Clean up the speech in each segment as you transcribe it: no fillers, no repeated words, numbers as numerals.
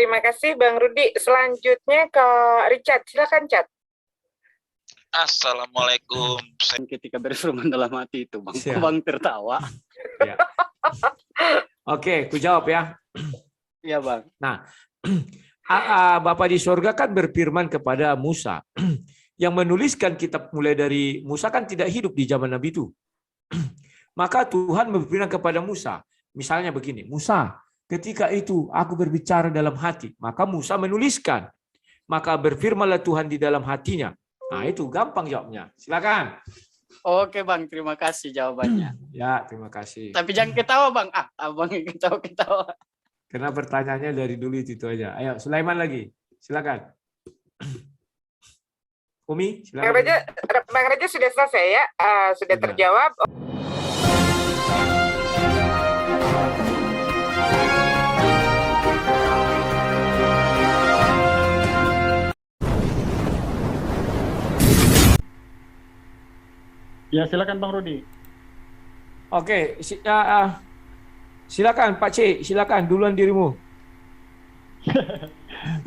terima kasih Bang Rudi. Selanjutnya ke Richard. Silakan, Chat. Assalamualaikum. Ketika berfirman dalam hati itu, Bang. Siap. Bang tertawa. Ya. Oke, ku jawab ya. Iya, Bang. Nah, Bapa di sorga kan berfirman kepada Musa. Yang menuliskan kitab mulai dari Musa kan tidak hidup di zaman Nabi itu. Maka Tuhan berfirman kepada Musa. Misalnya begini, Musa, ketika itu aku berbicara dalam hati. Maka Musa menuliskan. Maka berfirmanlah Tuhan di dalam hatinya. Nah, itu gampang jawabnya. Silakan. Oke, Bang. Terima kasih jawabannya. Ya, terima kasih. Tapi jangan ketawa, Bang. Abang ketawa-ketawa. Karena pertanyaannya dari dulu itu aja. Ayo, Sulaiman lagi. Silakan. Umi, silakan. Bang Raja sudah selesai ya? Sudah terjawab. Ya, silakan Bang Rudi. Oke, silakan Pak C, silakan duluan dirimu.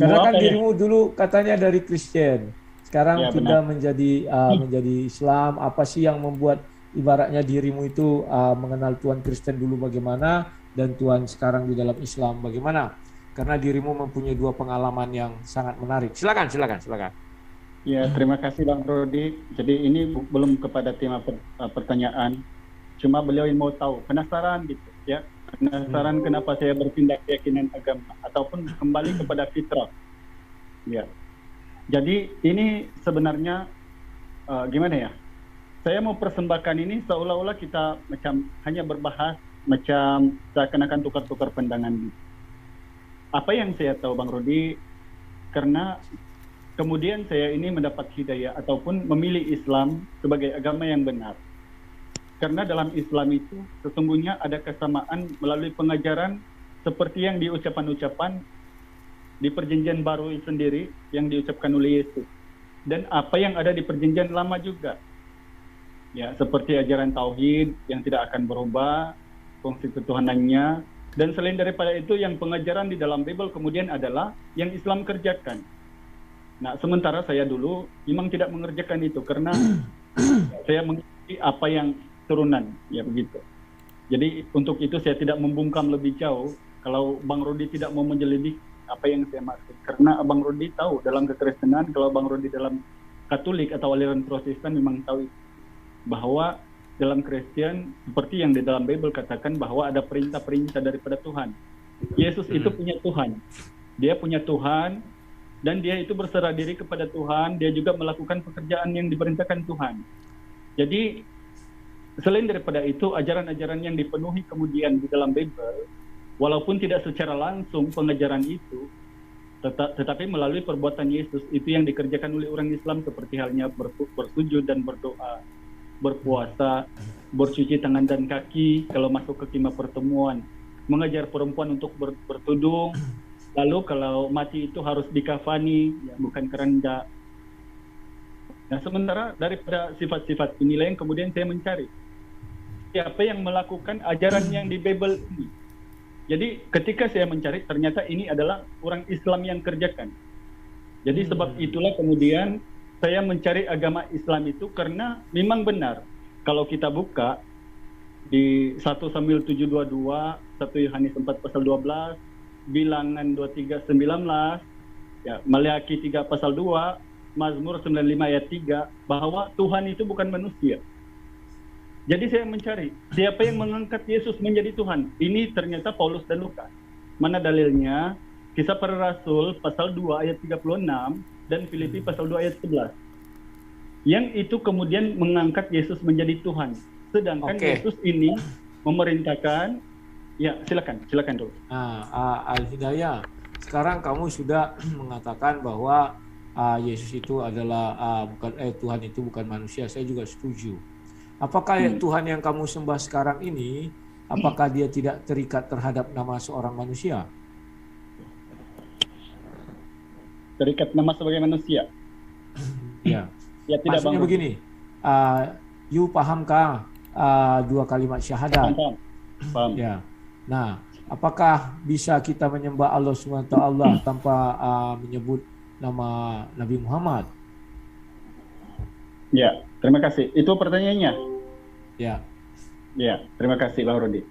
Karena kan dirimu dulu katanya dari Kristen, sekarang Ya, sudah menjadi Islam. Apa sih yang membuat ibaratnya dirimu itu mengenal Tuhan Kristen dulu bagaimana dan Tuhan sekarang di dalam Islam bagaimana? Karena dirimu mempunyai dua pengalaman yang sangat menarik. Silakan. Ya, terima kasih Bang Rudi. Jadi ini belum kepada tema pertanyaan. Cuma beliau yang mau tahu, penasaran gitu ya. Penasaran kenapa saya berpindah keyakinan agama ataupun kembali kepada fitrah. Ya. Jadi ini sebenarnya gimana ya? Saya mau persembahkan ini seolah-olah kita macam hanya berbahas macam seakan-akan tukar-tukar pandangan. Apa yang saya tahu Bang Rudi, karena kemudian saya ini mendapat hidayah ataupun memilih Islam sebagai agama yang benar. Karena dalam Islam itu sesungguhnya ada kesamaan melalui pengajaran seperti yang diucapan-ucapan di perjanjian baru sendiri yang diucapkan oleh Yesus. Dan apa yang ada di perjanjian lama juga. Ya, seperti ajaran tauhid yang tidak akan berubah, fungsi ketuhanannya. Dan selain daripada itu yang pengajaran di dalam Bible kemudian adalah yang Islam kerjakan. Nah, sementara saya dulu memang tidak mengerjakan itu karena saya mengikuti apa yang turunan, ya begitu. Jadi untuk itu saya tidak membungkam lebih jauh kalau Bang Rudi tidak mau menjelidik apa yang saya maksud. Karena Bang Rudi tahu dalam kekristenan, kalau Bang Rudi dalam Katolik atau aliran Protestan memang tahu bahwa dalam Kristen seperti yang di dalam Bible katakan bahwa ada perintah-perintah daripada Tuhan. Yesus itu punya Tuhan. Dia punya Tuhan. Dan dia itu berserah diri kepada Tuhan, dia juga melakukan pekerjaan yang diperintahkan Tuhan. Jadi, selain daripada itu, ajaran-ajaran yang dipenuhi kemudian di dalam Bible, walaupun tidak secara langsung pengajaran itu, tetapi melalui perbuatan Yesus, itu yang dikerjakan oleh orang Islam seperti halnya bersujud dan berdoa, berpuasa, bercuci tangan dan kaki kalau masuk ke kemah pertemuan, mengajar perempuan untuk bertudung, lalu kalau mati itu harus dikafani, ya, bukan keranda. Nah, sementara daripada sifat-sifat inilah yang kemudian saya mencari siapa yang melakukan ajaran yang di Bible ini. Jadi ketika saya mencari, ternyata ini adalah orang Islam yang kerjakan. Jadi sebab itulah kemudian saya mencari agama Islam itu karena memang benar. Kalau kita buka di 1 Samuel 7:22, 1 Yohanes 4 pasal 12, Bilangan 23:19, ya, Maleakhi 3 pasal 2, Mazmur 95 ayat 3, bahwa Tuhan itu bukan manusia. Jadi saya mencari siapa yang mengangkat Yesus menjadi Tuhan. Ini ternyata Paulus dan Lukas. Mana dalilnya? Kisah Para Rasul pasal 2 ayat 36 dan Filipi pasal 2 ayat 11. Yang itu kemudian mengangkat Yesus menjadi Tuhan. Sedangkan Yesus ini memerintahkan. Ya, silakan dulu. Al-Hidayah, sekarang kamu sudah mengatakan bahwa Yesus itu adalah Tuhan itu bukan manusia. Saya juga setuju. Apakah Tuhan yang kamu sembah sekarang ini, apakah dia tidak terikat terhadap nama seorang manusia? Terikat nama sebagai manusia? Ya. Ya, tidak. Maksudnya begini, you pahamkah dua kalimat syahadat? Paham. Ya. Nah, apakah bisa kita menyembah Allah SWT tanpa menyebut nama Nabi Muhammad? Ya, terima kasih. Itu pertanyaannya. Ya. Ya, terima kasih Bang Rudi.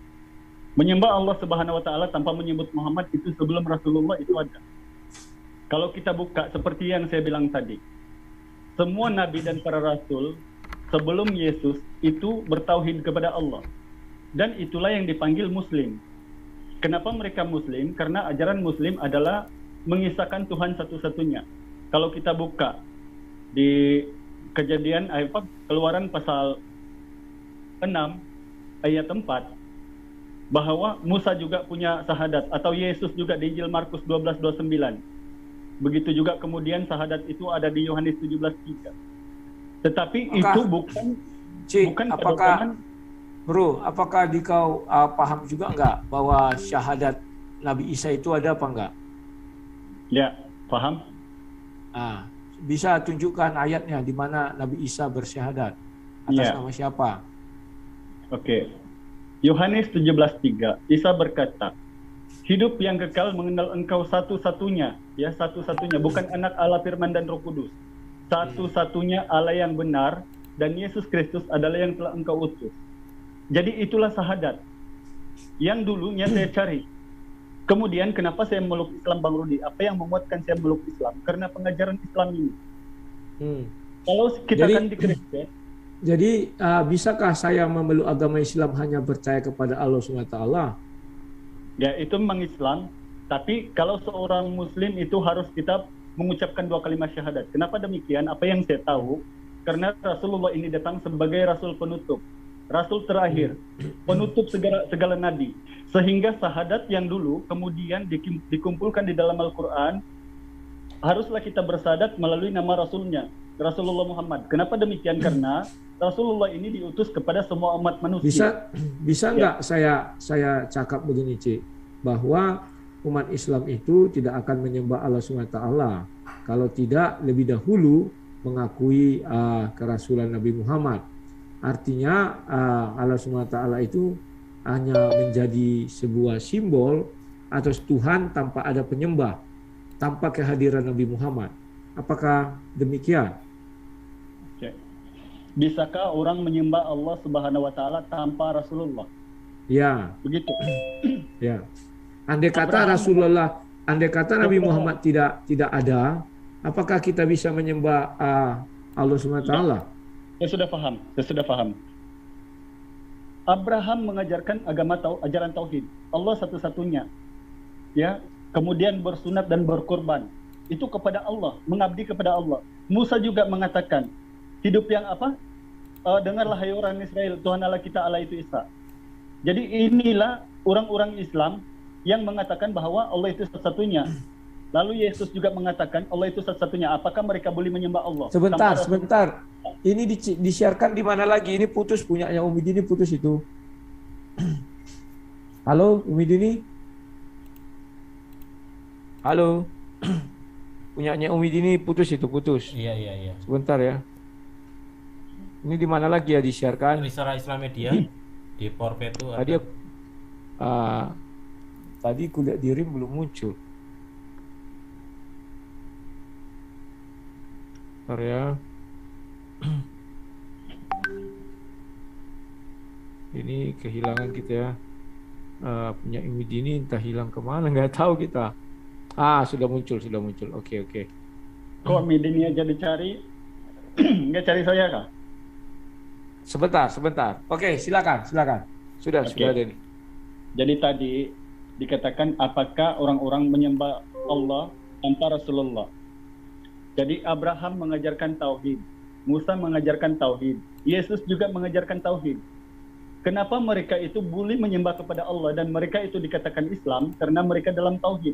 Menyembah Allah Subhanahu wa taala tanpa menyebut Muhammad itu sebelum Rasulullah itu ada. Kalau kita buka seperti yang saya bilang tadi, semua nabi dan para rasul sebelum Yesus itu bertauhid kepada Allah. Dan itulah yang dipanggil muslim. Kenapa mereka muslim? Karena ajaran muslim adalah mengisahkan Tuhan satu-satunya. Kalau kita buka di Kejadian Keluaran pasal 6 ayat 4, bahwa Musa juga punya syahadat, atau Yesus juga di Injil Markus 12:29. Begitu juga kemudian syahadat itu ada di Yohanes 17:3. Tetapi itu bukan apakah Bro, apakah kau paham juga enggak bahwa syahadat Nabi Isa itu ada apa enggak? Ya, paham. Bisa tunjukkan ayatnya di mana Nabi Isa bersyahadat atas nama siapa? Oke. Yohanes 17:3, Isa berkata, hidup yang kekal mengenal engkau satu-satunya, ya satu-satunya, bukan anak Allah, Firman dan Roh Kudus. Satu-satunya Allah yang benar, dan Yesus Kristus adalah yang telah engkau utus. Jadi itulah syahadat yang dulunya saya cari. Kemudian kenapa saya meluk Islam, Bang Rudi? Apa yang memuatkan saya meluk Islam? Karena pengajaran Islam ini. Kalau kita kan di Kristen. Jadi bisakah saya memeluk agama Islam hanya percaya kepada Allah SWT? Ya, itu memang Islam. Tapi kalau seorang Muslim itu harus kita mengucapkan 2 kalimat syahadat. Kenapa demikian? Apa yang saya tahu, karena Rasulullah ini datang sebagai Rasul penutup, Rasul terakhir, penutup segala nabi. Sehingga syahadat yang dulu kemudian dikumpulkan di dalam Al-Quran, haruslah kita bersahadat melalui nama Rasulnya, Rasulullah Muhammad. Kenapa demikian? Karena Rasulullah ini diutus kepada semua umat manusia. Bisa nggak saya cakap begini, Cik, bahwa umat Islam itu tidak akan menyembah Allah SWT kalau tidak lebih dahulu mengakui kerasulan Nabi Muhammad. Artinya Allah SWT itu hanya menjadi sebuah simbol atas Tuhan tanpa ada penyembah, tanpa kehadiran Nabi Muhammad. Apakah demikian? Bisakah orang menyembah Allah Subhanahu wa taala tanpa Rasulullah? Ya. Begitu. Ya. Andai kata Rasulullah, andai kata Nabi Muhammad tidak ada, apakah kita bisa menyembah Allah SWT? Saya sudah paham. Abraham mengajarkan ajaran tauhid. Allah satu-satunya. Ya, kemudian bersunat dan berkorban. Itu kepada Allah, mengabdi kepada Allah. Musa juga mengatakan, hidup yang apa? Dengarlah hai orang Israel, Tuhan Allah kita Allah itu Isa. Jadi inilah orang-orang Islam yang mengatakan bahwa Allah itu satu-satunya. Lalu Yesus juga mengatakan Allah itu satu-satunya. Apakah mereka boleh menyembah Allah? Sebentar. Ini disiarkan di mana lagi? Ini putus punyanya Umi Dini, putus itu. Halo, Umi Dini? Halo. Punyanya Umi Dini putus itu, putus. Iya. Sebentar ya. Ini di mana lagi ya disiarkan? Risala Islam Media di Porpetu. Tadi kulihat di RIM belum muncul. Bentar ya. Ini kehilangan kita ya. Punya Umi Dini entah hilang kemana, nggak tahu kita. Sudah muncul. Oke. Kok Umi Dini aja dicari? Nggak cari saya kah? Sebentar. Oke, silakan. Sudah ada nih. Jadi tadi dikatakan apakah orang-orang menyembah Allah tanpa Rasulullah. Jadi Abraham mengajarkan tauhid, Musa mengajarkan tauhid, Yesus juga mengajarkan tauhid. Kenapa mereka itu boleh menyembah kepada Allah dan mereka itu dikatakan Islam? Karena mereka dalam tauhid.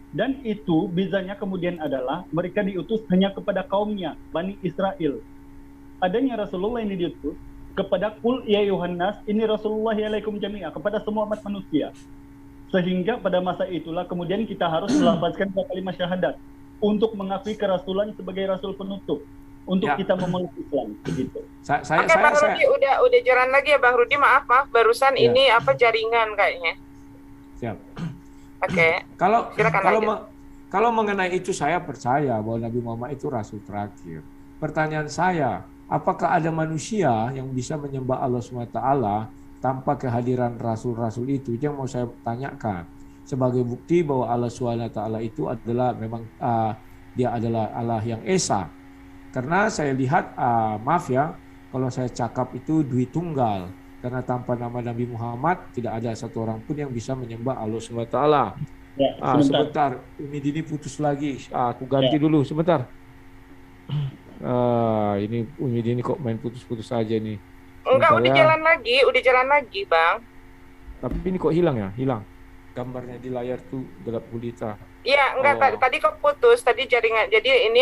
Dan itu bizanya kemudian adalah mereka diutus hanya kepada kaumnya, Bani Israel. Adanya Rasulullah ini diutus kepada Qul ya Yohanes, ini Rasulullah alaikum jami'a, kepada semua umat manusia. Sehingga pada masa itulah kemudian kita harus melafazkan kalimat syahadat untuk mengakui kerasulan sebagai rasul penutup, untuk kita memeluk Islam begitu. Oke, Bang Rudi udah jalan lagi ya Bang Rudi, maaf barusan ini jaringan kayaknya. Siap. Oke. Kalau Silakan kalau lanjut. me- kalau mengenai itu saya percaya bahwa Nabi Muhammad itu rasul terakhir. Pertanyaan saya, apakah ada manusia yang bisa menyembah Allah SWT tanpa kehadiran rasul-rasul itu? Itu yang mau saya tanyakan. Sebagai bukti bahwa Allah SWT itu adalah memang dia adalah Allah yang esa. Karena saya lihat maaf ya, kalau saya cakap itu Dwi Tunggal. Karena tanpa nama Nabi Muhammad tidak ada satu orang pun yang bisa menyembah Allah SWT. Ya, Sebentar, Umi Dini putus lagi. Aku ganti dulu sebentar. Ini Umi Dini kok main putus-putus aja nih. Enggak, Sebentar udah ya. jalan lagi, Bang. Tapi ini kok hilang ya? Hilang. Gambarnya di layar tuh gelap gulita. Iya, enggak, Oh. tadi kok putus, tadi jaringan. Jadi ini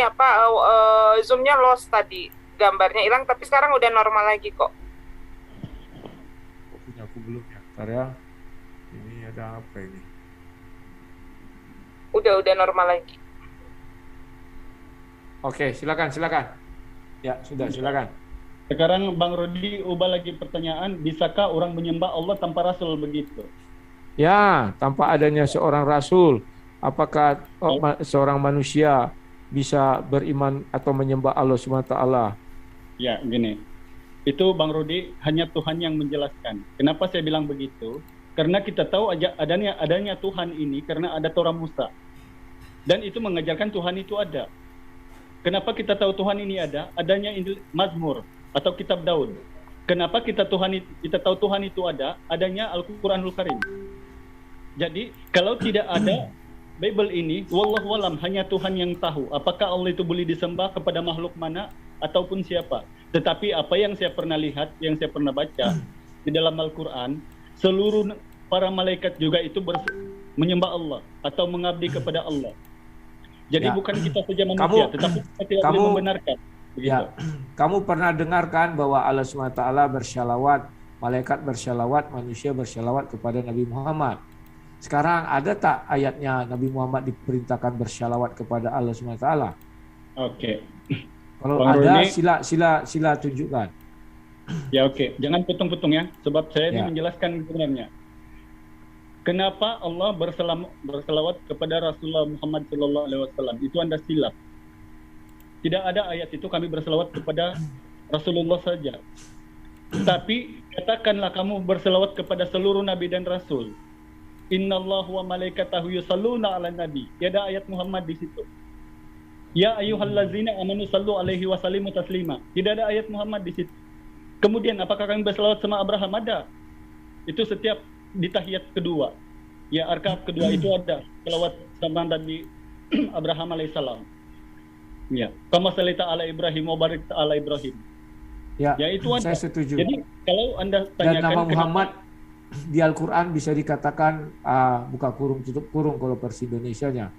Zoom-nya lost tadi. Gambarnya hilang, tapi sekarang udah normal lagi kok. Punya aku belum ya. Bentar ya. Ini ada apa ini? Udah normal lagi. Oke, silakan. Ya, sudah, silakan. Sekarang Bang Rodi ubah lagi pertanyaan, bisakah orang menyembah Allah tanpa rasul begitu? Ya, tanpa adanya seorang rasul, apakah seorang manusia bisa beriman atau menyembah Allah SWT? Ya, gini. Itu Bang Rodi hanya Tuhan yang menjelaskan. Kenapa saya bilang begitu? Karena kita tahu aja adanya Tuhan ini karena ada Torah Musa. Dan itu mengajarkan Tuhan itu ada. Kenapa kita tahu Tuhan ini ada? Adanya Mazmur atau Kitab Daud. Kenapa kita tahu Tuhan itu ada? Adanya Al-Qur'anul Karim. Jadi kalau tidak ada Bible ini, wallahu alam, hanya Tuhan yang tahu apakah Allah itu boleh disembah kepada makhluk mana ataupun siapa. Tetapi apa yang saya pernah lihat, yang saya pernah baca di dalam Al-Qur'an, seluruh para malaikat juga itu menyembah Allah atau mengabdi kepada Allah. Jadi Ya. bukan kita saja manusia, tetapi kita tidak boleh membenarkan. Begitu. Ya, kamu pernah dengarkan bahwa Allah SWT bersyalawat, malaikat bersyalawat, manusia bersyalawat kepada Nabi Muhammad. Sekarang ada tak ayatnya Nabi Muhammad diperintahkan bersyalawat kepada Allah SWT? Oke. Kalau Bang ada, Roni. sila tunjukkan. Ya oke, jangan potong-potong ya, sebab saya ini Ya. menjelaskan sebenarnya. Kenapa Allah berselawat kepada Rasulullah Muhammad SAW? Itu Anda silap. Tidak ada ayat itu kami berselawat kepada Rasulullah saja. Tapi katakanlah kamu berselawat kepada seluruh nabi dan rasul. Innallaha wa malaikatahu yusalluna 'alan nabi. Tiada ayat Muhammad di situ. Ya ayyuhallazina amanu sallu alaihi wa sallimu taslima. Tidak ada ayat Muhammad di situ. Kemudian apakah kami berselawat sama Abraham? Ada. Itu setiap di tahiyat kedua. Ya, arkaat kedua itu ada selawat sama Nabi Abraham alaihissalam. Ya, kama salita ala Ibrahim wa barik ala Ibrahim. Ya, Ya, itu ada. saya setuju. Jadi kalau Anda Dan tanyakan nama Muhammad di Al-Quran bisa dikatakan buka kurung tutup kurung kalau versi Indonesianya.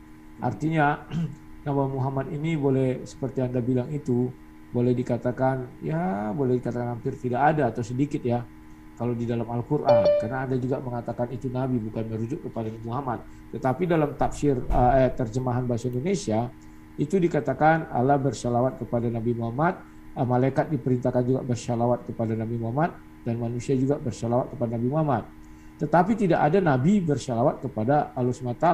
Artinya nama Muhammad ini boleh seperti Anda bilang itu boleh dikatakan hampir tidak ada atau sedikit ya kalau di dalam Al-Quran, karena ada juga mengatakan itu Nabi bukan merujuk kepada Nabi Muhammad. Tetapi dalam tafsir terjemahan bahasa Indonesia itu dikatakan Allah bersalawat kepada Nabi Muhammad, malaikat diperintahkan juga bersalawat kepada Nabi Muhammad, dan manusia juga bersalawat kepada Nabi Muhammad. Tetapi tidak ada Nabi bersalawat kepada Allah SWT.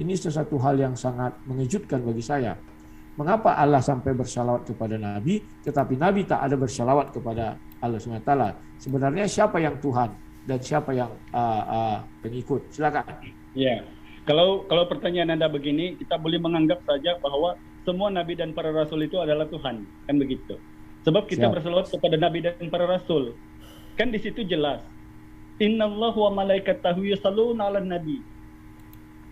Ini sesuatu hal yang sangat mengejutkan bagi saya. Mengapa Allah sampai bersalawat kepada Nabi, tetapi Nabi tak ada bersalawat kepada Allah SWT? Sebenarnya siapa yang Tuhan dan siapa yang pengikut? Silakan. Ya, kalau pertanyaan Anda begini, kita boleh menganggap saja bahwa semua nabi dan para rasul itu adalah Tuhan, kan begitu. Sebab kita Siap. berselawat kepada nabi dan para rasul. Kan di situ jelas. Innallaha wa malaikatahu yusalluna 'alan nabi.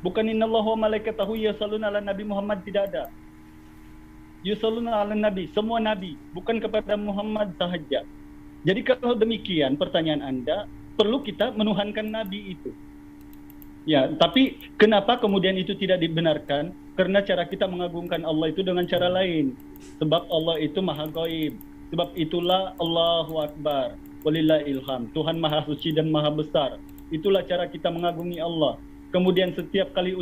Bukan innallaha wa malaikatahu yusalluna 'alan nabi Muhammad, tidak ada. Yusalluna 'alan nabi, semua nabi, bukan kepada Muhammad sahaja. Jadi kalau demikian pertanyaan Anda, perlu kita menuhankan nabi itu. Ya, tapi kenapa kemudian itu tidak dibenarkan? Karena cara kita mengagungkan Allah itu dengan cara lain. Sebab Allah itu maha gaib. Sebab itulah Allahu Akbar. Walillahil ilham. Tuhan maha suci dan maha besar. Itulah cara kita mengagungi Allah. Kemudian setiap kali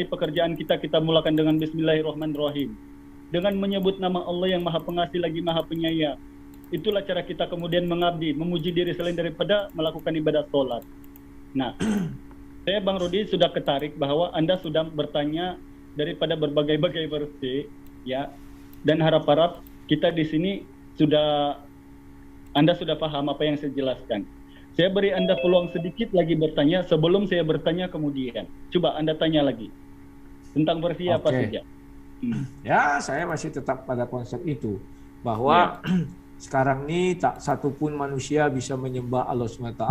pekerjaan kita mulakan dengan Bismillahirrahmanirrahim. Dengan menyebut nama Allah yang maha pengasih lagi maha penyayang. Itulah cara kita kemudian mengabdi, memuji diri selain daripada melakukan ibadah sholat. Nah, saya Bang Rudi sudah ketarik bahwa Anda sudah bertanya daripada berbagai-bagai versi, ya, dan harap-harap kita di sini Anda sudah paham apa yang saya jelaskan. Saya beri Anda peluang sedikit lagi bertanya sebelum saya bertanya kemudian. Coba Anda tanya lagi tentang versi apa saja. Ya, saya masih tetap pada konsep itu bahwa sekarang ini tak satupun manusia bisa menyembah Allah SWT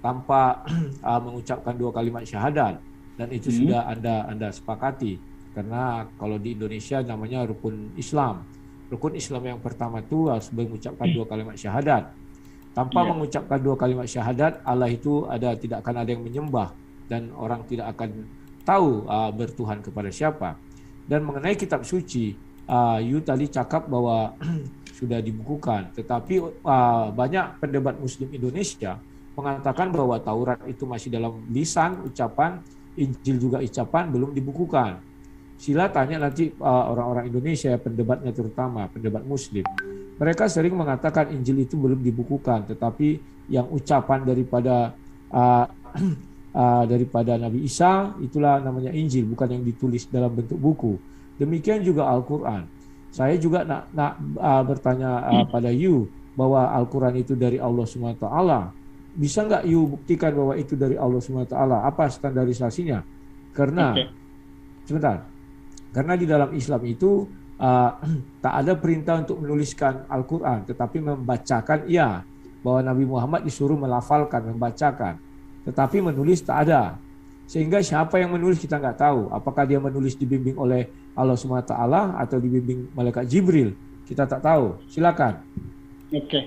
tanpa mengucapkan 2 kalimat syahadat, dan itu sudah Anda sepakati, karena kalau di Indonesia namanya rukun Islam. Rukun Islam yang pertama itu harus mengucapkan 2 kalimat syahadat. Tanpa mengucapkan 2 kalimat syahadat, Allah itu tidak akan ada yang menyembah dan orang tidak akan tahu bertuhan kepada siapa. Dan mengenai kitab suci, you tadi cakap bahwa sudah dibukukan, tetapi banyak pendebat Muslim Indonesia mengatakan bahwa Taurat itu masih dalam lisan, ucapan, Injil juga ucapan, belum dibukukan. Sila tanya nanti orang-orang Indonesia, pendebatnya terutama, pendebat Muslim. Mereka sering mengatakan Injil itu belum dibukukan, tetapi yang ucapan daripada Nabi Isa, itulah namanya Injil, bukan yang ditulis dalam bentuk buku. Demikian juga Al-Quran. Saya juga nak bertanya pada you bahwa Al-Quran itu dari Allah SWT. Bisa nggak you buktikan bahwa itu dari Allah SWT? Apa standarisasinya? Karena sebentar, karena di dalam Islam itu tak ada perintah untuk menuliskan Al-Quran, tetapi membacakan bahwa Nabi Muhammad disuruh melafalkan, membacakan, tetapi menulis tak ada. Sehingga siapa yang menulis kita nggak tahu. Apakah dia menulis dibimbing oleh Allah SWT atau dibimbing malaikat Jibril, kita tak tahu. Silakan. Oke.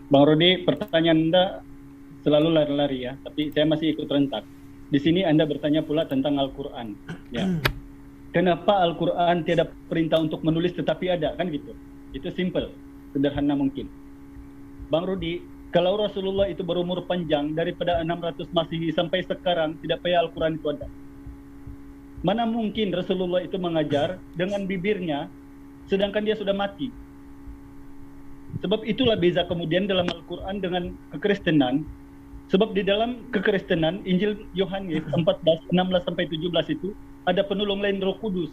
Bang Rudi, pertanyaan Anda selalu lari-lari ya, tapi saya masih ikut rentak. Di sini Anda bertanya pula tentang Al-Quran. Ya. Kenapa Al-Quran tiada perintah untuk menulis tetapi ada, kan gitu? Itu simple, sederhana mungkin. Bang Rudi, kalau Rasulullah itu berumur panjang daripada 600 Masehi sampai sekarang, tidak payah Al-Quran itu ada. Mana mungkin Rasulullah itu mengajar dengan bibirnya sedangkan dia sudah mati. Sebab itulah beza kemudian dalam Al-Quran dengan kekristenan. Sebab di dalam kekristenan, Injil Yohanes 14, 16-17 itu ada penolong lain Roh Kudus.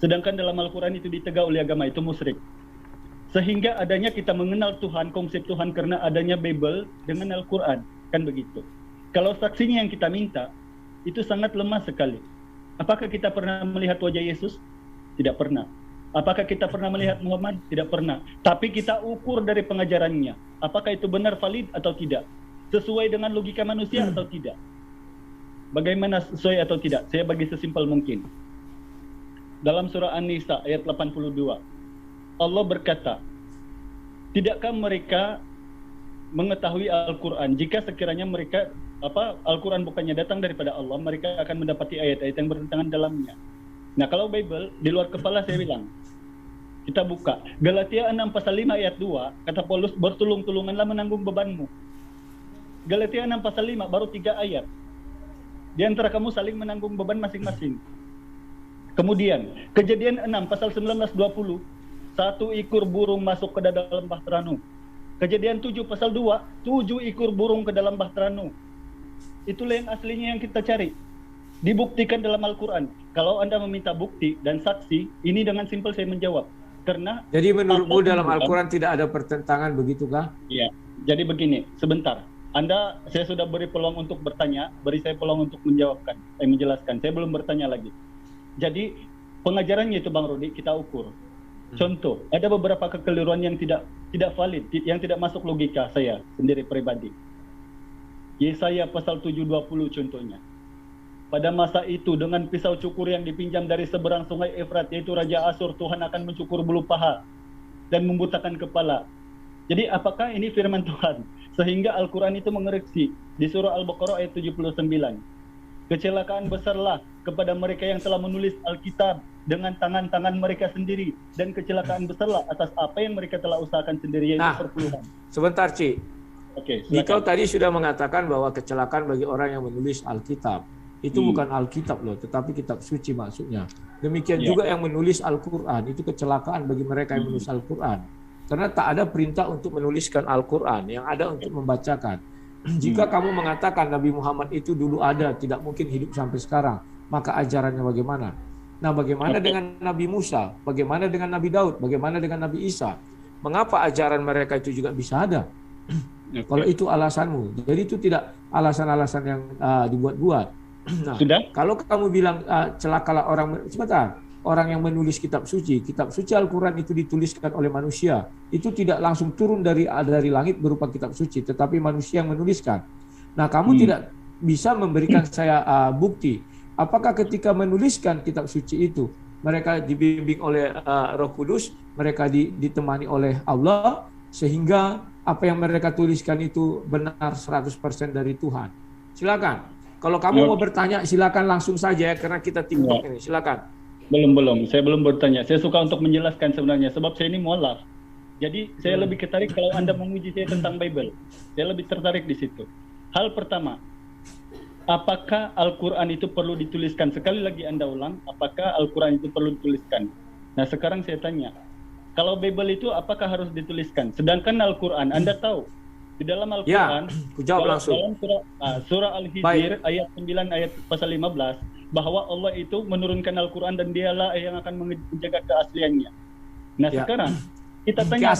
Sedangkan dalam Al-Quran itu ditegak oleh agama itu musyrik. Sehingga adanya kita mengenal Tuhan, konsep Tuhan karena adanya Bible dengan Al-Quran. Kan begitu. Kalau saksinya yang kita minta, itu sangat lemah sekali. Apakah kita pernah melihat wajah Yesus? Tidak pernah. Apakah kita pernah melihat Muhammad? Tidak pernah. Tapi kita ukur dari pengajarannya. Apakah itu benar valid atau tidak? Sesuai dengan logika manusia atau tidak? Bagaimana sesuai atau tidak? Saya bagi sesimpel mungkin. Dalam surah An-Nisa ayat 82, Allah berkata, tidakkah mereka mengetahui Al-Quran? Jika sekiranya mereka Al-Quran bukannya datang daripada Allah, mereka akan mendapati ayat-ayat yang bertentangan dalamnya. Nah, kalau Bible di luar kepala saya bilang, kita buka Galatia 6 pasal 5 ayat 2, kata Paulus, bertulung-tulunganlah menanggung bebanmu. Galatia 6 pasal 5 baru 3 ayat. Di antara kamu saling menanggung beban masing-masing. Kemudian Kejadian 6 pasal 19-20, 1 ekor burung masuk ke dalam bahtera Nuh. Kejadian 7 pasal 2, 7 ekor burung ke dalam bahtera Nuh. Itulah yang aslinya yang kita cari. Dibuktikan dalam Al-Quran. Kalau Anda meminta bukti dan saksi, ini dengan simpel saya menjawab. Karena jadi menurutmu dalam Al-Quran tidak ada pertentangan, begitukah? Iya. Jadi begini, sebentar. Saya sudah beri peluang untuk bertanya, beri saya peluang untuk menjelaskan. Saya belum bertanya lagi. Jadi pengajarannya itu Bang Rudi kita ukur. Contoh, ada beberapa kekeliruan yang tidak valid, yang tidak masuk logika saya sendiri pribadi. Yesaya pasal 7:20 contohnya. Pada masa itu dengan pisau cukur yang dipinjam dari seberang sungai Efrat, yaitu Raja Asyur, Tuhan akan mencukur bulu paha dan membutakan kepala. Jadi apakah ini firman Tuhan? Sehingga Al-Quran itu mengoreksi di surah Al-Baqarah ayat 79. Kecelakaan besarlah kepada mereka yang telah menulis Alkitab dengan tangan-tangan mereka sendiri, dan kecelakaan besarlah atas apa yang mereka telah usahakan sendiri, yaitu perpuluhan. Sebentar, Ci. Oke, Nikau tadi sudah mengatakan bahwa kecelakaan bagi orang yang menulis Alkitab itu bukan Alkitab loh, tetapi kitab suci maksudnya. Demikian juga yang menulis Al-Quran, itu kecelakaan bagi mereka yang menulis Al-Quran. Karena tak ada perintah untuk menuliskan Al-Quran, yang ada untuk membacakan. Jika kamu mengatakan Nabi Muhammad itu dulu ada, tidak mungkin hidup sampai sekarang, maka ajarannya bagaimana? Nah, bagaimana dengan Nabi Musa? Bagaimana dengan Nabi Daud? Bagaimana dengan Nabi Isa? Mengapa ajaran mereka itu juga bisa ada? Kalau itu alasanmu, jadi itu tidak alasan-alasan yang dibuat-buat. Nah, Sudah? kalau kamu bilang celakalah orang yang menulis kitab suci Al-Quran itu dituliskan oleh manusia, itu tidak langsung turun dari langit berupa kitab suci, tetapi manusia yang menuliskan. Nah, kamu tidak bisa memberikan saya bukti. Apakah ketika menuliskan kitab suci itu mereka dibimbing oleh Roh Kudus, mereka ditemani oleh Allah, sehingga apa yang mereka tuliskan itu benar 100% dari Tuhan? Silakan. Kalau kamu mau bertanya, silakan langsung saja, karena kita TikTok ini. Silakan. Belum. Saya belum bertanya. Saya suka untuk menjelaskan sebenarnya, sebab saya ini mualaf. Jadi saya lebih tertarik kalau Anda menguji saya tentang Bible. Saya lebih tertarik di situ. Hal pertama, apakah Al-Quran itu perlu dituliskan? Sekali lagi Anda ulang, apakah Al-Quran itu perlu dituliskan? Nah, sekarang saya tanya, kalau Bible itu apakah harus dituliskan? Sedangkan Al-Quran, Anda tahu, di dalam Al-Quran, jawab langsung. dalam surah Al-Hijr ayat 9 ayat pasal 15, bahwa Allah itu menurunkan Al-Quran dan dialah yang akan menjaga keasliannya. Nah, sekarang kita tanya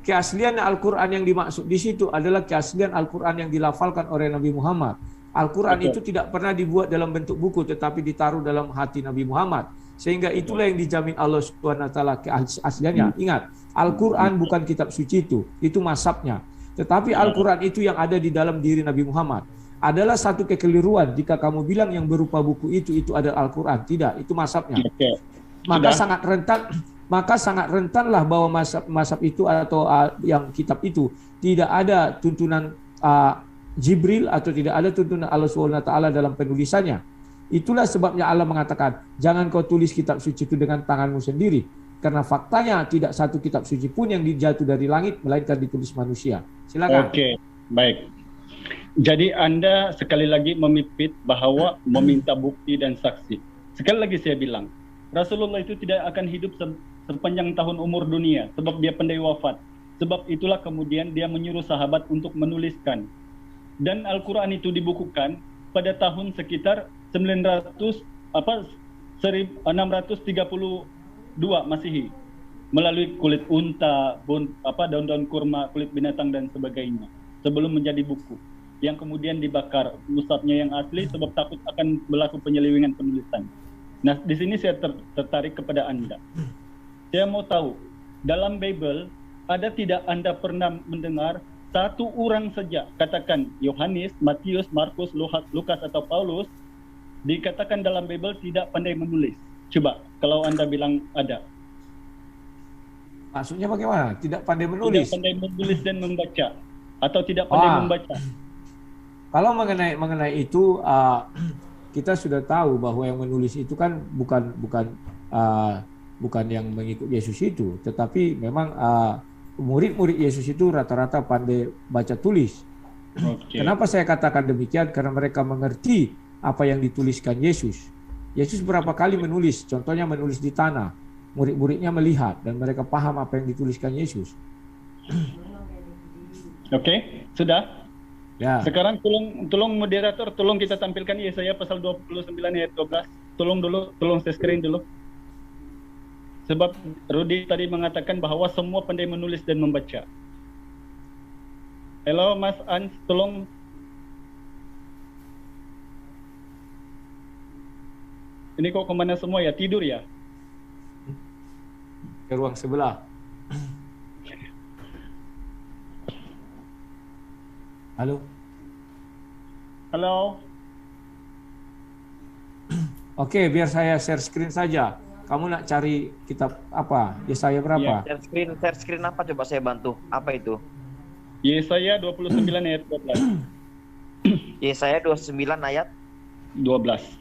keaslian Al-Quran yang dimaksud di situ adalah keaslian Al-Quran yang dilafalkan oleh Nabi Muhammad. Al-Quran itu tidak pernah dibuat dalam bentuk buku, tetapi ditaruh dalam hati Nabi Muhammad. Sehingga itulah yang dijamin Allah SWT keasliannya. Ingat, Al-Quran bukan kitab suci itu mazhabnya. Tetapi Al-Quran itu yang ada di dalam diri Nabi Muhammad. Adalah satu kekeliruan jika kamu bilang yang berupa buku itu adalah Al-Quran. Tidak, itu mazhabnya. Maka sangat rentanlah bahwa mazhab itu atau yang kitab itu tidak ada tuntunan Jibril atau tidak ada tuntunan Allah SWT dalam penulisannya. Itulah sebabnya Allah mengatakan, jangan kau tulis kitab suci itu dengan tanganmu sendiri, karena faktanya tidak satu kitab suci pun yang dijatuh dari langit melainkan ditulis manusia. Silakan. Oke, baik. Jadi Anda sekali lagi memipit bahwa meminta bukti dan saksi. Sekali lagi saya bilang, Rasulullah itu tidak akan hidup sepanjang tahun umur dunia, sebab dia pandai wafat. Sebab itulah kemudian dia menyuruh sahabat untuk menuliskan. Dan Al-Quran itu dibukukan pada tahun sekitar 632 Masehi melalui kulit unta, daun-daun kurma, kulit binatang dan sebagainya, sebelum menjadi buku yang kemudian dibakar mushafnya yang asli sebab takut akan berlaku penyelewengan penulisan. Nah, di sini saya tertarik kepada Anda. Saya mau tahu, dalam Bible ada tidak Anda pernah mendengar satu orang saja, katakan Yohanes, Matius, Markus, Lukas atau Paulus, dikatakan dalam Bible tidak pandai menulis? Coba, kalau Anda bilang ada. Maksudnya bagaimana? Tidak pandai menulis? Tidak pandai menulis dan membaca, atau tidak pandai membaca. Kalau mengenai itu, kita sudah tahu bahwa yang menulis itu kan bukan yang mengikut Yesus itu, tetapi memang murid-murid Yesus itu rata-rata pandai baca tulis. Kenapa saya katakan demikian? Karena mereka mengerti apa yang dituliskan Yesus. Yesus berapa kali menulis, contohnya menulis di tanah. Murid-muridnya melihat dan mereka paham apa yang dituliskan Yesus. Oke, sudah. Ya. Sekarang tolong moderator, tolong kita tampilkan Yesaya pasal 29 ayat 12. Tolong saya screen dulu. Sebab Rudy tadi mengatakan bahwa semua pandai menulis dan membaca. Halo Mas Ans, tolong. Ini kok kemana semua ya? Tidur ya? Ke ruang sebelah. Halo. Halo. Oke, biar saya share screen saja. Kamu nak cari kitab apa? Yesaya berapa? Share screen apa, coba saya bantu. Apa itu? Yesaya 29 ayat 12. Yesaya 29 ayat 12.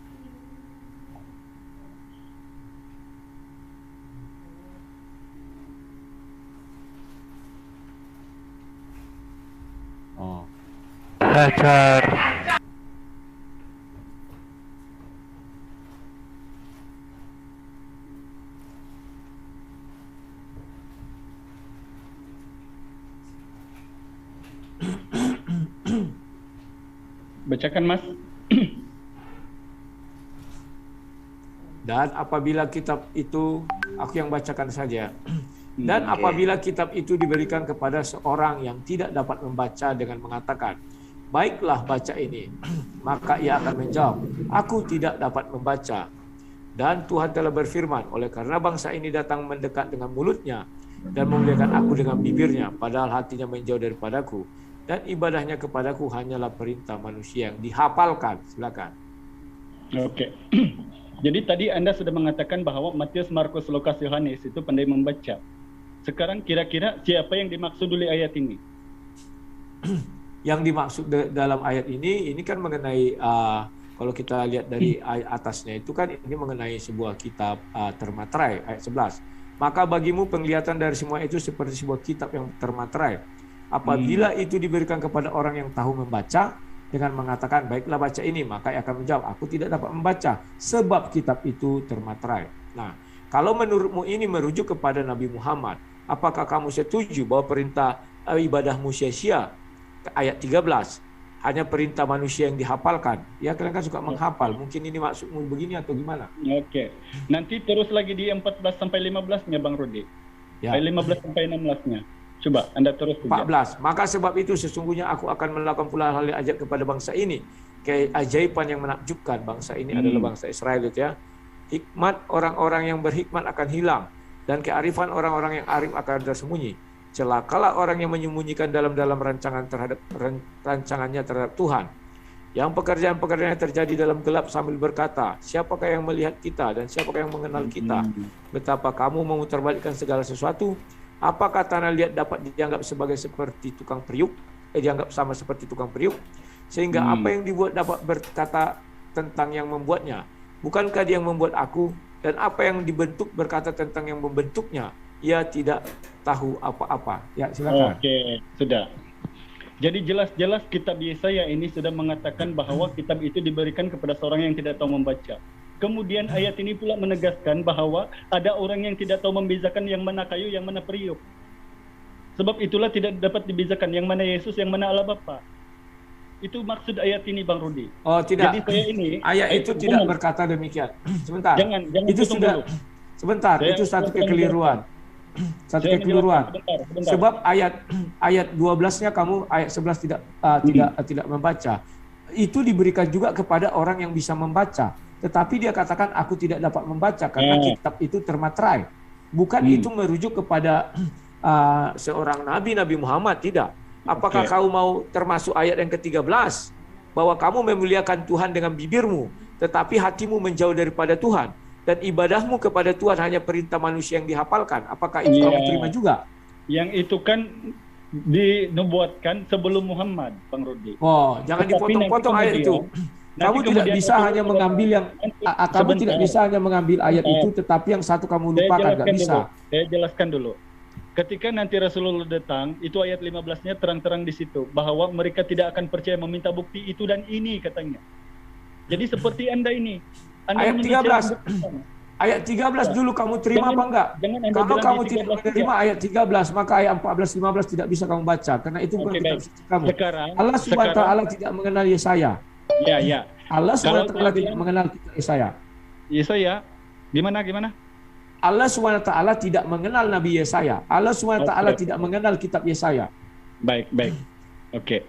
Oh. Bacakan Mas. Dan apabila kitab itu, aku yang bacakan saja. Dan Oke. apabila kitab itu diberikan kepada seorang yang tidak dapat membaca dengan mengatakan, baiklah baca ini, maka ia akan menjawab, aku tidak dapat membaca. Dan Tuhan telah berfirman, oleh karena bangsa ini datang mendekat dengan mulutnya dan memuliakan aku dengan bibirnya, padahal hatinya menjauh daripadaku, dan ibadahnya kepadaku hanyalah perintah manusia yang dihafalkan. Silakan. Oke. Jadi tadi Anda sudah mengatakan bahwa Matius, Markus, Lukas, Yohanes itu pandai membaca. Sekarang kira-kira siapa yang dimaksud oleh ayat ini? Yang dimaksud dalam ayat ini kan mengenai kalau kita lihat dari ayat atasnya itu kan ini mengenai sebuah kitab termaterai, ayat 11. Maka bagimu penglihatan dari semua itu seperti sebuah kitab yang termaterai. Apabila itu diberikan kepada orang yang tahu membaca dengan mengatakan baiklah baca ini, maka ia akan menjawab aku tidak dapat membaca sebab kitab itu termaterai. Nah, kalau menurutmu ini merujuk kepada Nabi Muhammad, apakah kamu setuju bahwa perintah ibadahmu sia-sia? Ayat 13 hanya perintah manusia yang dihafalkan. Ya, kalian kan suka menghafal. Mungkin ini maksudmu begini atau gimana? Oke. Nanti terus lagi di 14 sampai 15-nya Bang Rudi. Ya. 15 sampai 16-nya. Coba Anda terus saja. 14. Maka sebab itu sesungguhnya aku akan melakukan pula hal yang ajaib kepada bangsa ini. Keajaiban yang menakjubkan. Bangsa ini adalah bangsa Israel itu ya. Hikmat orang-orang yang berhikmat akan hilang. Dan kearifan orang-orang yang arif akan tersembunyi. Celakalah orang yang menyembunyikan dalam rancangannya terhadap Tuhan. Yang pekerjaan-pekerjaannya terjadi dalam gelap sambil berkata, siapakah yang melihat kita dan siapakah yang mengenal kita? Betapa kamu memutarbalikkan segala sesuatu. Apakah tanah liat dapat dianggap sebagai seperti tukang periuk? Dianggap sama seperti tukang periuk? Sehingga apa yang dibuat dapat berkata tentang yang membuatnya? Bukankah dia yang membuat aku? Dan apa yang dibentuk berkata tentang yang membentuknya? Ia tidak tahu apa-apa. Ya, silakan. Oke, sudah. Jadi jelas-jelas kitab Yesaya ini sudah mengatakan bahwa kitab itu diberikan kepada seorang yang tidak tahu membaca. Kemudian ayat ini pula menegaskan bahwa ada orang yang tidak tahu membezakan yang mana kayu, yang mana periuk. Sebab itulah tidak dapat dibezakan yang mana Yesus, yang mana Allah Bapa. Itu maksud ayat ini Bang Rudi. Oh, tidak. Jadi saya ini ayat itu tidak berkata demikian. Sebentar. Jangan itu sudah dulu. Sebentar, Saya itu satu sedang kekeliruan. Satu kekeliruan. Sebentar. Sebab ayat 12-nya kamu ayat 11 tidak membaca. Itu diberikan juga kepada orang yang bisa membaca. Tetapi dia katakan aku tidak dapat membaca karena kitab itu termaterai. Bukan itu merujuk kepada seorang Nabi Muhammad, tidak. Apakah kau mau termasuk ayat yang ke-13 bahwa kamu memuliakan Tuhan dengan bibirmu tetapi hatimu menjauh daripada Tuhan dan ibadahmu kepada Tuhan hanya perintah manusia yang dihafalkan? Apakah itu kamu terima juga? Yang itu kan dinubuatkan sebelum Muhammad, Bang Rudi. Oh, jangan dipotong-potong ayat itu. Kamu tidak bisa hanya mengambil yang kamu tidak bisa hanya mengambil ayat itu, tetapi yang satu kamu lupakan, nggak bisa. Saya jelaskan dulu. Ketika nanti Rasulullah datang, itu ayat 15-nya terang-terang di situ bahwa mereka tidak akan percaya meminta bukti itu dan ini katanya. Jadi seperti Anda ini. Anda ayat 13. Ayat 13 dulu kamu terima apa enggak? Kalau kamu tidak menerima ayat 13, maka ayat 14 15 tidak bisa kamu baca karena itu bukan kitab suci kamu. Allah SWT tidak mengenal Yesaya. Ya. Allah SWT tidak mengenal kitab Yesaya. Yesaya gimana? Allah SWT tidak mengenal Nabi Yesaya. Allah SWT tidak mengenal kitab Yesaya. Baik. Oke.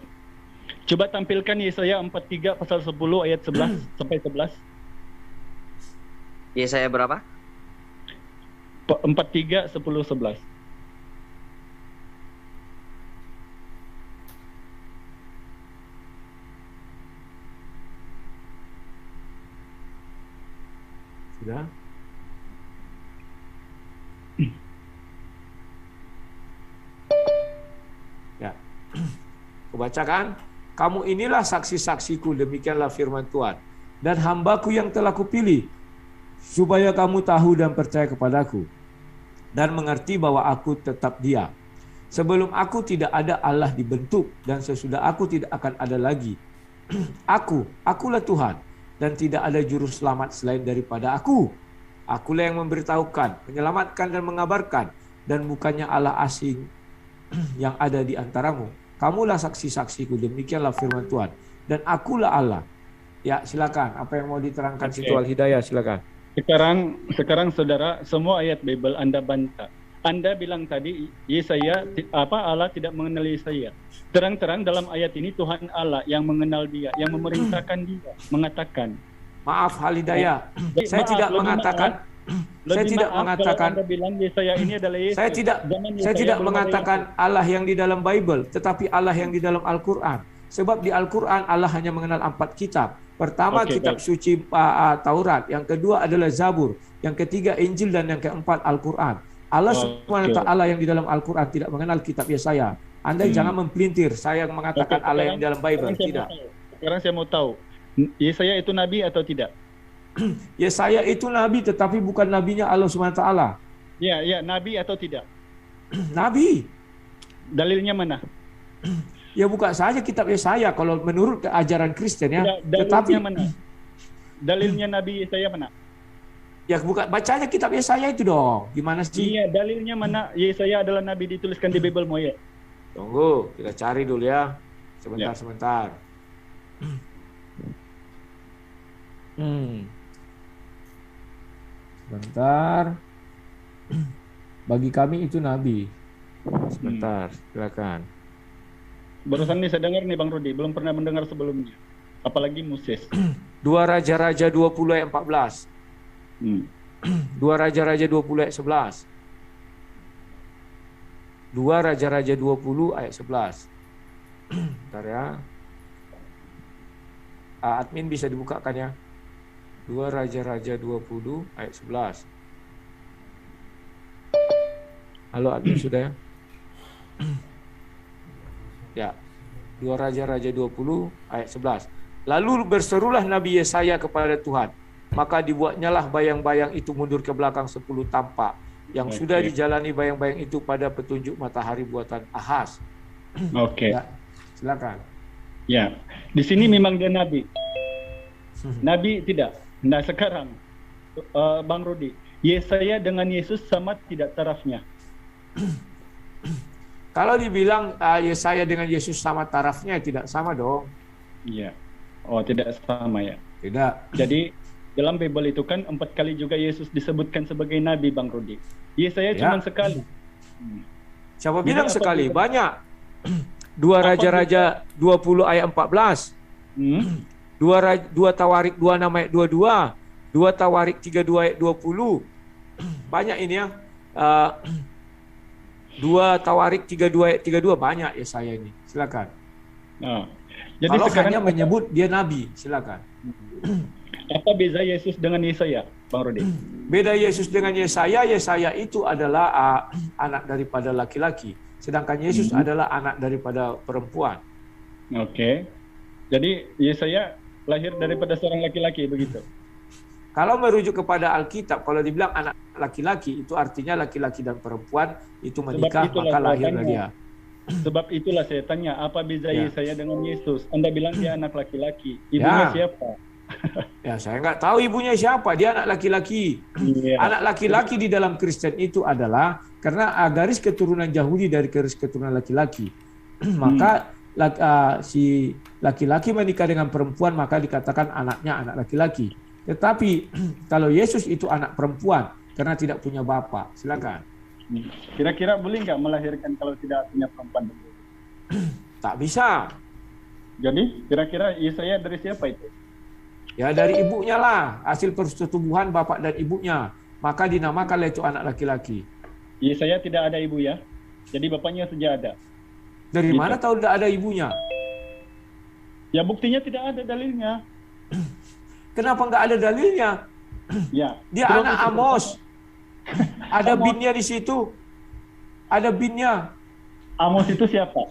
Coba tampilkan Yesaya 43 pasal 10 ayat 11 sampai 11. Yesaya berapa? 43 10 11. Sudah? Ya. Kubacakan, kamu inilah saksi-saksiku, demikianlah firman Tuhan. Dan hambaku yang telah kupilih, supaya kamu tahu dan percaya kepadaku, dan mengerti bahwa aku tetap Dia. Sebelum aku tidak ada Allah dibentuk, dan sesudah aku tidak akan ada lagi. Akulah Tuhan, dan tidak ada juru selamat selain daripada aku. Akulah yang memberitahukan, menyelamatkan dan mengabarkan, dan bukannya Allah asing yang ada di antaramu. Kamulah saksi-saksiku, demikianlah firman Tuhan. dan akulah Allah. Ya, silakan. Apa yang mau diterangkan Oke. situ Al-Hidayah, silakan. Sekarang saudara, semua ayat Bible Anda bantah. Anda bilang tadi Allah tidak mengenal Yesaya. Terang-terang dalam ayat ini Tuhan Allah yang mengenal dia, yang memerintahkan dia, mengatakan. Maaf Al-Hidayah, saya Maaf, tidak lebih mengatakan Lebih saya tidak maaf mengatakan kalau Anda bilang Yesaya ini adalah Yesus. saya tidak Zaman saya Yesaya tidak belum ada mengatakan Yesus. Allah yang di dalam Bible, tetapi Allah yang di dalam Al-Qur'an. Sebab di Al-Qur'an Allah hanya mengenal 4 kitab. Pertama Oke, kitab baik. suci Taurat, yang kedua adalah Zabur, yang ketiga Injil, dan yang keempat Al-Qur'an. Allah SWT yang di dalam Al-Qur'an tidak mengenal kitab Yesaya. Anda jangan mempelintir saya mengatakan Oke, Allah yang di dalam Bible, sekarang saya tidak. mau tahu. Sekarang saya mau tahu, Yesaya itu nabi atau tidak? Yesaya itu nabi tetapi bukan nabinya Allah SWT. Ya, nabi atau tidak? Nabi. Dalilnya mana? Ya buka saja kitab Yesaya kalau menurut ajaran Kristen ya. Tidak, dalilnya Tetapi mana? Dalilnya Nabi Yesaya mana? ya buka bacanya kitab Yesaya itu dong. Gimana sih? Iya, dalilnya mana? Yesaya adalah nabi dituliskan di Bible mau ya? Tunggu, kita cari dulu ya. Ya. Sebentar. Sebentar. Bagi kami itu nabi. Sebentar, silakan. Barusan nih saya dengar nih Bang Rudi, belum pernah mendengar sebelumnya. Apalagi Moses. 2 Raja-Raja 20 ayat 14. 2 Raja-Raja 20 ayat 11. 2 Raja-Raja 20 ayat 11. Bentar ya. Admin bisa dibukakan ya. 2 Raja-Raja 20 ayat 11. Halo admin sudah ya? Ya. 2 Raja-Raja 20 ayat 11. Lalu berserulah Nabi Yesaya kepada Tuhan. Maka dibuatnyalah bayang-bayang itu mundur ke belakang 10 tampak. Yang sudah dijalani bayang-bayang itu pada petunjuk matahari buatan Ahaz. Oke. Ya, silakan. Ya, di sini memang dia nabi. Nabi tidak. Nah sekarang, Bang Rudi, Yesaya dengan Yesus sama tidak tarafnya? Kalau dibilang Yesaya dengan Yesus sama tarafnya, tidak sama dong. Iya. Oh, tidak sama ya. Tidak. Jadi dalam Bible itu kan 4 kali juga Yesus disebutkan sebagai nabi, Bang Rudi. Yesaya Ya. cuma sekali. Siapa Jadi bilang apa sekali? bedanya? Banyak. 2 Raja-Raja 20 ayat 14. 2 Tawarik 26 ayat 22. 2 Tawarik 32 ayat 20. Banyak ini ya. 2 Tawarik 32 ayat 32 banyak Yesaya ini. Silakan. Nah, jadi Kalau sekarang hanya menyebut dia nabi, silakan. apa beza Yesus dengan Yesaya, Bang Rudi? Beda Yesus dengan Yesaya, Yesaya itu adalah anak daripada laki-laki, sedangkan Yesus adalah anak daripada perempuan. Oke. Jadi Yesaya lahir daripada seorang laki-laki begitu. Kalau merujuk kepada Alkitab, kalau dibilang anak laki-laki, itu artinya laki-laki dan perempuan itu menikah, itulah maka lahirlah jawabannya. dia. Sebab itulah saya tanya, apa beza Ya. Yesaya dengan Yesus? Anda bilang dia anak laki-laki. Ibunya Ya. siapa? Ya, saya nggak tahu ibunya siapa, dia anak laki-laki. Iya. Anak laki-laki di dalam Kristen itu adalah karena garis keturunan Yahudi dari garis keturunan laki-laki. Maka si laki-laki menikah dengan perempuan, maka dikatakan anaknya anak laki-laki. Tetapi kalau Yesus itu anak perempuan karena tidak punya bapak. Silakan. Kira-kira boleh nggak melahirkan kalau tidak punya perempuan? Tak bisa. Jadi kira-kira Yesaya dari siapa itu? Ya dari ibunya lah, hasil persetubuhan bapak dan ibunya. Maka dinamakanlah itu anak laki-laki. Yesaya tidak ada ibu ya? Jadi bapaknya saja ada. Dari Gitu. mana tahu tidak ada ibunya? Ya buktinya tidak ada dalilnya. Kenapa nggak ada dalilnya? Ya. Dia Terus anak itu Amos. Ada Amos. binnya di situ. Ada binnya. Amos itu siapa?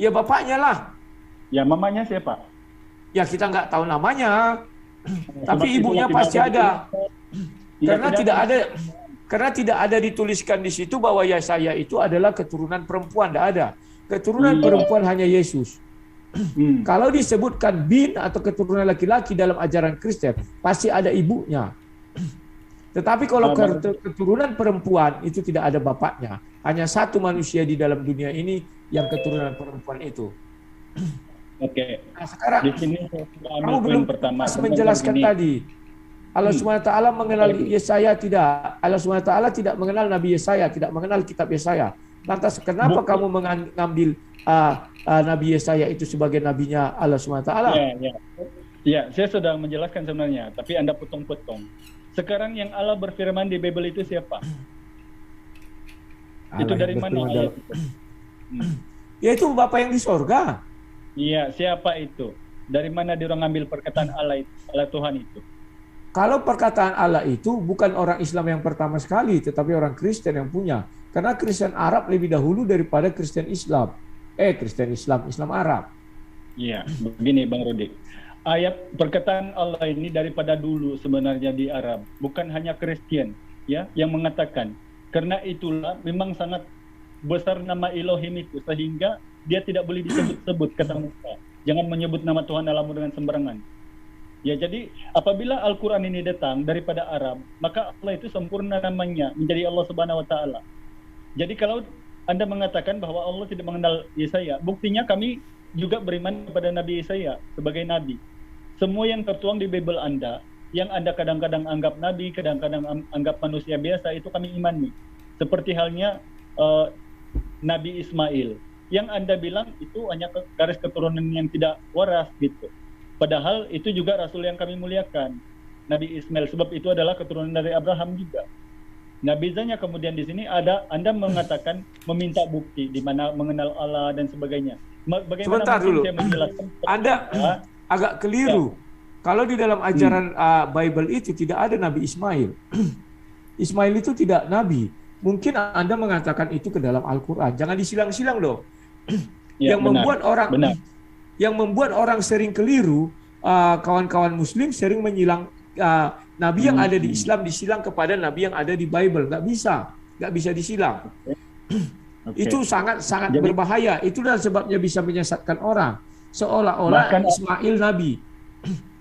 Ya bapaknya lah. Ya mamanya siapa? Ya kita nggak tahu namanya. Tapi Sebab ibunya itulah pasti tidak ada. Ya, Karena tidak ada dituliskan di situ bahwa Yesaya itu adalah keturunan perempuan. Tidak ada. Keturunan Iya. perempuan hanya Yesus. Hmm. Kalau disebutkan bin atau keturunan laki-laki dalam ajaran Kristen, pasti ada ibunya. Tetapi kalau keturunan perempuan itu tidak ada bapaknya. Hanya satu manusia di dalam dunia ini yang keturunan perempuan itu. Oke. Nah, sekarang Di sini saya sudah ambil kamu poin belum pertama. pas Tentang menjelaskan ini. tadi. Allah SWT mengenal Yesaya tidak. Allah SWT tidak mengenal Nabi Yesaya, tidak mengenal kitab Yesaya. Lantas kenapa kamu mengambil Nabi Yesaya itu sebagai nabinya Allah SWT? Ya, saya sudah menjelaskan sebenarnya, tapi Anda potong-potong. Sekarang yang Allah berfirman di Bible itu siapa? Itu dari mana ayat itu? Yaitu Bapa yang di sorga. Iya, siapa itu? Dari mana dia orang ambil perkataan Allah itu, Allah Tuhan itu? Kalau perkataan Allah itu bukan orang Islam yang pertama sekali, tetapi orang Kristen yang punya. Karena Kristen Arab lebih dahulu daripada Kristen Islam. Kristen Islam, Islam Arab. Iya, begini Bang Rudi. Ayat perkataan Allah ini daripada dulu sebenarnya di Arab, bukan hanya Kristen ya yang mengatakan. Karena itulah memang sangat besar nama Elohim itu sehingga dia tidak boleh disebut-sebut, kata Musa. Jangan menyebut nama Tuhan Allahmu dengan sembarangan. Ya, jadi apabila Al-Quran ini datang daripada Arab, maka Allah itu sempurna namanya menjadi Allah Subhanahu Wa Taala. Jadi kalau Anda mengatakan bahwa Allah tidak mengenal Yesaya, buktinya kami juga beriman kepada Nabi Yesaya sebagai nabi. Semua yang tertuang di Bible Anda, yang Anda kadang-kadang anggap nabi, kadang-kadang anggap manusia biasa, itu kami imani. Seperti halnya Nabi Ismail, yang Anda bilang itu hanya garis keturunan yang tidak waras gitu. Padahal itu juga Rasul yang kami muliakan, Nabi Ismail, sebab itu adalah keturunan dari Abraham juga. Nah, bezanya kemudian di sini ada Anda mengatakan meminta bukti di mana mengenal Allah dan sebagainya. Bagaimana Sebentar dulu, saya menjelaskan? Anda agak keliru. Kalau di dalam ajaran Bible itu tidak ada Nabi Ismail. Ismail itu tidak nabi. Mungkin Anda mengatakan itu ke dalam Al-Quran. Jangan disilang-silang loh. Ya, Yang membuat orang sering keliru, kawan-kawan Muslim sering menyilang nabi yang ada di Islam disilang kepada nabi yang ada di Bible. Nggak bisa disilang. Itu sangat berbahaya. Itulah sebabnya bisa menyesatkan orang. Seolah-olah Ismail nabi.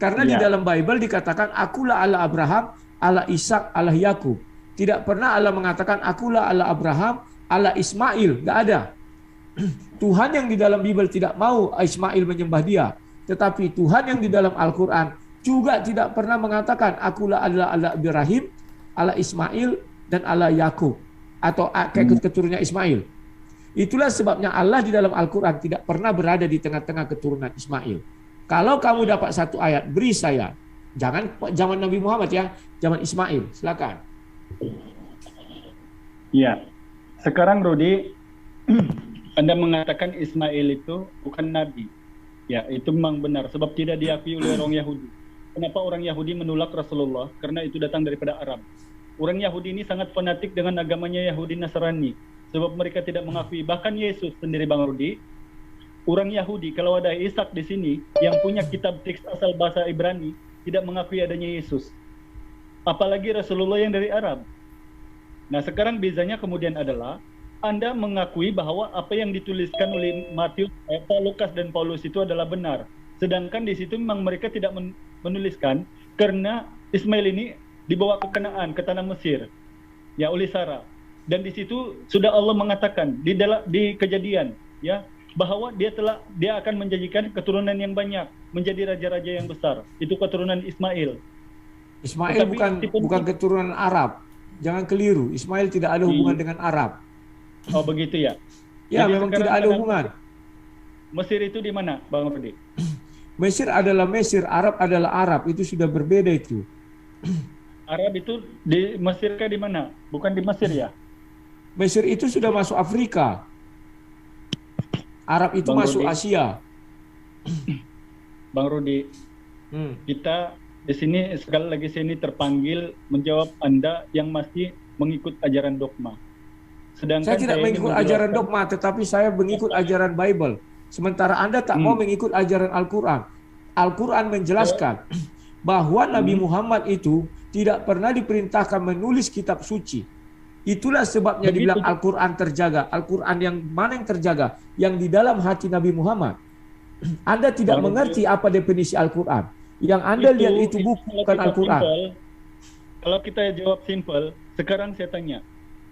Karena di dalam Bible dikatakan akulah Allah Abraham, Allah Ishak, Allah Yakub. Tidak pernah Allah mengatakan akulah Allah Abraham, Allah Ismail. Nggak ada. Tuhan yang di dalam Bible tidak mau Ismail menyembah dia. Tetapi Tuhan yang di dalam Al-Quran juga tidak pernah mengatakan akulah Allah Ibrahim, Allah Ismail, dan Allah Yakub. Atau keturunannya Ismail. Itulah sebabnya Allah di dalam Al-Quran tidak pernah berada di tengah-tengah keturunan Ismail. Kalau kamu dapat satu ayat, beri saya. Jangan zaman Nabi Muhammad ya, zaman Ismail. Silakan. Ya, sekarang Rudi, Anda mengatakan Ismail itu bukan nabi. Ya, itu memang benar sebab tidak diakui oleh orang Yahudi. Kenapa orang Yahudi menolak Rasulullah? Karena itu datang daripada Arab. Orang Yahudi ini sangat fanatik dengan agamanya Yahudi Nasrani sebab mereka tidak mengakui bahkan Yesus sendiri Bang Rudi. Orang Yahudi kalau ada Ishak di sini yang punya kitab teks asal bahasa Ibrani tidak mengakui adanya Yesus. Apalagi Rasulullah yang dari Arab. Nah, sekarang bezanya kemudian adalah Anda mengakui bahwa apa yang dituliskan oleh Matius, Lukas dan Paulus itu adalah benar. Sedangkan di situ memang mereka tidak menuliskan karena Ismail ini dibawa ke Kanaan, ke tanah Mesir, ya oleh Sarah. Dan di situ sudah Allah mengatakan di Kejadian, ya, bahwa dia akan menjanjikan keturunan yang banyak, menjadi raja-raja yang besar. Itu keturunan Ismail. Ismail bukan keturunan Arab. Jangan keliru. Ismail tidak ada hubungan dengan Arab. Oh begitu ya? Ya, memang tidak ada hubungan. Mesir itu di mana, Bang Rudi? Mesir adalah Mesir, Arab adalah Arab. Itu sudah berbeda itu. Arab itu di Mesir kah di mana? Bukan di Mesir ya? Mesir itu sudah masuk Afrika. Arab itu Bang masuk Rudi. Asia. Bang Rudi, kita di sini sekali lagi sini terpanggil menjawab Anda yang masih mengikut ajaran dogma. Sedangkan Saya tidak mengikut ajaran dogma, tetapi saya mengikut ajaran Bible. Sementara Anda tak mau mengikut ajaran Al-Quran. Al-Quran menjelaskan bahwa Nabi Muhammad itu tidak pernah diperintahkan menulis kitab suci. Itulah sebabnya dibilang Al-Quran terjaga. Al-Quran yang mana yang terjaga? Yang di dalam hati Nabi Muhammad. Anda tidak mengerti apa definisi Al-Quran. Yang Anda lihat itu bukan Al-Quran. Kalau kita jawab simpel, sekarang saya tanya,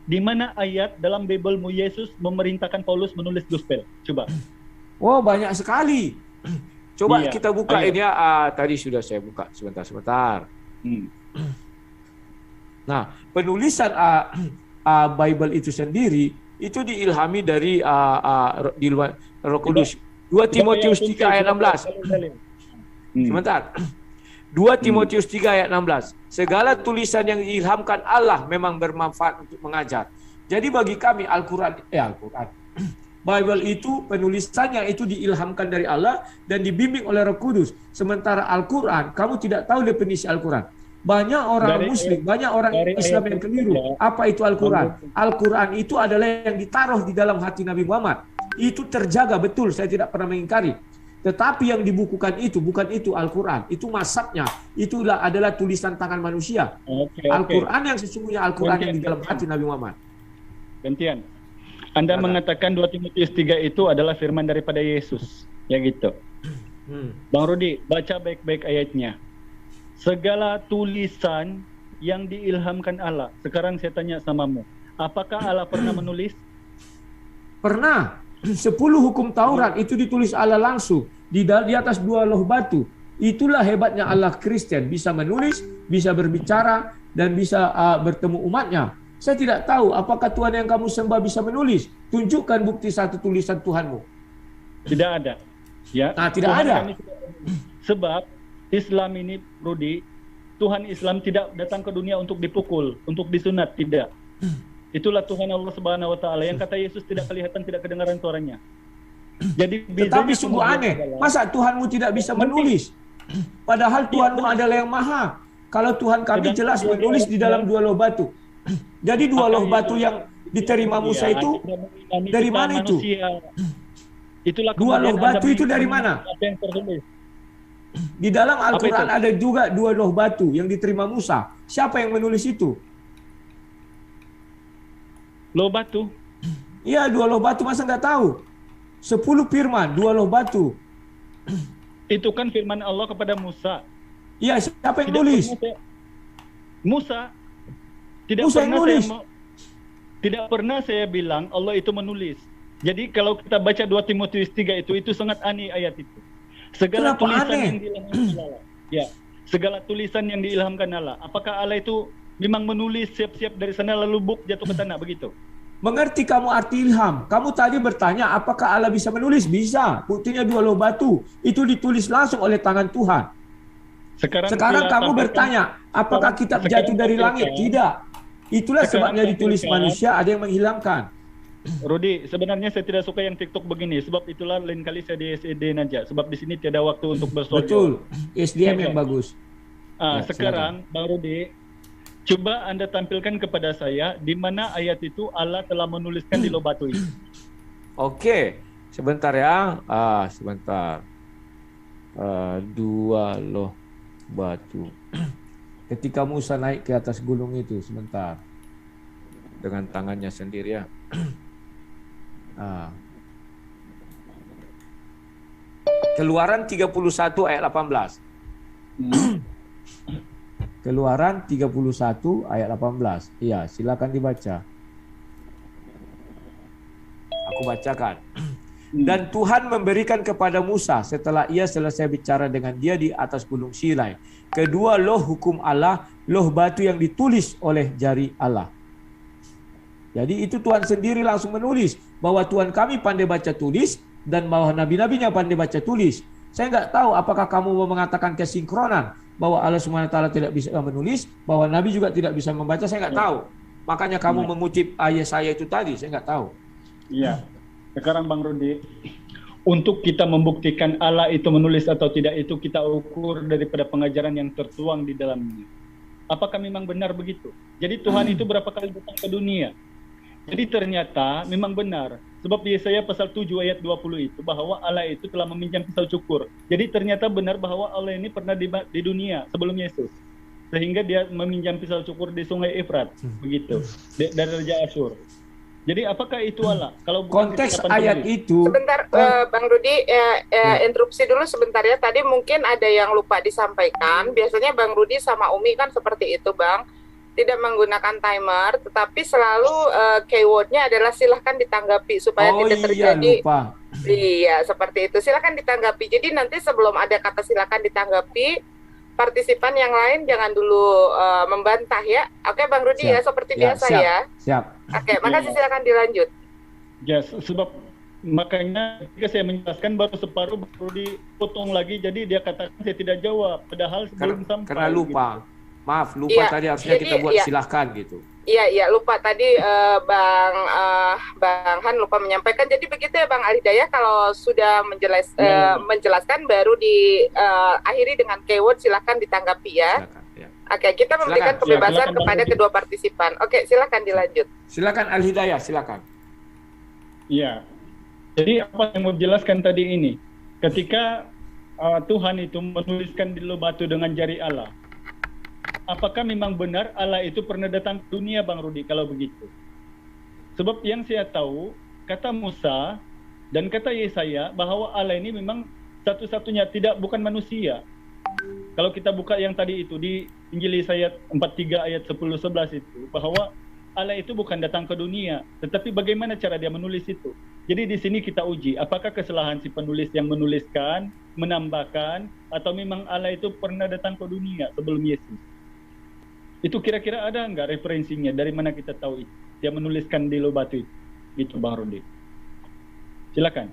di mana ayat dalam Bible-mu Yesus memerintahkan Paulus menulis gospel? Coba. Oh, banyak sekali. Coba Iya, kita buka ayo. ini ya. Tadi sudah saya buka. Sebentar. Hmm. Nah, penulisan Bible itu sendiri itu diilhami dari di luar Roh Kudus. 2 Timotius 3 ayat 16. Sebentar. 2 Timotius 3 ayat 16. Segala tulisan yang diilhamkan Allah memang bermanfaat untuk mengajar. Jadi bagi kami Al-Quran, Bible itu penulisannya itu diilhamkan dari Allah dan dibimbing oleh Roh Kudus. Sementara Al-Quran, kamu tidak tahu definisi Al-Quran. Banyak orang Muslim, banyak orang Islam yang keliru. Apa itu Al-Quran? Al-Quran itu adalah yang ditaruh di dalam hati Nabi Muhammad. Itu terjaga betul, saya tidak pernah mengingkari. Tetapi yang dibukukan itu bukan itu Al-Quran, itu masabnya, itulah adalah tulisan tangan manusia. Al-Quran yang sesungguhnya Al-Quran yang di dalam hati Nabi Muhammad. Gantian. Anda mengatakan 2 Timotius 3 itu adalah firman daripada Yesus. Ya gitu. Bang Rudi, baca baik-baik ayatnya. Segala tulisan yang diilhamkan Allah. Sekarang saya tanya samamu. Apakah Allah pernah menulis? Pernah. 10 hukum Taurat itu ditulis Allah langsung di atas 2 loh batu. Itulah hebatnya Allah Kristen, bisa menulis, bisa berbicara, dan bisa bertemu umatnya. Saya tidak tahu apakah Tuhan yang kamu sembah bisa menulis. Tunjukkan bukti satu tulisan Tuhanmu. Tidak ada. Ya. Nah, tidak Tuhan ada. kami sudah menulis. Sebab Islam ini, Rudi, Tuhan Islam tidak datang ke dunia untuk dipukul, untuk disunat, tidak. Itulah Tuhan Allah Subhanahu wa taala yang kata Yesus tidak kelihatan, tidak kedengaran suaranya. Jadi Tetapi sungguh aneh, masa Tuhanmu tidak bisa menulis? Padahal Tuhanmu adalah yang maha. Kalau Tuhan kami jelas menulis di dalam 2 loh batu. Jadi 2 loh batu yang diterima Musa itu dari mana itu? Itulah 2 loh batu itu dari mana? Apa yang tertulis? Di dalam Al-Quran ada juga 2 loh batu yang diterima Musa. Siapa yang menulis itu? Loh batu? Iya, 2 loh batu, masa nggak tahu? 10 firman, 2 loh batu. Itu kan firman Allah kepada Musa. Iya, siapa yang nulis? Musa. Tidak Musa yang pernah nulis. tidak pernah saya bilang Allah itu menulis. Jadi kalau kita baca 2 Timotius 3 itu sangat aneh ayat itu. Segala Kenapa tulisan aneh? yang diilhamkan Allah. Ya, segala tulisan yang diilhamkan Allah. Apakah Allah itu memang menulis siap-siap dari sana lalu buk jatuh ke tanah begitu? Mengerti kamu arti ilham? Kamu tadi bertanya apakah Allah bisa menulis? Bisa. Buktinya 2 loh batu. Itu ditulis langsung oleh tangan Tuhan. Sekarang kamu bertanya apakah kitab jatuh dari langit? Tidak. Itulah sebabnya ditulis manusia, ada yang menghilangkan. Rudi, sebenarnya saya tidak suka yang TikTok begini. Sebab itulah lain kali saya di SED aja. Sebab di sini tiada waktu untuk bersoal. Betul. SDM yang bagus. Ya, sekarang Bang Rudi, coba Anda tampilkan kepada saya di mana ayat itu Allah telah menuliskan di loh batu itu. Oke, sebentar ya. Sebentar. 2 loh batu. Ketika Musa naik ke atas gunung itu, sebentar. Dengan tangannya sendiri ya. Keluaran 31 ayat 18. Keluaran 31 ayat 18. Iya, silakan dibaca. Aku bacakan. Dan Tuhan memberikan kepada Musa setelah ia selesai bicara dengan dia di atas gunung Sinai kedua loh hukum Allah, loh batu yang ditulis oleh jari Allah. Jadi itu Tuhan sendiri langsung menulis bahwa Tuhan kami pandai baca tulis dan bahwa nabi-nabinya pandai baca tulis. Saya nggak tahu apakah kamu mau mengatakan kesinkronan bahwa Allah SWT tidak bisa menulis, bahwa Nabi juga tidak bisa membaca, saya nggak tahu. Makanya kamu mengutip ayat saya itu tadi, saya nggak tahu. Iya. Sekarang Bang Rudi, untuk kita membuktikan Allah itu menulis atau tidak itu kita ukur daripada pengajaran yang tertuang di dalamnya. Apakah memang benar begitu? Jadi Tuhan itu berapa kali datang ke dunia? Jadi ternyata memang benar. Sebab di Yesaya pasal 7 ayat 20 itu bahwa Allah itu telah meminjam pisau cukur. Jadi ternyata benar bahwa Allah ini pernah di dunia sebelum Yesus. Sehingga dia meminjam pisau cukur di sungai Efrat. Begitu. Dari Raja Asyur. Jadi apakah itu Allah? Kalau bukan konteks ayat itu. Sebentar, Bang Rudi, interupsi dulu sebentar ya. Tadi mungkin ada yang lupa disampaikan. Biasanya Bang Rudi sama Umi kan seperti itu, Bang. Tidak menggunakan timer, tetapi selalu keywordnya adalah silahkan ditanggapi supaya tidak terjadi. Lupa. Iya, seperti itu. Silakan ditanggapi. Jadi nanti sebelum ada kata silakan ditanggapi, partisipan yang lain jangan dulu membantah ya. Oke, Bang Rudi ya, seperti biasa siap, ya. Siap. Oke, makasih, silakan dilanjut. Ya, sebab makanya ketika saya menjelaskan baru separuh baru dipotong lagi, jadi dia katakan saya tidak jawab, padahal sebelum sampai. Karena lupa. Gitu. Maaf, lupa Iya, tadi harusnya jadi, kita buat iya. silahkan gitu. Iya, lupa tadi Bang Han lupa menyampaikan. Jadi begitu ya Bang Ali Hidayah, kalau sudah menjelaskan baru diakhiri dengan keyword silakan ditanggapi ya. Silakan, ya. Oke, kita memberikan Silakan. kebebasan Silakan, kepada Bang. kedua partisipan. Oke, silakan dilanjut. Silakan Al Hidayah, silakan. Iya. Jadi apa yang mau jelaskan tadi ini, ketika Tuhan itu menuliskan di batu dengan jari Allah, apakah memang benar Allah itu pernah datang ke dunia, Bang Rudi, kalau begitu? Sebab yang saya tahu, kata Musa dan kata Yesaya bahwa Allah ini memang satu-satunya, bukan manusia. Kalau kita buka yang tadi itu di Injil Yesaya 43 ayat 10-11 itu, bahwa Allah itu bukan datang ke dunia, tetapi bagaimana cara dia menulis itu. Jadi di sini kita uji, apakah kesalahan si penulis yang menuliskan, menambahkan, atau memang Allah itu pernah datang ke dunia sebelum Yesus. Itu kira-kira ada nggak referensinya? Dari mana kita tahu itu? Dia menuliskan di batu itu. Itu Bang Rudi. Silakan.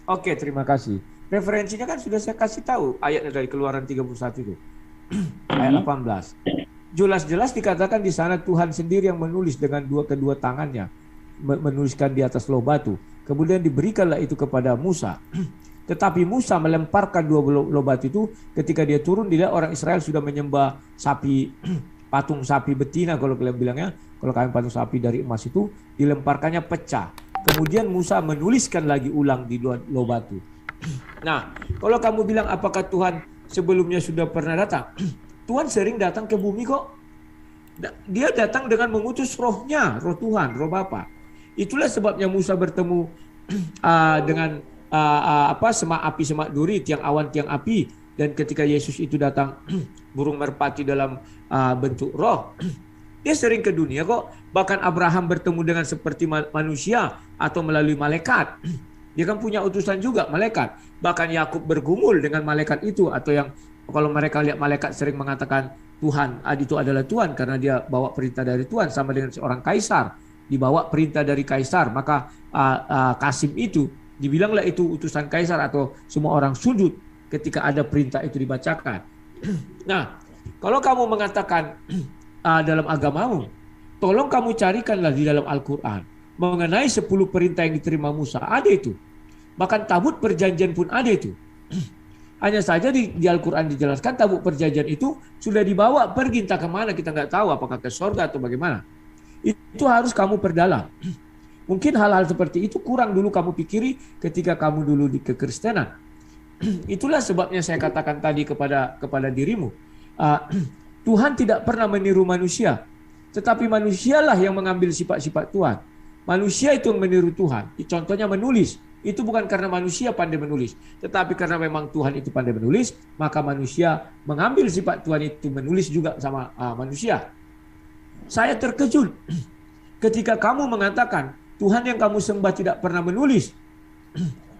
Oke, terima kasih. Referensinya kan sudah saya kasih tahu ayatnya dari Keluaran 31 itu. Ayat 18. Jelas-jelas dikatakan di sana Tuhan sendiri yang menulis dengan kedua tangannya, menuliskan di atas loh batu. Kemudian diberikanlah itu kepada Musa. Tetapi Musa melemparkan dua loh batu itu ketika dia turun, dilihat orang Israel sudah menyembah sapi, patung sapi betina kalau kalian bilangnya, kalau kalian patung sapi dari emas itu, dilemparkannya pecah. Kemudian Musa menuliskan lagi ulang di loh batu. Nah, kalau kamu bilang apakah Tuhan sebelumnya sudah pernah datang? Tuhan sering datang ke bumi kok. Dia datang dengan mengutus rohnya, roh Tuhan, roh Bapa. Itulah sebabnya Musa bertemu dengan semak api, semak duri, tiang awan, tiang api. Dan ketika Yesus itu datang burung merpati dalam bentuk roh. Dia sering ke dunia kok. Bahkan Abraham bertemu dengan seperti manusia atau melalui malaikat. Dia kan punya utusan juga, malaikat. Bahkan Yakub bergumul dengan malaikat itu, atau yang kalau mereka lihat malaikat sering mengatakan Tuhan, itu adalah Tuhan karena dia bawa perintah dari Tuhan, sama dengan seorang kaisar dibawa perintah dari kaisar, maka Kasim itu dibilanglah itu utusan kaisar atau semua orang sujud ketika ada perintah itu dibacakan. Nah, kalau kamu mengatakan dalam agamamu, tolong kamu carikanlah di dalam Al-Quran mengenai 10 perintah yang diterima Musa, ada itu. Bahkan tabut perjanjian pun ada itu. Hanya saja di Al-Quran dijelaskan tabut perjanjian itu sudah dibawa pergi entah kemana, kita nggak tahu apakah ke surga atau bagaimana. Itu harus kamu perdalam. Mungkin hal-hal seperti itu kurang dulu kamu pikiri ketika kamu dulu di kekristenan. Itulah sebabnya saya katakan tadi kepada dirimu, Tuhan tidak pernah meniru manusia, tetapi manusialah yang mengambil sifat-sifat Tuhan. Manusia itu yang meniru Tuhan. Contohnya menulis. Itu bukan karena manusia pandai menulis, tetapi karena memang Tuhan itu pandai menulis, maka manusia mengambil sifat Tuhan itu menulis juga sama manusia. Saya terkejut ketika kamu mengatakan Tuhan yang kamu sembah tidak pernah menulis.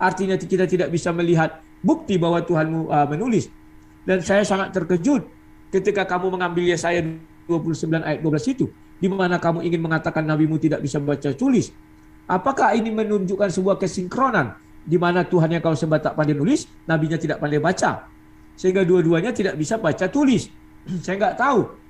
Artinya kita tidak bisa melihat bukti bahwa Tuhanmu menulis. Dan saya sangat terkejut ketika kamu mengambil Yesaya 29 ayat 12 itu, di mana kamu ingin mengatakan nabimu tidak bisa baca tulis. Apakah ini menunjukkan sebuah kesinkronan di mana Tuhan yang kau sembah tak pandai nulis, nabinya tidak pandai baca, sehingga dua-duanya tidak bisa baca tulis? Saya nggak tahu.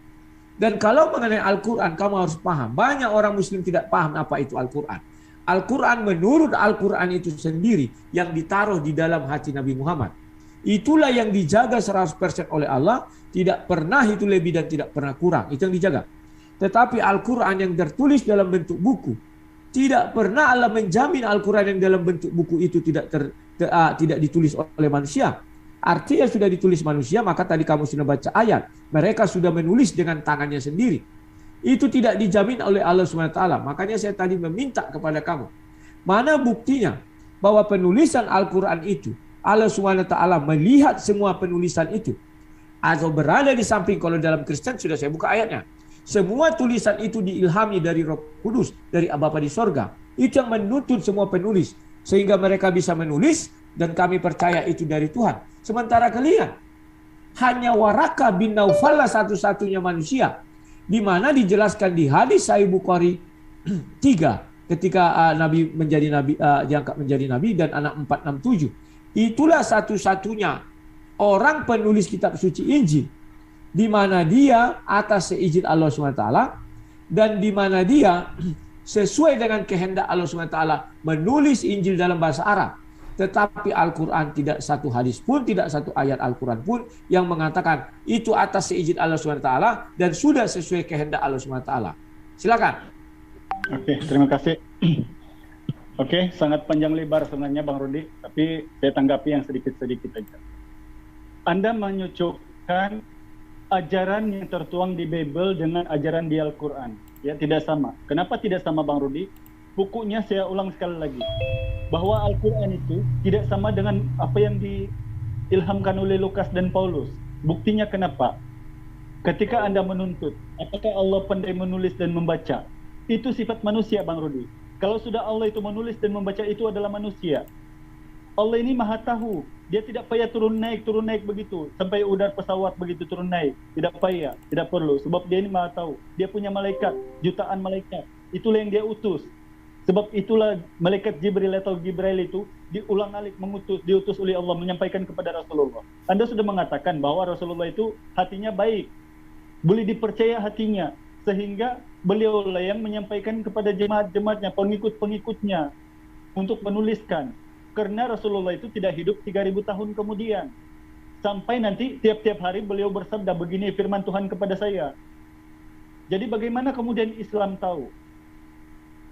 Dan kalau mengenai Al-Quran, kamu harus paham, banyak orang Muslim tidak paham apa itu Al-Quran. Al-Quran menurut Al-Quran itu sendiri yang ditaruh di dalam hati Nabi Muhammad. Itulah yang dijaga 100% oleh Allah, tidak pernah itu lebih dan tidak pernah kurang, itu yang dijaga. Tetapi Al-Quran yang tertulis dalam bentuk buku, tidak pernah Allah menjamin Al-Quran yang dalam bentuk buku itu tidak ditulis oleh manusia. Artinya sudah ditulis manusia, maka tadi kamu sudah baca ayat, mereka sudah menulis dengan tangannya sendiri. Itu tidak dijamin oleh Allah SWT. Makanya saya tadi meminta kepada kamu, mana buktinya bahwa penulisan Al-Quran itu Allah SWT melihat semua penulisan itu, atau berada di samping. Kalau dalam Kristen sudah saya buka ayatnya, Semua tulisan itu diilhami dari Roh Kudus, dari Bapa di sorga. Itu yang menuntut semua penulis, sehingga mereka bisa menulis, dan kami percaya itu dari Tuhan. Sementara kalian, hanya Waraka bin Naufal satu-satunya manusia, di mana dijelaskan di hadis Sahih Bukhari 3, ketika Nabi menjadi Nabi, diangkat menjadi Nabi, dan anak 467. Itulah satu-satunya orang penulis kitab suci Injil, di mana dia atas seizin Allah SWT, dan di mana dia sesuai dengan kehendak Allah SWT menulis Injil dalam bahasa Arab. Tetapi Al-Quran tidak satu hadis pun, tidak satu ayat Al-Quran pun yang mengatakan itu atas seizin Allah SWT dan sudah sesuai kehendak Allah SWT. Silakan. Oke, terima kasih. Oke, sangat panjang lebar sebenarnya Bang Rudi, tapi saya tanggapi yang sedikit-sedikit aja. Anda menyucukkan ajaran yang tertuang di Bible dengan ajaran di Al-Quran. Ya, tidak sama. Kenapa tidak sama Bang Rudi? Bukunya saya ulang sekali lagi, bahwa Al-Quran itu tidak sama dengan apa yang diilhamkan oleh Lukas dan Paulus. Buktinya kenapa? Ketika Anda menuntut, apakah Allah pandai menulis dan membaca? Itu sifat manusia Bang Rudi. Kalau sudah Allah itu menulis dan membaca, itu adalah manusia. Allah ini maha tahu. Dia tidak payah turun naik begitu. Sampai udara pesawat begitu turun naik. Tidak payah, tidak perlu. Sebab dia ini maha tahu. Dia punya malaikat, jutaan malaikat. Itulah yang dia utus. Sebab itulah malaikat Jibril atau Jibril itu diulang-alik diutus oleh Allah menyampaikan kepada Rasulullah. Anda sudah mengatakan bahwa Rasulullah itu hatinya baik, boleh dipercaya hatinya, sehingga beliaulah yang menyampaikan kepada jemaat-jemaatnya, pengikut-pengikutnya untuk menuliskan. Karena Rasulullah itu tidak hidup 3000 tahun kemudian. Sampai nanti tiap-tiap hari beliau bersabda, begini firman Tuhan kepada saya. Jadi bagaimana kemudian Islam tahu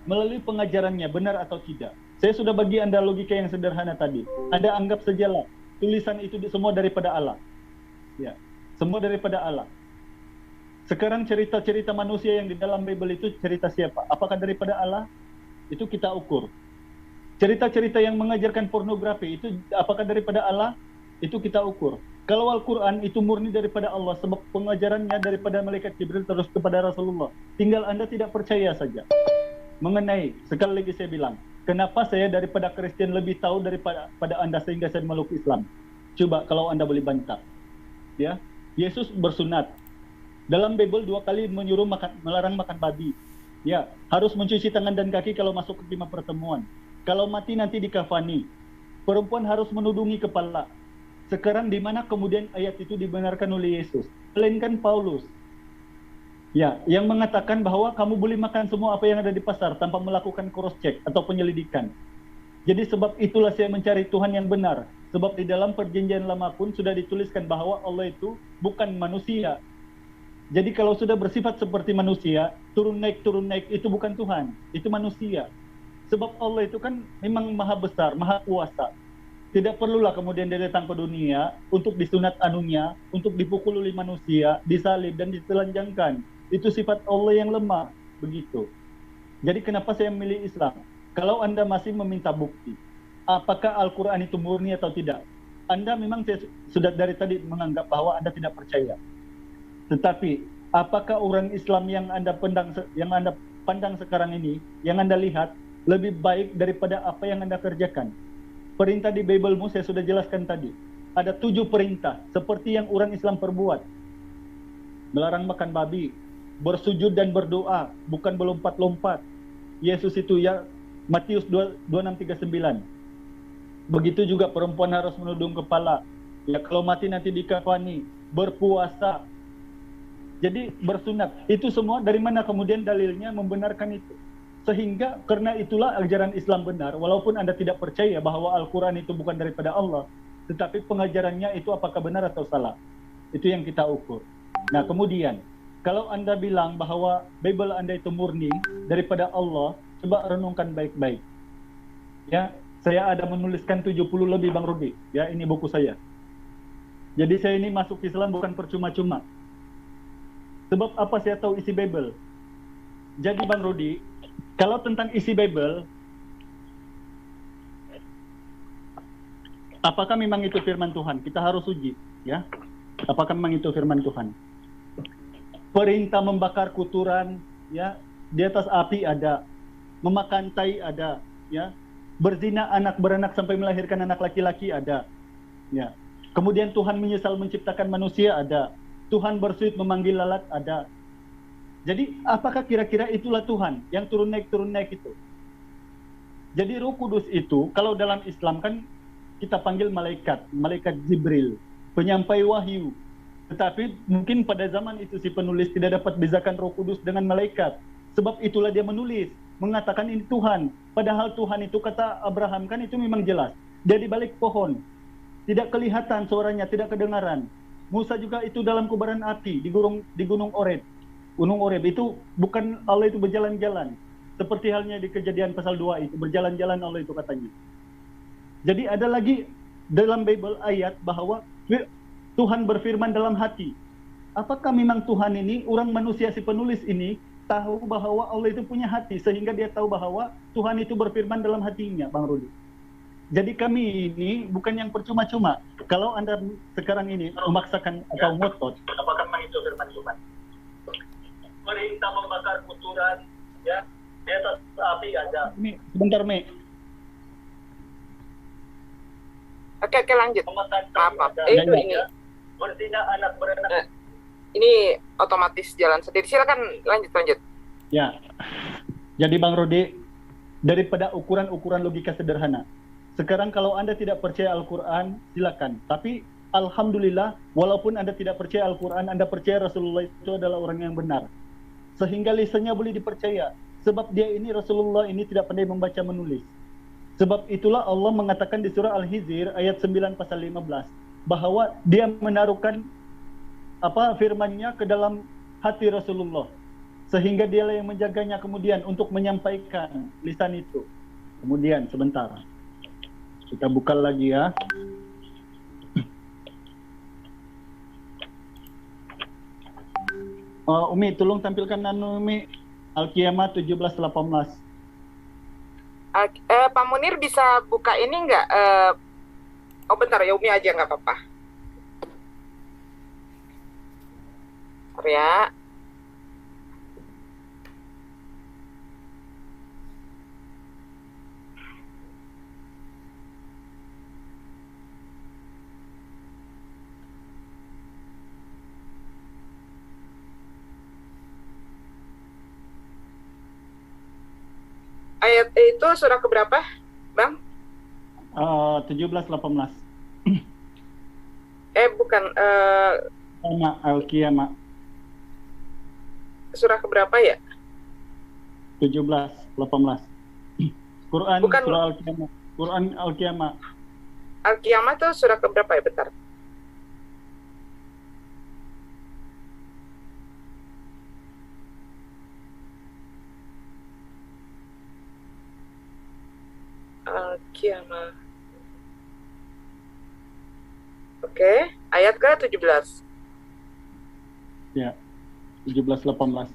melalui pengajarannya benar atau tidak? Saya sudah bagi Anda logika yang sederhana tadi. Anda anggap sajalah tulisan itu semua daripada Allah. Ya, semua daripada Allah. Sekarang cerita-cerita manusia yang di dalam Bible itu cerita siapa? Apakah daripada Allah? Itu kita ukur. Cerita-cerita yang mengajarkan pornografi itu apakah daripada Allah? Itu kita ukur. Kalau Al-Quran itu murni daripada Allah, sebab pengajarannya daripada malaikat Jibril terus kepada Rasulullah. Tinggal Anda tidak percaya saja. Mengenai, sekali lagi saya bilang, kenapa saya daripada Kristen lebih tahu daripada Anda sehingga saya meluk Islam? Coba kalau Anda boleh bantah. Ya, Yesus bersunat. Dalam Bible 2 kali menyuruh melarang makan babi. Ya, harus mencuci tangan dan kaki kalau masuk ke kemah pertemuan. Kalau mati nanti dikafani. Perempuan harus menudungi kepala. Sekarang di mana kemudian ayat itu dibenarkan oleh Yesus? Melainkan Paulus. Ya, yang mengatakan bahwa kamu boleh makan semua apa yang ada di pasar tanpa melakukan cross check atau penyelidikan. Jadi sebab itulah saya mencari Tuhan yang benar. Sebab di dalam perjanjian lama pun sudah dituliskan bahwa Allah itu bukan manusia. Jadi kalau sudah bersifat seperti manusia, turun naik itu bukan Tuhan, itu manusia. Sebab Allah itu kan memang maha besar, maha kuasa. Tidak perlulah kemudian dia datang ke dunia untuk disunat anunya, untuk dipukul oleh manusia, disalib dan ditelanjangkan. Itu sifat Allah yang lemah, begitu. Jadi kenapa saya memilih Islam? Kalau Anda masih meminta bukti, apakah Al-Quran itu murni atau tidak? Anda memang sudah dari tadi menganggap bahwa Anda tidak percaya. Tetapi apakah orang Islam yang Anda pandang sekarang ini, yang Anda lihat lebih baik daripada apa yang Anda kerjakan? Perintah di Bible-mu saya sudah jelaskan tadi. Ada 7 perintah seperti yang orang Islam perbuat. Melarang makan babi, bersujud dan berdoa, bukan berlompat-lompat. Yesus itu ya, Matius 26:39. Begitu juga perempuan harus menudung kepala. Ya, kalau mati nanti dikafani, berpuasa. Jadi bersunat. Itu semua dari mana kemudian dalilnya membenarkan itu? Sehingga karena itulah ajaran Islam benar, walaupun Anda tidak percaya bahwa Al-Quran itu bukan daripada Allah, tetapi pengajarannya itu apakah benar atau salah? Itu yang kita ukur. Nah kemudian, kalau Anda bilang bahwa Bible Anda itu murni daripada Allah, coba renungkan baik-baik. Ya, saya ada menuliskan 70 lebih Bang Rudi. Ya, ini buku saya. Jadi saya ini masuk Islam bukan percuma-cuma. Sebab apa saya tahu isi Bible? Jadi Bang Rudi, kalau tentang isi Bible, apakah memang itu firman Tuhan? Kita harus uji, ya. Apakah memang itu firman Tuhan? perintah membakar kuturan, ya, di atas api ada, memakan tai ada, ya, berzina anak beranak sampai melahirkan anak laki-laki ada, ya. Kemudian Tuhan menyesal menciptakan manusia ada, Tuhan bersuit memanggil lalat ada. Jadi apakah kira-kira itulah Tuhan yang turun naik itu? Jadi Roh Kudus itu kalau dalam Islam kan kita panggil malaikat, malaikat Jibril, penyampai wahyu. Tetapi mungkin pada zaman itu si penulis tidak dapat bezakan Roh Kudus dengan malaikat. Sebab itulah dia menulis, mengatakan ini Tuhan. Padahal Tuhan itu kata Abraham kan itu memang jelas. Dia di balik pohon. Tidak kelihatan suaranya, tidak kedengaran. Musa juga itu dalam kobaran api di gunung Oreb. Gunung Oreb itu bukan Allah itu berjalan-jalan. Seperti halnya di Kejadian pasal 2 itu, berjalan-jalan Allah itu katanya. Jadi ada lagi dalam Bible ayat bahwa Tuhan berfirman dalam hati. Apakah memang Tuhan ini, orang manusia si penulis ini, tahu bahwa Allah itu punya hati, sehingga dia tahu bahwa Tuhan itu berfirman dalam hatinya, Bang Rudi. Jadi kami ini bukan yang percuma-cuma. Kalau Anda sekarang ini memaksakan atau ngotot, apakah memang itu firman Tuhan? Perintah membakar kuturan, ya, di atas api ada. Mi, sebentar, Mi. Oke, lanjut. Maaf. Itu ini. Berzina anak beranak. Ini otomatis jalan sendiri. Silakan lanjut. Ya. Jadi Bang Rodi, daripada ukuran-ukuran logika sederhana. Sekarang kalau Anda tidak percaya Al-Quran, silakan. Tapi alhamdulillah, walaupun Anda tidak percaya Al-Quran, Anda percaya Rasulullah itu adalah orang yang benar. Sehingga lisannya boleh dipercaya. Sebab dia ini, Rasulullah ini tidak pandai membaca menulis. Sebab itulah Allah mengatakan di surah Al-Hijr ayat 9 pasal 15 bahwa dia menaruhkan firman-Nya ke dalam hati Rasulullah, sehingga dialah yang menjaganya kemudian untuk menyampaikan lisan itu. Kemudian sebentar kita buka lagi ya. Umi tolong tampilkan Umi Al-Qiyamah 17:18. Pak Munir bisa buka ini enggak? Oh bentar ya, Umi aja nggak apa-apa. Bentar ya. Ayat itu surah keberapa, Bang? 17:18. Bukan. Al-Qiyamah. Surah keberapa ya? 17:18. Quran bukan, surah Al-Qiyamah. Quran Al-Qiyamah. Al-Qiyamah tuh surah keberapa ya? Bentar. Al-Qiyamah. Oke, ayat ke-17. Ya, 17:18.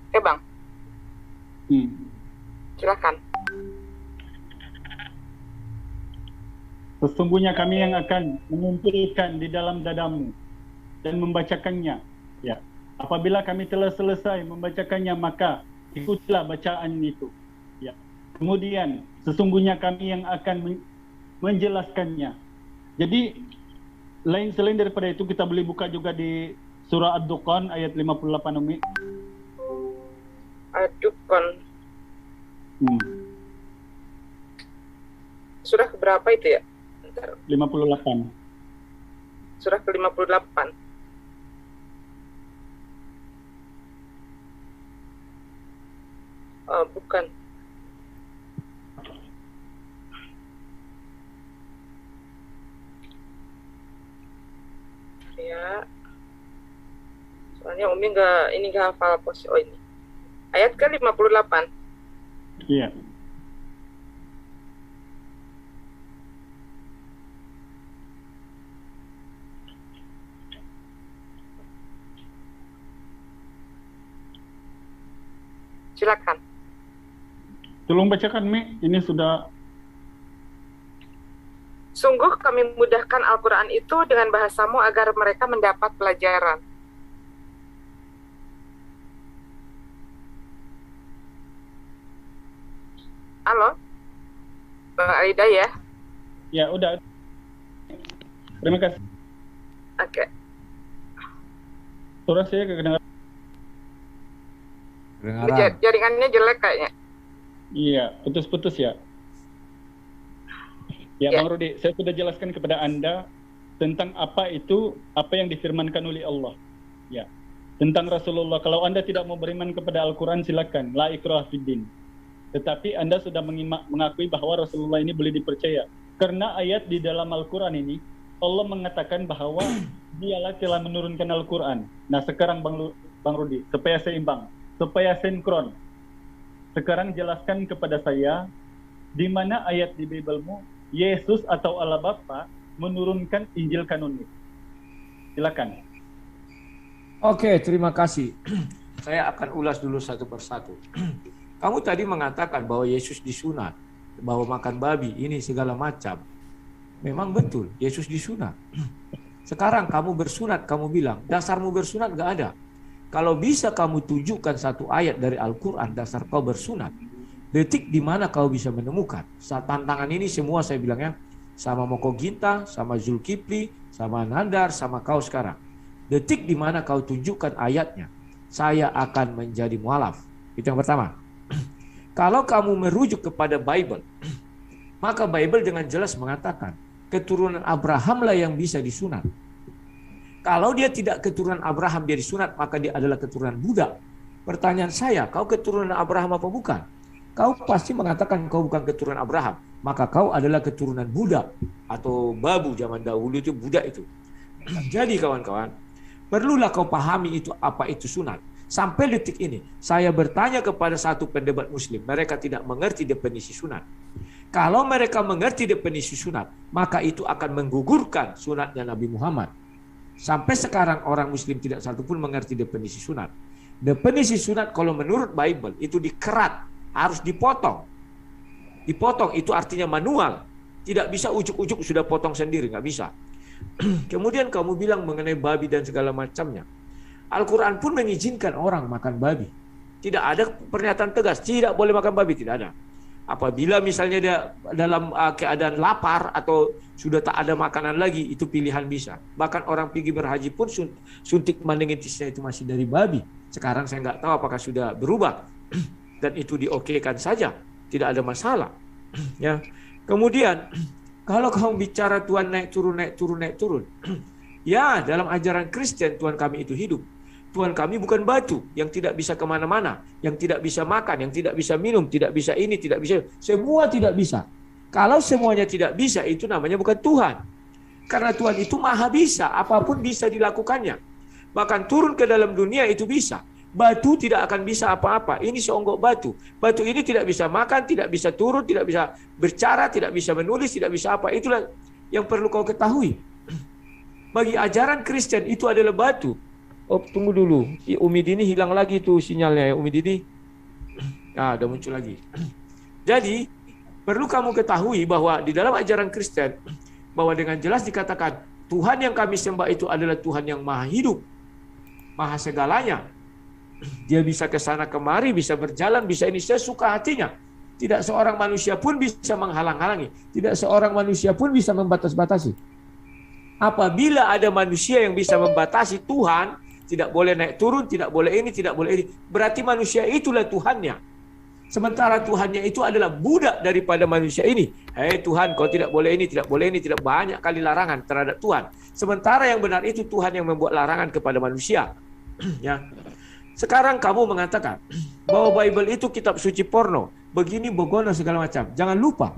Oke, Bang. Silakan. Sesungguhnya kami yang akan mengumpulkan di dalam dadamu dan membacakannya. Ya. Apabila kami telah selesai membacakannya, maka ikutlah bacaan itu. Ya. Kemudian sesungguhnya kami yang akan menjelaskannya. Jadi selain daripada itu kita boleh buka juga di surah Ad-Dukhan ayat 58 Umi. Ad-Dukhan. Surah keberapa itu ya? Bentar. 58. Surah ke-58. Bukan. Ya. Soalnya Umi nggak hafal posisi. Oh ini. Ayat ke-58. Iya. Silakan. Tolong bacakan Mi, ini sudah Sungguh kami mudahkan Al-Quran itu dengan bahasamu agar mereka mendapat pelajaran. Halo, Bang Alida ya? Ya udah. Terima kasih. Oke. Suara saya kedengaran. Kedengaran. Jaringannya jelek kayaknya. Iya, putus-putus ya. Ya, Ya. Bang Rudi, saya sudah jelaskan kepada Anda tentang apa yang difirmankan oleh Allah. Ya. Tentang Rasulullah. Kalau Anda tidak mau beriman kepada Al-Quran, silakan. La ikraha fiddin. Tetapi Anda sudah mengakui bahwa Rasulullah ini boleh dipercaya. Karena ayat di dalam Al-Quran ini, Allah mengatakan bahwa dialah telah menurunkan Al-Quran. Nah sekarang Bang Rudi, supaya seimbang, supaya sinkron. Sekarang jelaskan kepada saya, di mana ayat di Biblemu, Yesus atau Allah Bapa menurunkan Injil kanonik. Silakan. Oke, terima kasih. Saya akan ulas dulu satu persatu. Kamu tadi mengatakan bahwa Yesus disunat, bahwa makan babi, ini segala macam. Memang betul, Yesus disunat. Sekarang kamu bersunat, kamu bilang, dasarmu bersunat gak ada. Kalau bisa kamu tunjukkan satu ayat dari Al-Quran, dasar kau bersunat, detik di mana kau bisa menemukan. Saat tantangan ini semua saya bilangnya, sama Moko Ginta, sama Zulkifli, sama Nandar, sama kau sekarang. Detik di mana kau tunjukkan ayatnya, saya akan menjadi mualaf. Itu yang pertama. Kalau kamu merujuk kepada Bible, maka Bible dengan jelas mengatakan keturunan Abraham lah yang bisa disunat. Kalau dia tidak keturunan Abraham, dia disunat, maka dia adalah keturunan Buddha. Pertanyaan saya, kau keturunan Abraham apa bukan? Kau pasti mengatakan kau bukan keturunan Abraham, maka kau adalah keturunan Buddha atau babu zaman dahulu itu Buddha itu. Jadi kawan-kawan, perlulah kau pahami itu apa itu sunat. Sampai detik ini, saya bertanya kepada satu pendebat muslim, mereka tidak mengerti definisi sunat. Kalau mereka mengerti definisi sunat, maka itu akan menggugurkan sunatnya Nabi Muhammad. Sampai sekarang orang muslim tidak satupun mengerti definisi sunat. Definisi sunat kalau menurut Bible itu dikerat, harus dipotong. Dipotong itu artinya manual. Tidak bisa ujuk-ujuk sudah potong sendiri, nggak bisa. Kemudian kamu bilang mengenai babi dan segala macamnya. Al-Quran pun mengizinkan orang makan babi. Tidak ada pernyataan tegas, tidak boleh makan babi, tidak ada. Apabila misalnya dia dalam keadaan lapar atau sudah tak ada makanan lagi, itu pilihan bisa. Bahkan orang pergi berhaji pun suntik meningitisnya itu masih dari babi. Sekarang saya nggak tahu apakah sudah berubah. Dan itu diokekan saja, tidak ada masalah. Ya. Kemudian, kalau kamu bicara Tuhan naik turun. Ya, dalam ajaran Kristen Tuhan kami itu hidup. Tuhan kami bukan batu yang tidak bisa kemana-mana, yang tidak bisa makan, yang tidak bisa minum, tidak bisa ini, tidak bisa. Semua tidak bisa. Kalau semuanya tidak bisa, itu namanya bukan Tuhan. Karena Tuhan itu maha bisa, apapun bisa dilakukannya. Bahkan turun ke dalam dunia itu bisa. Batu tidak akan bisa apa-apa. Ini seonggok batu. Batu ini tidak bisa makan, tidak bisa turun, tidak bisa bercara, tidak bisa menulis, tidak bisa apa. Itulah yang perlu kau ketahui. Bagi ajaran Kristen itu adalah batu. Oh, tunggu dulu. Umi Dini hilang lagi tuh sinyalnya ya, Umi Dini. Nah, udah muncul lagi. Jadi, perlu kamu ketahui bahwa di dalam ajaran Kristen, bahwa dengan jelas dikatakan, Tuhan yang kami sembah itu adalah Tuhan yang maha hidup, maha segalanya. Dia bisa ke sana kemari, bisa berjalan, bisa ini sesuka hatinya. Tidak seorang manusia pun bisa menghalang-halangi. Tidak seorang manusia pun bisa membatas-batasi. Apabila ada manusia yang bisa membatasi Tuhan, tidak boleh naik turun, tidak boleh ini, tidak boleh ini. Berarti manusia itulah Tuhannya. Sementara Tuhannya itu adalah budak daripada manusia ini. Hei Tuhan, kau tidak boleh ini, tidak boleh ini, tidak banyak kali larangan terhadap Tuhan. Sementara yang benar itu Tuhan yang membuat larangan kepada manusia. Ya. Sekarang kamu mengatakan bahwa Bible itu kitab suci porno. Begini, begono, segala macam. Jangan lupa.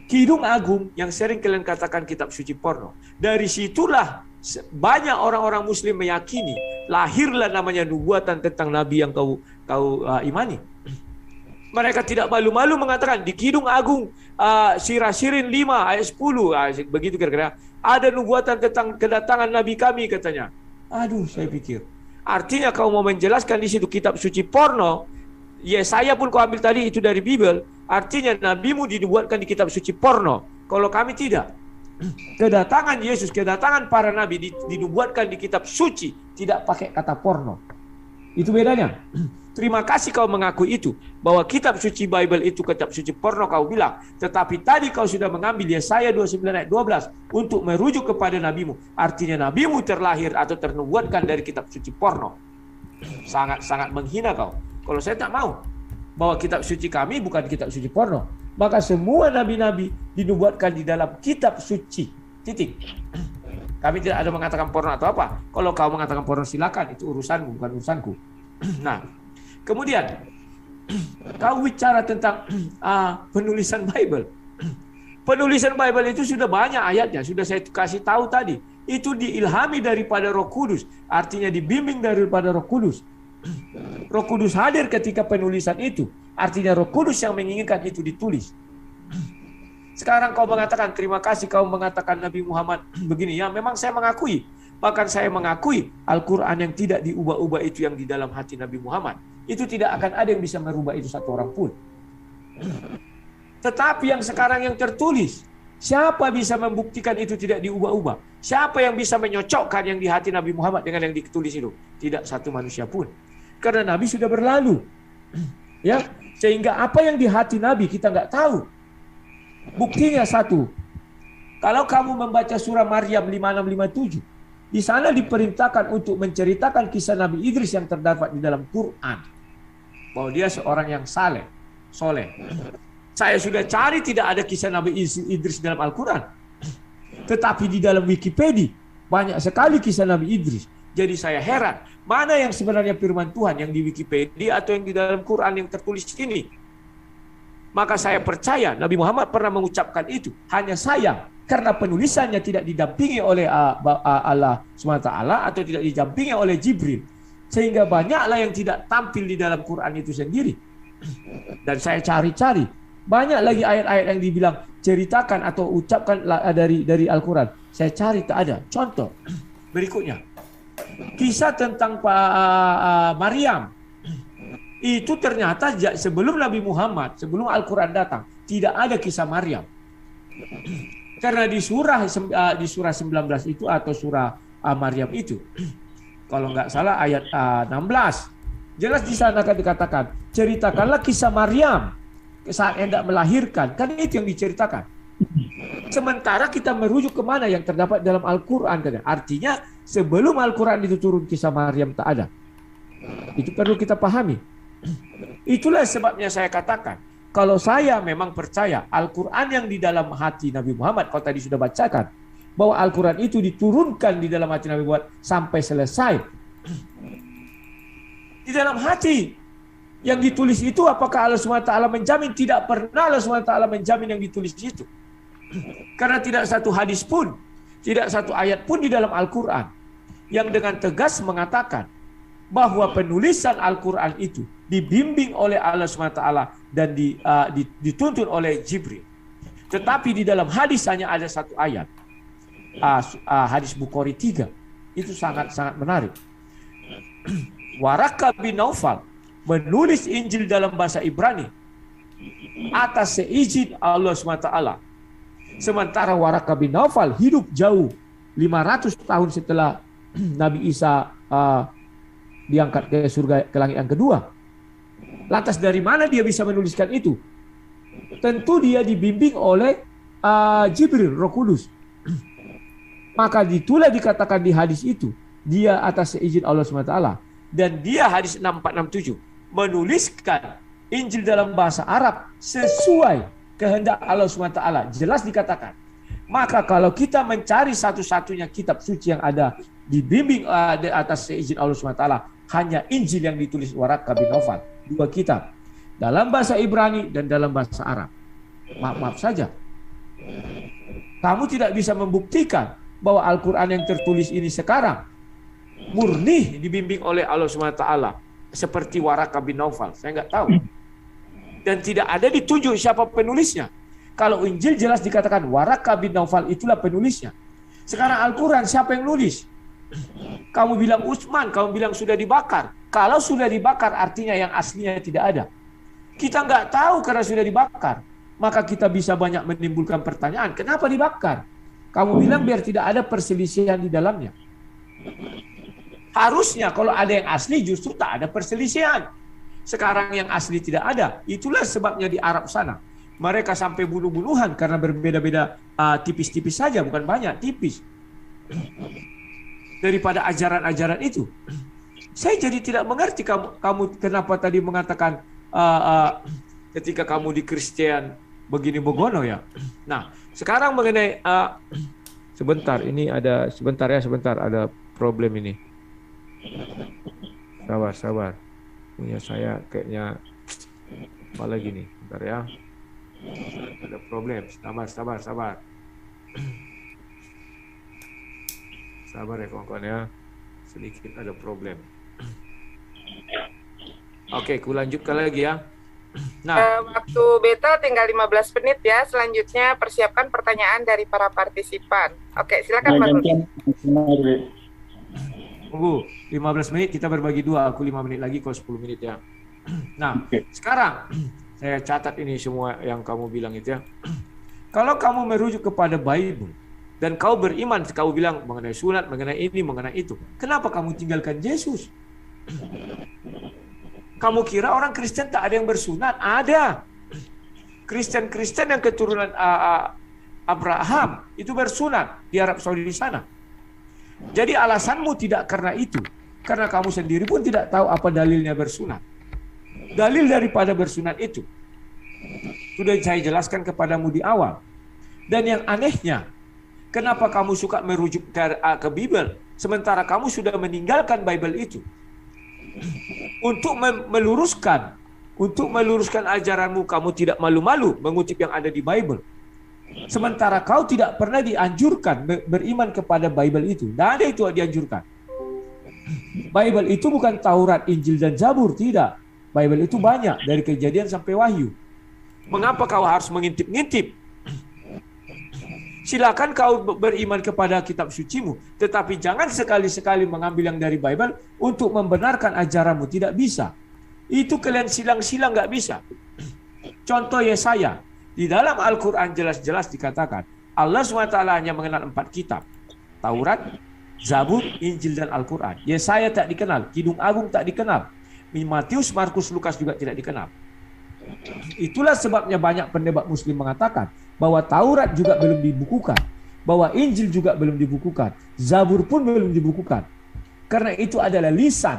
Kidung Agung yang sering kalian katakan kitab suci porno. Dari situlah banyak orang-orang muslim meyakini lahirlah namanya nubuatan tentang nabi yang kau imani. Mereka tidak malu-malu mengatakan di Kidung Agung Sirah Sirin 5 ayat 10 begitu kira-kira ada nubuatan tentang kedatangan nabi kami katanya. Aduh, saya pikir artinya kau mau menjelaskan di situ kitab suci porno. Yesaya pun kau ambil tadi itu dari Bible. Artinya nabimu dinubuatkan di kitab suci porno. Kalau kami tidak. Kedatangan Yesus, kedatangan para nabi dinubuatkan di kitab suci, tidak pakai kata porno. Itu bedanya. Terima kasih kau mengakui itu, bahwa kitab suci Bible itu kitab suci porno kau bilang. Tetapi tadi kau sudah mengambil Yesaya 29 ayat 12 untuk merujuk kepada nabimu. Artinya nabimu terlahir atau ternubuatkan dari kitab suci porno. Sangat-sangat menghina kau. Kalau saya tak mau bahwa kitab suci kami bukan kitab suci porno. Maka semua nabi-nabi dinubuatkan di dalam kitab suci. Titik. Kami tidak ada mengatakan porno atau apa. Kalau kau mengatakan porno silakan, itu urusanmu bukan urusanku. Nah, kemudian kau bicara tentang penulisan Bible. Penulisan Bible itu sudah banyak ayatnya, sudah saya kasih tahu tadi. Itu diilhami daripada Roh Kudus, artinya dibimbing daripada Roh Kudus. Roh Kudus hadir ketika penulisan itu, artinya Roh Kudus yang menginginkan itu ditulis. Sekarang kau mengatakan, terima kasih kau mengatakan Nabi Muhammad begini. Ya memang saya mengakui. Bahkan saya mengakui Al-Quran yang tidak diubah-ubah itu yang di dalam hati Nabi Muhammad. Itu tidak akan ada yang bisa merubah itu satu orang pun. Tetapi yang sekarang yang tertulis, siapa bisa membuktikan itu tidak diubah-ubah? Siapa yang bisa menyocokkan yang di hati Nabi Muhammad dengan yang ditulis itu? Tidak satu manusia pun. Karena Nabi sudah berlalu. Ya, sehingga apa yang di hati Nabi kita nggak tahu. Buktinya satu. Kalau kamu membaca surah Maryam 5657, di sana diperintahkan untuk menceritakan kisah Nabi Idris yang terdapat di dalam Quran. Bahwa dia seorang yang soleh. Saya sudah cari tidak ada kisah Nabi Idris dalam Al-Quran. Tetapi di dalam Wikipedia banyak sekali kisah Nabi Idris. Jadi saya heran, mana yang sebenarnya firman Tuhan yang di Wikipedia atau yang di dalam Quran yang tertulis ini? Maka saya percaya Nabi Muhammad pernah mengucapkan itu. Hanya sayang karena penulisannya tidak didampingi oleh Allah SWT atau tidak didampingi oleh Jibril. Sehingga banyaklah yang tidak tampil di dalam Quran itu sendiri. Dan saya cari-cari. Banyak lagi ayat-ayat yang dibilang ceritakan atau ucapkan dari Al-Quran. Saya cari tak ada. Contoh berikutnya. Kisah tentang Maryam. Itu ternyata sebelum Nabi Muhammad, sebelum Al-Quran datang, tidak ada kisah Maryam. Karena di surah 19 itu atau surah Maryam itu, kalau nggak salah ayat 16, jelas di sana akan dikatakan, ceritakanlah kisah Maryam saat hendak melahirkan. Kan itu yang diceritakan. Sementara kita merujuk kemana yang terdapat dalam Al-Quran. Artinya sebelum Al-Quran itu turun kisah Maryam tak ada. Itu perlu kita pahami. Itulah sebabnya saya katakan, kalau saya memang percaya Al-Quran yang di dalam hati Nabi Muhammad, kau tadi sudah bacakan, bahwa Al-Quran itu diturunkan di dalam hati Nabi Muhammad sampai selesai. Di dalam hati yang ditulis itu, apakah Allah SWT menjamin? Tidak pernah Allah SWT menjamin yang ditulis itu. Karena tidak satu hadis pun, tidak satu ayat pun di dalam Al-Quran yang dengan tegas mengatakan bahwa penulisan Al-Quran itu dibimbing oleh Allah SWT dan dituntun oleh Jibril. Tetapi di dalam hadis hanya ada satu ayat. Hadis Bukhari 3. Itu sangat-sangat menarik. Waraka bin Naufal menulis Injil dalam bahasa Ibrani atas seizin Allah SWT. Sementara Waraka bin Naufal hidup jauh 500 tahun setelah Nabi Isa diangkat ke surga, ke langit yang kedua. Lantas dari mana dia bisa menuliskan itu? Tentu dia dibimbing oleh Jibril, Roh Kudus. Maka itulah dikatakan di hadis itu, dia atas seizin Allah SWT. Dan dia hadis 6467 menuliskan Injil dalam bahasa Arab sesuai kehendak Allah SWT. Jelas dikatakan. Maka kalau kita mencari satu-satunya kitab suci yang ada dibimbing di atas seizin Allah SWT, hanya Injil yang ditulis Waraka bin Naufal. 2 kitab. Dalam bahasa Ibrani dan dalam bahasa Arab. Maaf saja. Kamu tidak bisa membuktikan bahwa Al-Quran yang tertulis ini sekarang murni dibimbing oleh Allah SWT. Seperti Waraka bin Naufal. Saya nggak tahu. Dan tidak ada ditunjuk siapa penulisnya. Kalau Injil jelas dikatakan Waraka bin Naufal itulah penulisnya. Sekarang Al-Quran siapa yang nulis? Kamu bilang Utsman, kamu bilang sudah dibakar. Kalau sudah dibakar artinya yang aslinya tidak ada. Kita nggak tahu karena sudah dibakar. maka kita bisa banyak menimbulkan pertanyaan, kenapa dibakar? Kamu bilang biar tidak ada perselisihan di dalamnya. Harusnya kalau ada yang asli justru tak ada perselisihan. Sekarang yang asli tidak ada. Itulah sebabnya di Arab sana mereka sampai bunuh-bunuhan karena berbeda-beda, tipis-tipis saja, bukan banyak, tipis. Daripada ajaran-ajaran itu. Saya jadi tidak mengerti kamu kenapa tadi mengatakan ketika kamu di Kristen begini begono ya. Nah, sekarang mengenai sebentar ada problem ini. Sabar. Punya saya kayaknya apa lagi nih? Bentar ya. Ada problem. Sabar. Sabar ya kawan-kawan ya. Sedikit ada problem. Oke, ku lanjutkan lagi ya. Nah, waktu beta tinggal 15 menit ya. Selanjutnya persiapkan pertanyaan dari para partisipan. Oke, silakan Pak Rudi. Tunggu, 15 menit kita berbagi dua. Aku 5 menit lagi, kau 10 menit ya. Nah, sekarang saya catat ini semua yang kamu bilang itu ya. Kalau kamu merujuk kepada Bible dan kau beriman, kau bilang mengenai sunat, mengenai ini, mengenai itu. Kenapa kamu tinggalkan Yesus? Kamu kira orang Kristen tak ada yang bersunat? Ada. Kristen-Kristen yang keturunan Abraham itu bersunat di Arab Saudi di sana. Jadi alasanmu tidak karena itu. Karena kamu sendiri pun tidak tahu apa dalilnya bersunat. Dalil daripada bersunat itu sudah saya jelaskan kepadamu di awal. Dan yang anehnya, kenapa kamu suka merujuk ke Bible sementara kamu sudah meninggalkan Bible itu? Untuk meluruskan ajaranmu, kamu tidak malu-malu mengutip yang ada di Bible. Sementara kau tidak pernah dianjurkan beriman kepada Bible itu. Tidak ada itu dianjurkan. Bible itu bukan Taurat, Injil, dan Zabur. Tidak. Bible itu banyak. Dari Kejadian sampai Wahyu. Mengapa kau harus mengintip-ngintip? Silakan kau beriman kepada kitab sucimu. Tetapi jangan sekali-sekali mengambil yang dari Bible untuk membenarkan ajaranmu. Tidak bisa. Itu kalian silang-silang nggak bisa. Contoh Yesaya. Di dalam Al-Quran jelas-jelas dikatakan Allah SWT hanya mengenal 4 kitab. Taurat, Zabur, Injil, dan Al-Quran. Yesaya tak dikenal. Kidung Agung tak dikenal. Matius, Markus, Lukas juga tidak dikenal. Itulah sebabnya banyak pendebat Muslim mengatakan bahwa Taurat juga belum dibukukan. Bahwa Injil juga belum dibukukan. Zabur pun belum dibukukan. Karena itu adalah lisan.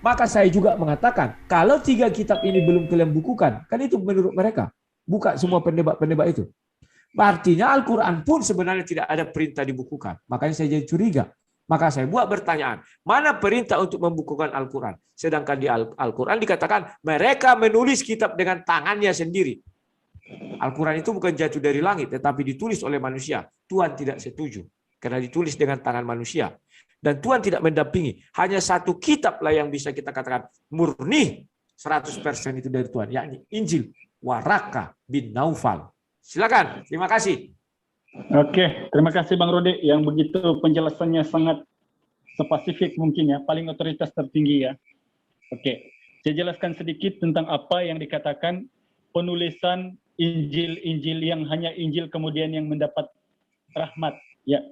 Maka saya juga mengatakan kalau 3 kitab ini belum kalian bukukan, kan itu menurut mereka. Buka semua pendebat-pendebat itu. Artinya Al-Quran pun sebenarnya tidak ada perintah dibukukan. Makanya saya jadi curiga. Maka saya buat pertanyaan, mana perintah untuk membukukan Al-Quran? Sedangkan di Al-Quran dikatakan mereka menulis kitab dengan tangannya sendiri. Al-Quran itu bukan jatuh dari langit, tetapi ditulis oleh manusia. Tuhan tidak setuju. Karena ditulis dengan tangan manusia. Dan Tuhan tidak mendampingi. Hanya 1 kitab lah yang bisa kita katakan murni 100% itu dari Tuhan. Yakni Injil. Waraka bin Naufal. Silakan. Terima kasih. Oke, terima kasih Bang Rudi yang begitu penjelasannya sangat spesifik mungkin ya, paling otoritas tertinggi ya. Oke, saya jelaskan sedikit tentang apa yang dikatakan penulisan Injil yang hanya Injil kemudian yang mendapat rahmat. Ya,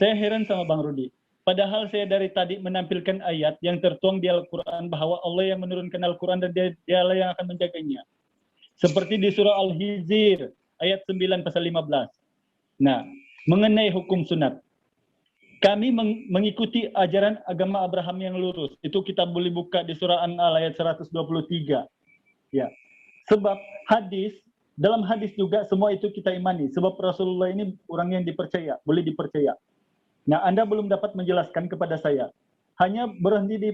saya heran sama Bang Rudi. Padahal saya dari tadi menampilkan ayat yang tertuang di Al-Quran bahwa Allah yang menurunkan Al-Quran dan Dialah yang akan menjaganya. Seperti di surah Al-Hijr ayat 9 pasal 15. Nah, mengenai hukum sunat. Kami mengikuti ajaran agama Abraham yang lurus. Itu kita boleh buka di surah An-Nahl ayat 123. Ya. Sebab dalam hadis juga semua itu kita imani. Sebab Rasulullah ini orang yang dipercaya, boleh dipercaya. Nah, Anda belum dapat menjelaskan kepada saya. Hanya berhenti di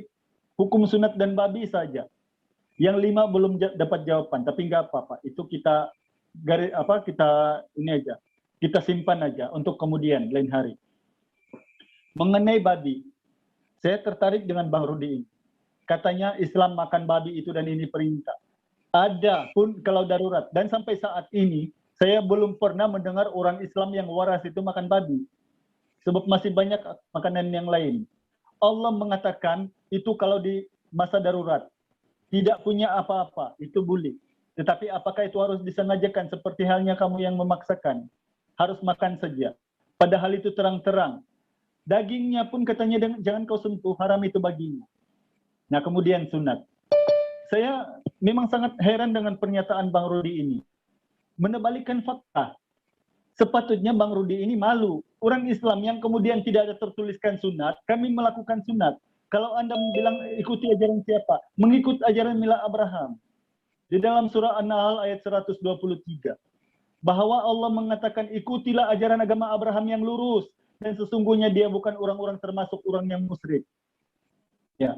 hukum sunat dan babi saja. Yang 5 belum dapat jawaban, tapi nggak apa-apa. Itu kita ini aja. Kita simpan aja untuk kemudian lain hari. Mengenai babi, saya tertarik dengan Bang Rudi ini. Katanya Islam makan babi itu dan ini perintah. Ada pun kalau darurat. Dan sampai saat ini, saya belum pernah mendengar orang Islam yang waras itu makan babi. Sebab masih banyak makanan yang lain. Allah mengatakan itu kalau di masa darurat. Tidak punya apa-apa, itu boleh. Tetapi apakah itu harus disengajakan seperti halnya kamu yang memaksakan? Harus makan saja. Padahal itu terang-terang. Dagingnya pun katanya jangan kau sentuh, haram itu bagimu. Nah kemudian sunat. Saya memang sangat heran dengan pernyataan Bang Rudi ini. Menerbalikan fakta. Sepatutnya Bang Rudi ini malu. Orang Islam yang kemudian tidak ada tertuliskan sunat, kami melakukan sunat. Kalau Anda bilang ikuti ajaran siapa? Mengikut ajaran Mila Abraham. Di dalam surah An-Nahl ayat 123. Bahwa Allah mengatakan ikutilah ajaran agama Abraham yang lurus. Dan sesungguhnya dia bukan orang-orang termasuk orang yang musyrik. Ya.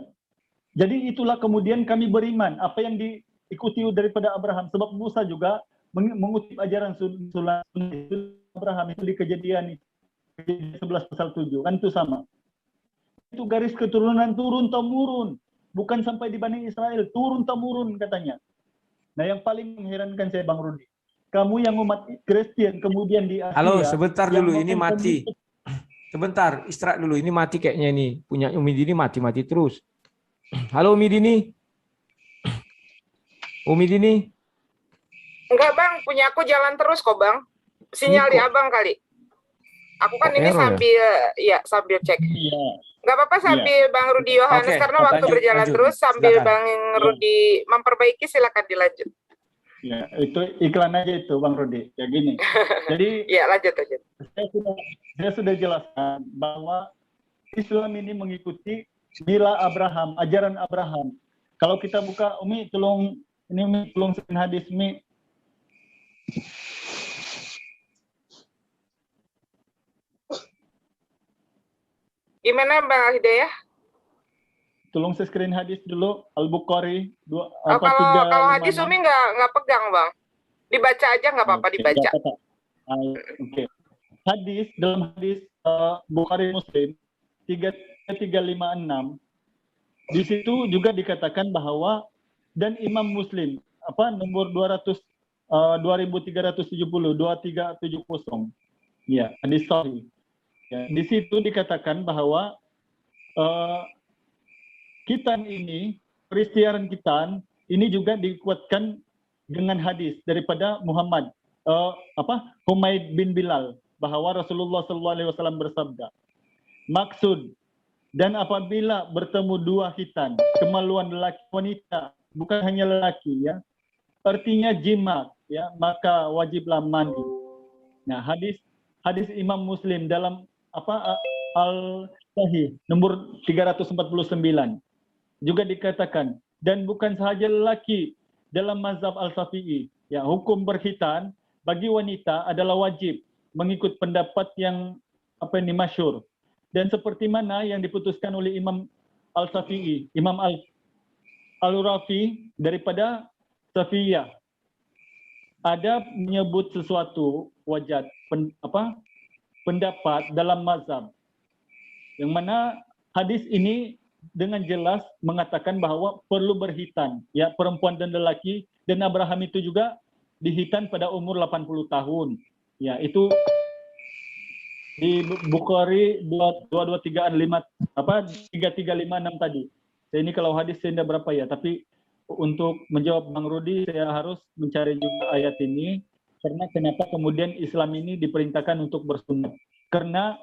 Jadi itulah kemudian kami beriman. Apa yang diikuti daripada Abraham. Sebab Musa juga mengutip ajaran sunnah Abraham itu di Kejadian 11 pasal 7. Kan itu sama. Itu garis keturunan turun-temurun. Bukan sampai di Bani Israel. Turun-temurun katanya. Nah yang paling mengherankan saya Bang Rudi. Kamu yang umat Kristen kemudian di Asia. Halo, sebentar dulu, ini mati. Sebentar, istirahat dulu. Ini mati kayaknya ini. Punya Umi Dini mati terus. Halo Umi Dini. Umi Dini. Enggak Bang, punya aku jalan terus kok Bang. Sinyal di Abang kali. Aku kan ini sambil sambil cek. Iya. Enggak apa-apa sambil Bang Rudi Yohanes karena waktu berjalan terus sambil Bang Rudi memperbaiki silakan dilanjut. Ya, itu iklan aja itu Bang Rudi. Ya gini. Jadi ya lanjut. Saya sudah jelaskan bahwa Islam ini mengikuti Mila Abraham, ajaran Abraham. Kalau kita buka Umi tolong screen hadis Umi. Gimana Bang Hidayah? Tolong screen hadis dulu Al-Bukhari kalau hadis Umi nggak pegang Bang. Dibaca aja nggak apa-apa dibaca. Oke. Hadis dalam hadis Bukhari Muslim 3356 di situ juga dikatakan bahwa dan Imam Muslim nomor 2370 2370 ya hadis sahih. Ya, di situ dikatakan bahwa kitan ini, peristiaran kitan ini juga dikuatkan dengan hadis daripada Muhammad Humaid bin Bilal bahwa Rasulullah SAW bersabda, maksud dan apabila bertemu dua khitan, kemaluan lelaki wanita, bukan hanya lelaki ya, artinya jima ya, maka wajiblah mandi. Nah, hadis Imam Muslim dalam Al-Sahih nomor 349 juga dikatakan dan bukan sahaja lelaki dalam mazhab Al-Syafi'i ya, hukum berkhitan bagi wanita adalah wajib mengikut pendapat yang masyhur dan seperti mana yang diputuskan oleh Imam Al-Syafi'i, Imam Al-Rafi daripada Syafi'iyah. Ada menyebut sesuatu wajad pendapat dalam mazhab yang mana hadis ini dengan jelas mengatakan bahwa perlu berkhitan ya, perempuan dan lelaki, dan Abraham itu juga dihitan pada umur 80 tahun ya, itu di Bukhari 3356 tadi. Saya ini kalau hadis saya tidak berapa ya, tapi untuk menjawab Bang Rudi saya harus mencari juga ayat ini karena kenapa kemudian Islam ini diperintahkan untuk bersunat, karena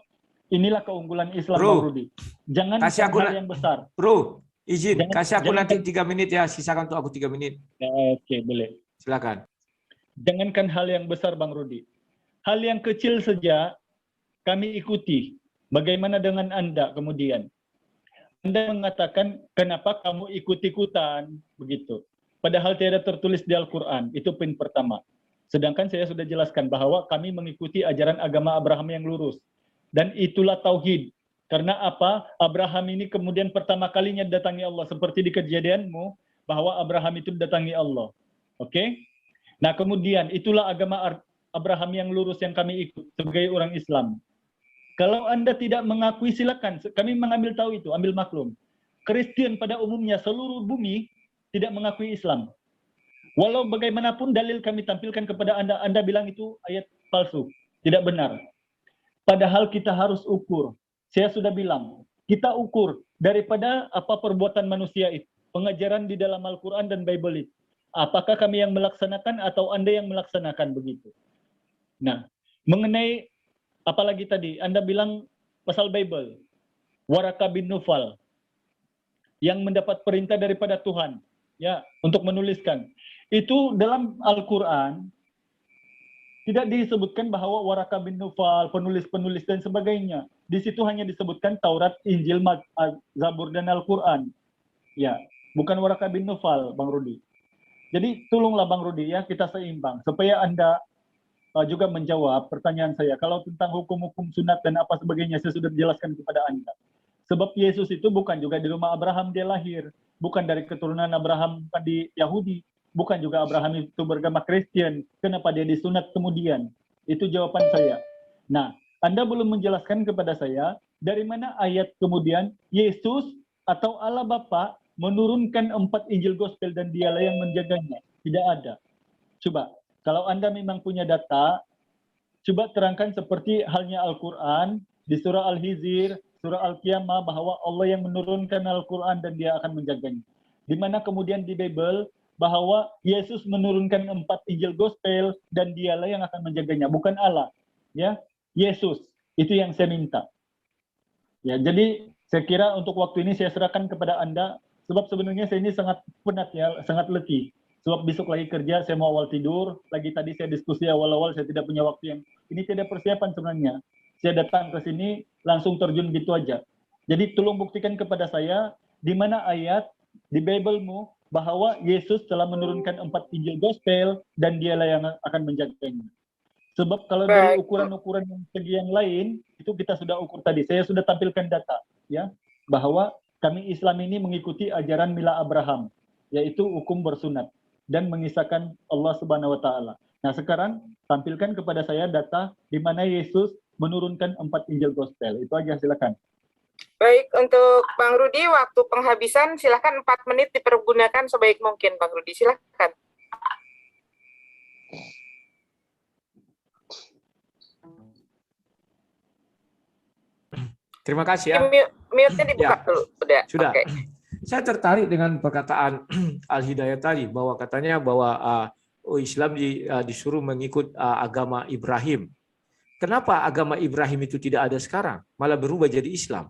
inilah keunggulan Islam Bang Rudi. Jangan kasih aku hal yang besar. Bro, izin kasih aku nanti 3 menit ya, sisakan untuk aku 3 menit. Ya, oke, boleh. Silakan. Jangankan hal yang besar Bang Rudi. Hal yang kecil saja kami ikuti. Bagaimana dengan Anda kemudian? Anda mengatakan kenapa kamu ikut-ikutan begitu. Padahal tidak tertulis di Al-Qur'an. Itu poin pertama. Sedangkan saya sudah jelaskan bahwa kami mengikuti ajaran agama Abraham yang lurus. Dan itulah tauhid. Karena apa? Abraham ini kemudian pertama kalinya datangi Allah. Seperti di kejadianmu, bahwa Abraham itu datangi Allah. Oke? Nah kemudian itulah agama Abraham yang lurus yang kami ikut sebagai orang Islam. Kalau Anda tidak mengakui silakan. Kami mengambil tahu itu, ambil maklum. Kristen pada umumnya seluruh bumi tidak mengakui Islam. Walau bagaimanapun dalil kami tampilkan kepada Anda, Anda bilang itu ayat palsu. Tidak benar. Padahal kita harus ukur. Saya sudah bilang, kita ukur daripada apa perbuatan manusia itu. Pengajaran di dalam Al-Quran dan Bible itu. Apakah kami yang melaksanakan atau Anda yang melaksanakan begitu? Nah, mengenai apalagi tadi Anda bilang pasal Bible, Waraka bin Nufal yang mendapat perintah daripada Tuhan ya untuk menuliskan. Itu dalam Al-Qur'an tidak disebutkan bahwa Waraka bin Nufal, penulis-penulis dan sebagainya. Di situ hanya disebutkan Taurat, Injil, Zabur dan Al-Qur'an. Ya, bukan Waraka bin Nufal, Bang Rudi. Jadi tolonglah Bang Rudi ya, kita seimbang supaya Anda juga menjawab pertanyaan saya. Kalau tentang hukum-hukum sunat dan apa sebagainya saya sudah jelaskan kepada Anda. Sebab Yesus itu bukan juga di rumah Abraham dia lahir, bukan dari keturunan Abraham, bukan di Yahudi, bukan juga Abraham itu beragama Kristen. Kenapa dia disunat kemudian? Itu jawaban saya. Nah, Anda belum menjelaskan kepada saya dari mana ayat kemudian Yesus atau Allah Bapa menurunkan 4 Injil Gospel dan dialah yang menjaganya. Tidak ada. Coba, kalau Anda memang punya data, coba terangkan seperti halnya Al-Quran, di surah Al-Hijr, surah Al-Qiyamah, bahwa Allah yang menurunkan Al-Quran dan dia akan menjaganya. Di mana kemudian di Bible, bahwa Yesus menurunkan 4 Injil Gospel dan dialah yang akan menjaganya, bukan Allah. Ya, Yesus, itu yang saya minta. Ya, jadi saya kira untuk waktu ini saya serahkan kepada Anda. Sebab sebenarnya saya ini sangat penat ya, sangat letih. Sebab besok lagi kerja, saya mau awal tidur. Lagi tadi saya diskusi awal-awal, saya tidak punya waktu yang... Ini tidak persiapan sebenarnya. Saya datang ke sini, langsung terjun gitu aja. Jadi tolong buktikan kepada saya, di mana ayat di Bible-mu, bahwa Yesus telah menurunkan 4 Injil Gospel, dan dialah yang akan menjaganya. Sebab kalau dari ukuran-ukuran yang lain, itu kita sudah ukur tadi. Saya sudah tampilkan data, ya, bahwa kami Islam ini mengikuti ajaran Mila Abraham, yaitu hukum bersunat dan mengisahkan Allah Subhanahu wa taala. Nah, sekarang tampilkan kepada saya data di mana Yesus menurunkan 4 Injil Gospel. Itu aja, silakan. Baik, untuk Bang Rudi, waktu penghabisan silakan 4 menit dipergunakan sebaik mungkin, Bang Rudi. Silakan. Terima kasih ya. Mute-nya dibuka dulu. Sudah. Okay. Saya tertarik dengan perkataan Al-Hidayat tadi, bahwa katanya bahwa Islam disuruh mengikut agama Ibrahim. Kenapa agama Ibrahim itu tidak ada sekarang, malah berubah jadi Islam?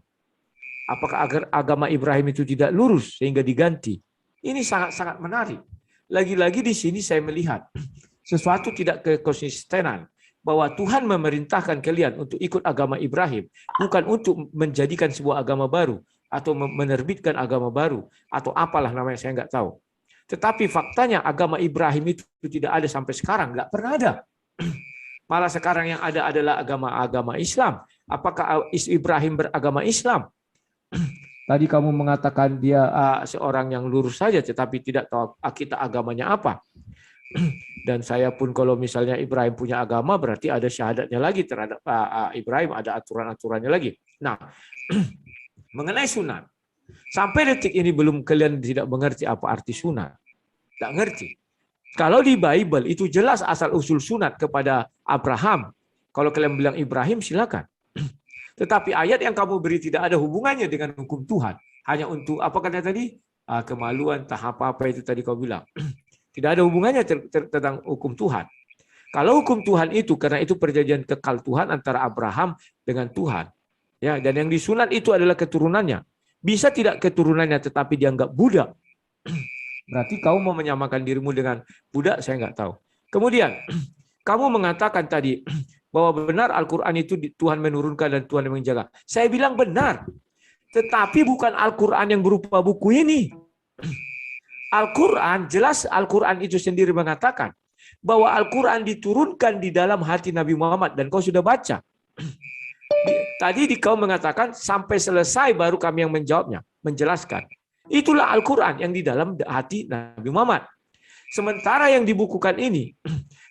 Apakah agar agama Ibrahim itu tidak lurus sehingga diganti? Ini sangat-sangat menarik. Lagi-lagi di sini saya melihat sesuatu tidak kekonsistenan, bahwa Tuhan memerintahkan kalian untuk ikut agama Ibrahim, bukan untuk menjadikan sebuah agama baru, atau menerbitkan agama baru, atau apalah namanya, saya nggak tahu. Tetapi faktanya agama Ibrahim itu tidak ada sampai sekarang, nggak pernah ada. Malah sekarang yang ada adalah agama Islam. Apakah Ibrahim beragama Islam? Tadi kamu mengatakan dia seorang yang lurus saja, tetapi tidak tahu kita agamanya apa. Dan saya pun kalau misalnya Ibrahim punya agama, berarti ada syahadatnya lagi terhadap Ibrahim, ada aturan-aturannya lagi. Nah, mengenai sunat, sampai detik ini belum kalian tidak mengerti apa arti sunat. Tidak ngerti. Kalau di Bible itu jelas asal-usul sunat kepada Abraham. Kalau kalian bilang Ibrahim, silakan. Tetapi ayat yang kamu beri tidak ada hubungannya dengan hukum Tuhan. Hanya untuk, apa katanya tadi? Kemaluan, tahap apa itu tadi kau bilang. Tidak ada hubungannya tentang hukum Tuhan. Kalau hukum Tuhan itu, karena itu perjanjian kekal Tuhan antara Abraham dengan Tuhan. Ya, dan yang disunat itu adalah keturunannya. Bisa tidak keturunannya tetapi dianggap budak. Berarti kau mau menyamakan dirimu dengan budak, saya nggak tahu. Kemudian, kamu mengatakan tadi bahwa benar Al-Quran itu Tuhan menurunkan dan Tuhan yang menjaga. Saya bilang benar. Tetapi bukan Al-Quran yang berupa buku ini. Al-Quran, jelas Al-Quran itu sendiri mengatakan bahwa Al-Quran diturunkan di dalam hati Nabi Muhammad, dan kau sudah baca. Tadi kau mengatakan sampai selesai baru kami yang menjawabnya, menjelaskan. Itulah Al-Quran yang di dalam hati Nabi Muhammad. Sementara yang dibukukan ini,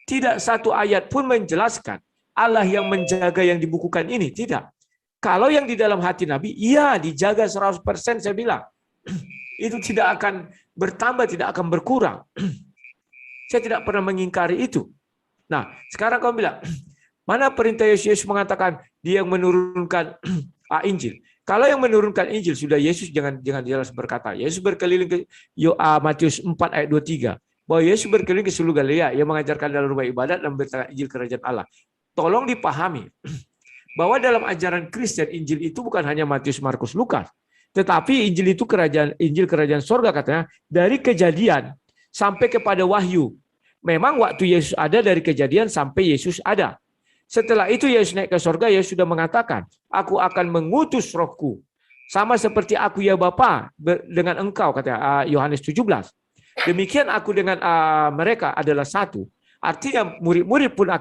tidak satu ayat pun menjelaskan Allah yang menjaga yang dibukukan ini, tidak. Kalau yang di dalam hati Nabi, iya dijaga 100%, saya bilang. Itu tidak akan bertambah, tidak akan berkurang. Saya tidak pernah mengingkari itu. Nah, sekarang kamu bilang, mana perintah Yesus mengatakan dia yang menurunkan Injil? Kalau yang menurunkan Injil sudah Yesus, jangan jelas berkata. Yesus berkeliling ke Matius 4 ayat 23 bahwa Yesus berkeliling ke seluruh Galilea, ia mengajarkan dalam rumah ibadat dan memberitakan Injil kerajaan Allah. Tolong dipahami bahwa dalam ajaran Kristen Injil itu bukan hanya Matius, Markus, Lukas, tetapi Injil itu Injil kerajaan sorga katanya dari Kejadian sampai kepada Wahyu. Memang waktu Yesus ada dari Kejadian sampai Yesus ada. Setelah itu Yesus naik ke sorga, Yesus sudah mengatakan, aku akan mengutus rohku. Sama seperti aku ya Bapa dengan engkau, kata Yohanes 17. Demikian aku dengan mereka adalah satu. Artinya murid-murid pun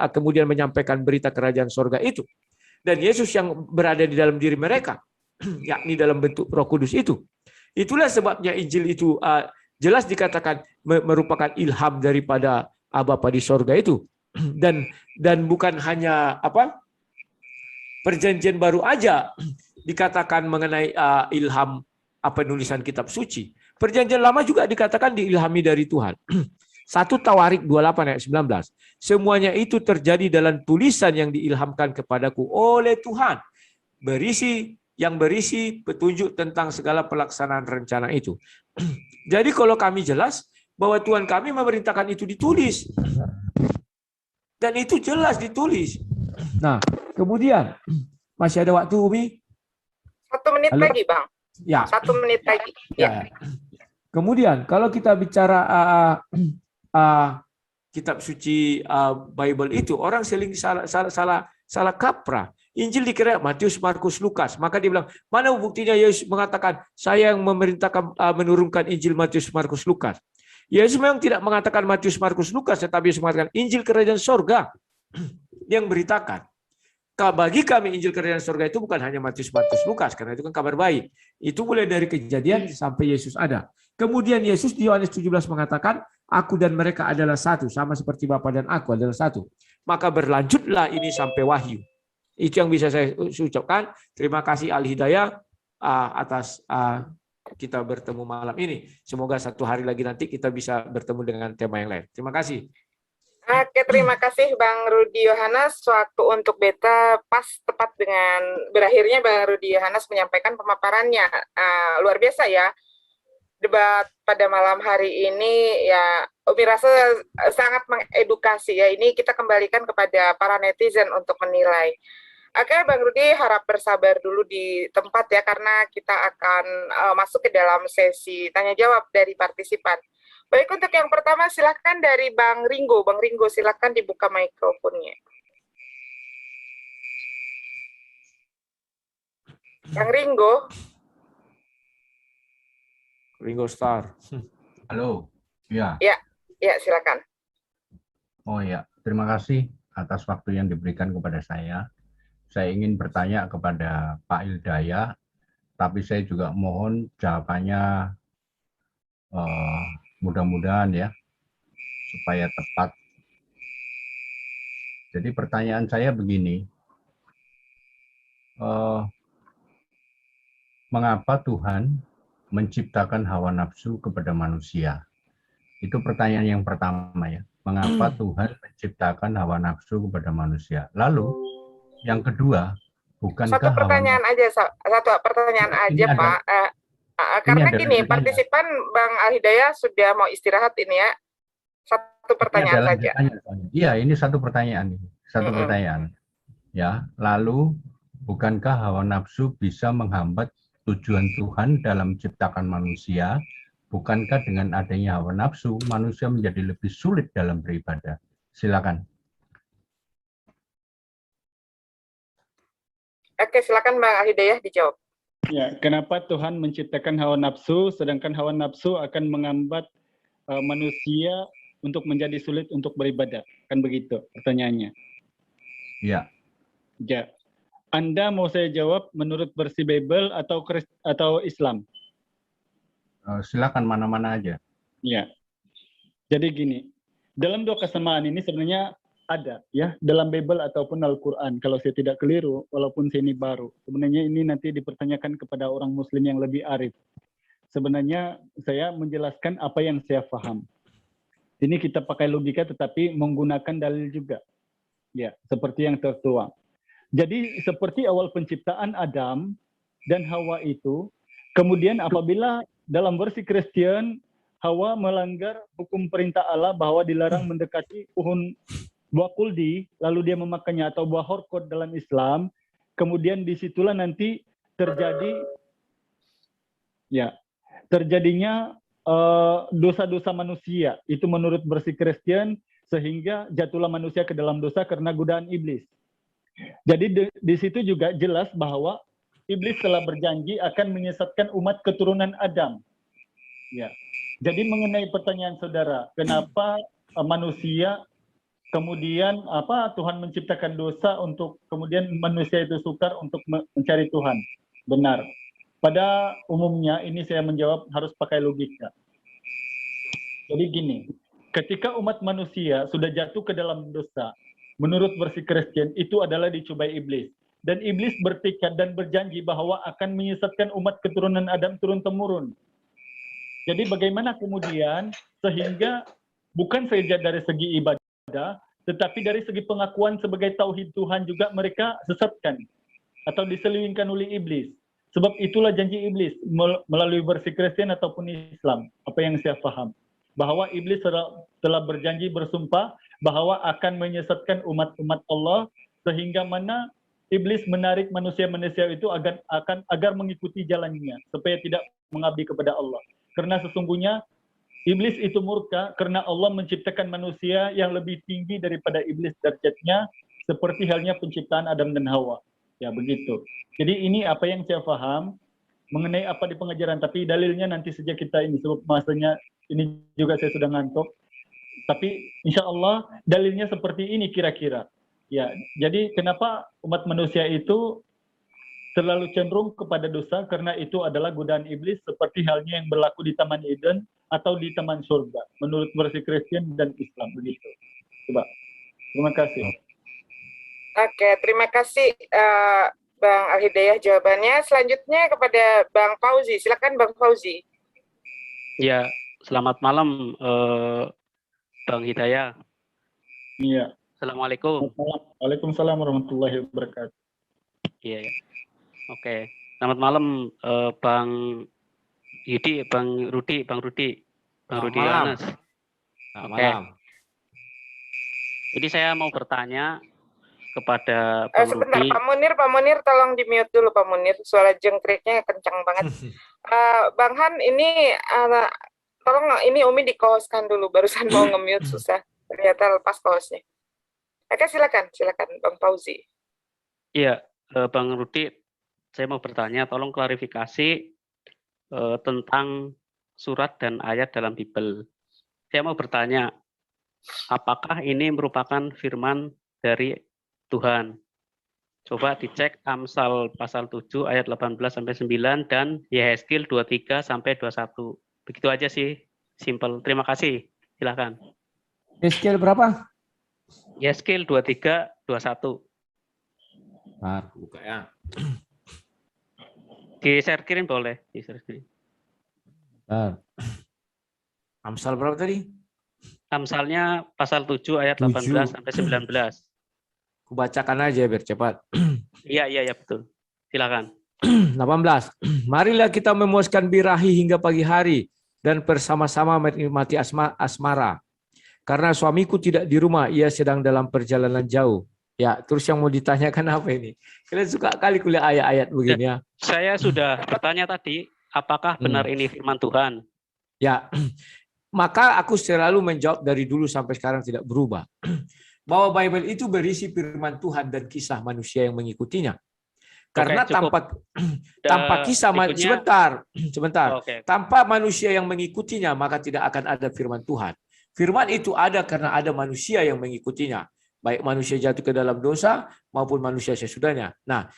kemudian menyampaikan berita kerajaan sorga itu. Dan Yesus yang berada di dalam diri mereka, yakni dalam bentuk Roh Kudus itu. Itulah sebabnya Injil itu jelas dikatakan merupakan ilham daripada Bapa di sorga itu. Dan bukan hanya perjanjian baru aja dikatakan mengenai ilham penulisan kitab suci. Perjanjian lama juga dikatakan diilhami dari Tuhan. 1 Tawarik 28 ayat 19. Semuanya itu terjadi dalam tulisan yang diilhamkan kepadaku oleh Tuhan. Berisi petunjuk tentang segala pelaksanaan rencana itu. Jadi kalau kami jelas bahwa Tuhan kami memerintahkan itu ditulis. Dan itu jelas ditulis. Nah, kemudian masih ada waktu, Umi? 1 menit Halo? lagi, Bang. Ya. 1 menit lagi. Ya. Kemudian kalau kita bicara kitab suci Bible itu, orang seling salah kaprah. Injil dikira Matius, Markus, Lukas. Maka dia bilang, mana buktinya Yesus mengatakan saya yang memerintahkan menurunkan Injil Matius, Markus, Lukas. Yesus memang tidak mengatakan Matius, Markus, Lukas, tetapi Yesus mengatakan Injil kerajaan sorga yang beritakan. Bagi kami Injil kerajaan sorga itu bukan hanya Matius, Markus, Lukas, karena itu kan kabar baik. Itu mulai dari Kejadian sampai Yesus ada. Kemudian Yesus di Yohanes 17 mengatakan, aku dan mereka adalah satu, sama seperti Bapa dan aku adalah satu. Maka berlanjutlah ini sampai Wahyu. Itu yang bisa saya ucapkan. Terima kasih Al-Hidayah atas kita bertemu malam ini. Semoga satu hari lagi nanti kita bisa bertemu dengan tema yang lain. Terima kasih. Oke, terima kasih Bang Rudi Yohanes. Waktu untuk beta pas tepat dengan berakhirnya Bang Rudi Yohanes menyampaikan pemaparannya. Luar biasa ya. Debat pada malam hari ini ya Umi rasa sangat mengedukasi ya. Ini kita kembalikan kepada para netizen untuk menilai. Oke, Bang Rudi harap bersabar dulu di tempat ya, karena kita akan masuk ke dalam sesi tanya jawab dari partisipan. Baik, untuk yang pertama silakan dari Bang Ringo. Bang Ringo, silakan dibuka mikrofonnya. Bang Ringo. Ringo Star. Halo, ya. Ya, silakan. Oh ya, terima kasih atas waktu yang diberikan kepada saya. Saya ingin bertanya kepada Pak Hidayah, tapi saya juga mohon jawabannya mudah-mudahan ya, supaya tepat. Jadi pertanyaan saya begini, mengapa Tuhan menciptakan hawa nafsu kepada manusia? Itu pertanyaan yang pertama ya. Mengapa Tuhan menciptakan hawa nafsu kepada manusia? Lalu yang kedua, bukankah Satu pertanyaan aja, Pak. Karena gini, partisipan Bang Al-Hidayah sudah mau istirahat ini ya. Satu pertanyaan saja. Iya, ini satu pertanyaan. Pertanyaan. Ya, lalu bukankah hawa nafsu bisa menghambat tujuan Tuhan dalam menciptakan manusia? Bukankah dengan adanya hawa nafsu, manusia menjadi lebih sulit dalam beribadah? Silakan. Oke, silakan Bang Al-Hidayah dijawab. Ya, kenapa Tuhan menciptakan hawa nafsu, sedangkan hawa nafsu akan menghambat manusia untuk menjadi sulit untuk beribadah? Kan begitu pertanyaannya. Ya. Ya. Anda mau saya jawab menurut versi Bible atau Islam? Silakan mana-mana aja. Ya. Jadi gini, dalam dua kesamaan ini sebenarnya ada ya dalam Bible ataupun Al-Quran. Kalau saya tidak keliru, walaupun saya ini baru, sebenarnya ini nanti dipertanyakan kepada orang Muslim yang lebih arif. Sebenarnya saya menjelaskan apa yang saya paham. Ini kita pakai logika tetapi menggunakan dalil juga. Ya, seperti yang tertuang. Jadi seperti awal penciptaan Adam dan Hawa itu, kemudian apabila dalam versi Kristen Hawa melanggar hukum perintah Allah bahwa dilarang mendekati pohon buah kuldi, lalu dia memakannya, atau buah horkot dalam Islam. Kemudian disitulah nanti terjadinya dosa-dosa manusia. Itu menurut versi Kristen, sehingga jatuhlah manusia ke dalam dosa karena godaan iblis. Jadi di situ juga jelas bahwa iblis telah berjanji akan menyesatkan umat keturunan Adam. Ya. Jadi mengenai pertanyaan saudara, kenapa manusia kemudian Tuhan menciptakan dosa untuk kemudian manusia itu sukar untuk mencari Tuhan? Benar. Pada umumnya ini saya menjawab harus pakai logika. Jadi gini, ketika umat manusia sudah jatuh ke dalam dosa, menurut versi Kristen itu adalah dicobai iblis. Dan iblis bertekad dan berjanji bahwa akan menyesatkan umat keturunan Adam turun-temurun. Jadi bagaimana kemudian sehingga bukan saja dari segi ibadah, tetapi dari segi pengakuan sebagai tauhid Tuhan juga mereka sesatkan atau diselewengkan oleh iblis. Sebab itulah janji iblis melalui versi Kristen ataupun Islam, apa yang saya paham. Bahwa iblis telah berjanji bersumpah bahwa akan menyesatkan umat-umat Allah, sehingga mana iblis menarik manusia-manusia itu agar mengikuti jalannya, supaya tidak mengabdi kepada Allah. Karena sesungguhnya iblis itu murka karena Allah menciptakan manusia yang lebih tinggi daripada iblis derajatnya, seperti halnya penciptaan Adam dan Hawa. Ya begitu. Jadi ini apa yang saya paham mengenai apa di pengajaran, tapi dalilnya nanti saja kita ini, sebab masanya ini juga saya sudah ngantuk. Tapi insya Allah dalilnya seperti ini kira-kira. Ya, jadi kenapa umat manusia itu terlalu cenderung kepada dosa, karena itu adalah godaan iblis seperti halnya yang berlaku di Taman Eden atau di Taman Surga menurut versi Kristen dan Islam begitu. Coba. Terima kasih. Oke, terima kasih Bang Al-Hidayah jawabannya. Selanjutnya kepada Bang Fauzi. Silakan Bang Fauzi. Ya, selamat malam Bang Hidayah. Iya. Assalamualaikum. Waalaikumsalam warahmatullahi wabarakatuh. Iya, ya. Oke. Selamat malam Bang Yudi, Bang Rudi Yohanes. Oke. Jadi saya mau bertanya kepada Bang sebentar, Rudi. Pak Munir tolong di-mute dulu Pak Munir. Suara jengkriknya kencang banget. Bang Han, ini tolong ini Umi di-close-kan dulu, barusan mau nge-mute susah. Ternyata lepas close-nya. Oke, silakan Bang Fauzi. Iya, Bang Rudi, saya mau bertanya, tolong klarifikasi tentang surat dan ayat dalam Bible. Saya mau bertanya, apakah ini merupakan firman dari Tuhan? Coba dicek Amsal pasal 7 ayat 18-9 dan Yehezkiel 23 sampai 21. Begitu aja sih, simple. Terima kasih. Silakan. Yehezkiel berapa? Yehezkiel 23 21. Nah, buka ya. Di-share kirim boleh, di-share kirim. Amsal berapa tadi? Amsalnya pasal 7 ayat 18 sampai 19. Kubacakan aja biar cepat. Iya betul. Silakan. 18. Marilah kita memuaskan birahi hingga pagi hari dan bersama-sama menikmati asmara. Karena suamiku tidak di rumah, ia sedang dalam perjalanan jauh. Ya, terus yang mau ditanyakan apa ini? Kalian suka kali kuliah ayat-ayat begini ya. Saya sudah bertanya tadi, apakah benar ini firman Tuhan? Ya, maka aku selalu menjawab dari dulu sampai sekarang tidak berubah. Bahwa Bible itu berisi firman Tuhan dan kisah manusia yang mengikutinya. Karena tanpa kisah sebentar. Tanpa manusia yang mengikutinya, maka tidak akan ada firman Tuhan. Firman itu ada karena ada manusia yang mengikutinya. Baik manusia jatuh ke dalam dosa maupun manusia sesudahnya. Nah,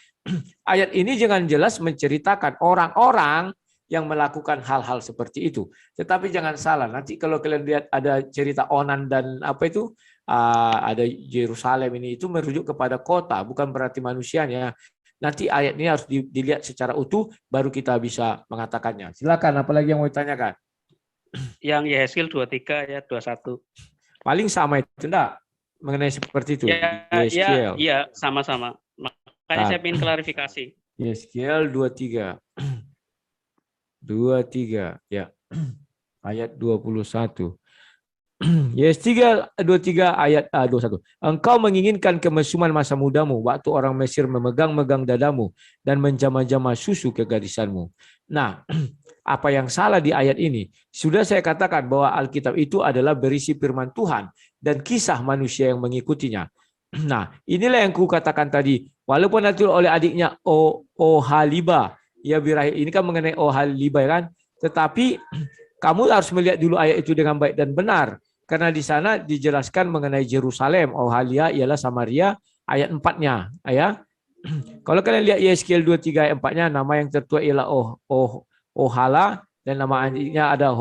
ayat ini jangan jelas menceritakan orang-orang yang melakukan hal-hal seperti itu. Tetapi jangan salah, nanti kalau kalian lihat ada cerita Onan dan apa itu, ada Yerusalem ini, itu merujuk kepada kota, bukan berarti manusianya. Nanti ayat ini harus dilihat secara utuh, baru kita bisa mengatakannya. Silakan, apalagi yang mau ditanyakan? Yang Yehezkiel 23 ayat 21. Paling sama itu, enggak? Mengenai seperti itu. Iya, sama-sama. Makanya saya ingin klarifikasi. Yehezkiel 23. 23, ya. ayat 21. Yes 23 ayat 21. Engkau menginginkan kemesuman masa mudamu, waktu orang Mesir memegang-megang dadamu dan menjama-jama susu kegadisanmu. Nah, apa yang salah di ayat ini? Sudah saya katakan bahwa Alkitab itu adalah berisi firman Tuhan dan kisah manusia yang mengikutinya. Nah, inilah yang ku katakan tadi. Walaupun nanti oleh adiknya Ohaliba, ya birahi, ini kan mengenai Ohaliba kan, tetapi kamu harus melihat dulu ayat itu dengan baik dan benar. Karena di sana dijelaskan mengenai Yerusalem, Ohalia ialah Samaria, ayat 4-nya. Ya. Kalau kalian lihat Yeskiel 23 ayat 4-nya, nama yang tertua ialah Ohala, dan nama adiknya ada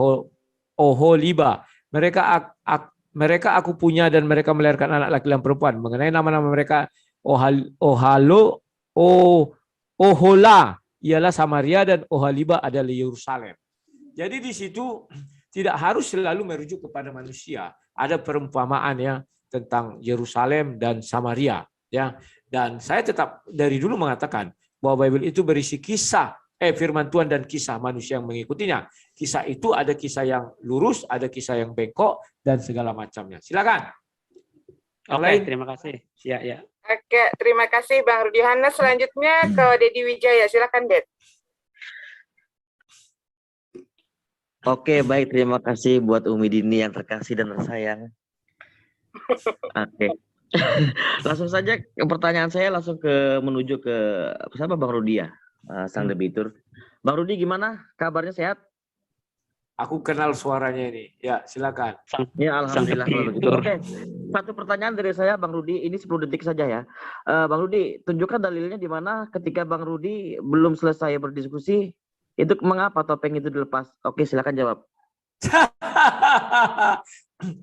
Oholiba. Mereka aku punya dan mereka melahirkan anak laki dan perempuan. Mengenai nama-nama mereka, Ohalo, Ohola ialah Samaria, dan Ohaliba adalah Yerusalem. Jadi di situ tidak harus selalu merujuk kepada manusia. Ada perumpamaan ya tentang Yerusalem dan Samaria ya. Dan saya tetap dari dulu mengatakan bahwa Bible itu berisi kisah firman Tuhan dan kisah manusia yang mengikutinya. Kisah itu ada kisah yang lurus, ada kisah yang bengkok dan segala macamnya. Silakan. Oke, terima kasih. Ya. Oke, terima kasih Bang Rudi Hanes. Selanjutnya ke Dedi Wijaya. Silakan, Ded. Oke, baik. Terima kasih buat Umi Dini yang terkasih dan tersayang. Oke. Langsung saja pertanyaan saya langsung menuju ke siapa Bang Rudi ya, sang debitur. Bang Rudi gimana? Kabarnya sehat? Aku kenal suaranya ini. Ya, silakan. Ya, alhamdulillah kalau begitu. Oke. Satu pertanyaan dari saya Bang Rudi, ini 10 detik saja ya. Bang Rudi, tunjukkan dalilnya di mana ketika Bang Rudi belum selesai berdiskusi, itu mengapa topeng itu dilepas? Oke, silakan jawab.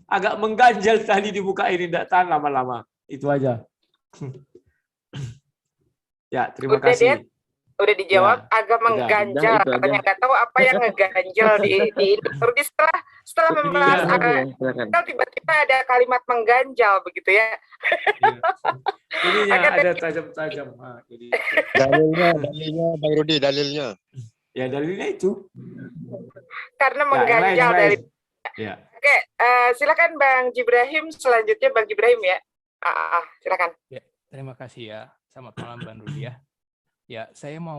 Agak mengganjal tadi dibuka ini, tidak tahan lama-lama. Itu aja. Ya, terima kasih. Udah dijawab, Ya, agak mengganjal. Katanya nggak tahu apa yang ngeganjal di Rudi setelah membahas akal, tiba-tiba ada kalimat mengganjal begitu ya. Ininya ada tajam-tajam. Dalilnya Bang Rudi, dalilnya. Ya, dalilnya itu. Karena mengganjal dari. Ya. Oke, silakan Bang Jibrahim. Selanjutnya Bang Jibrahim ya. Silakan. Ya, terima kasih ya. Selamat malam Bang Rudi ya. Ya, saya mau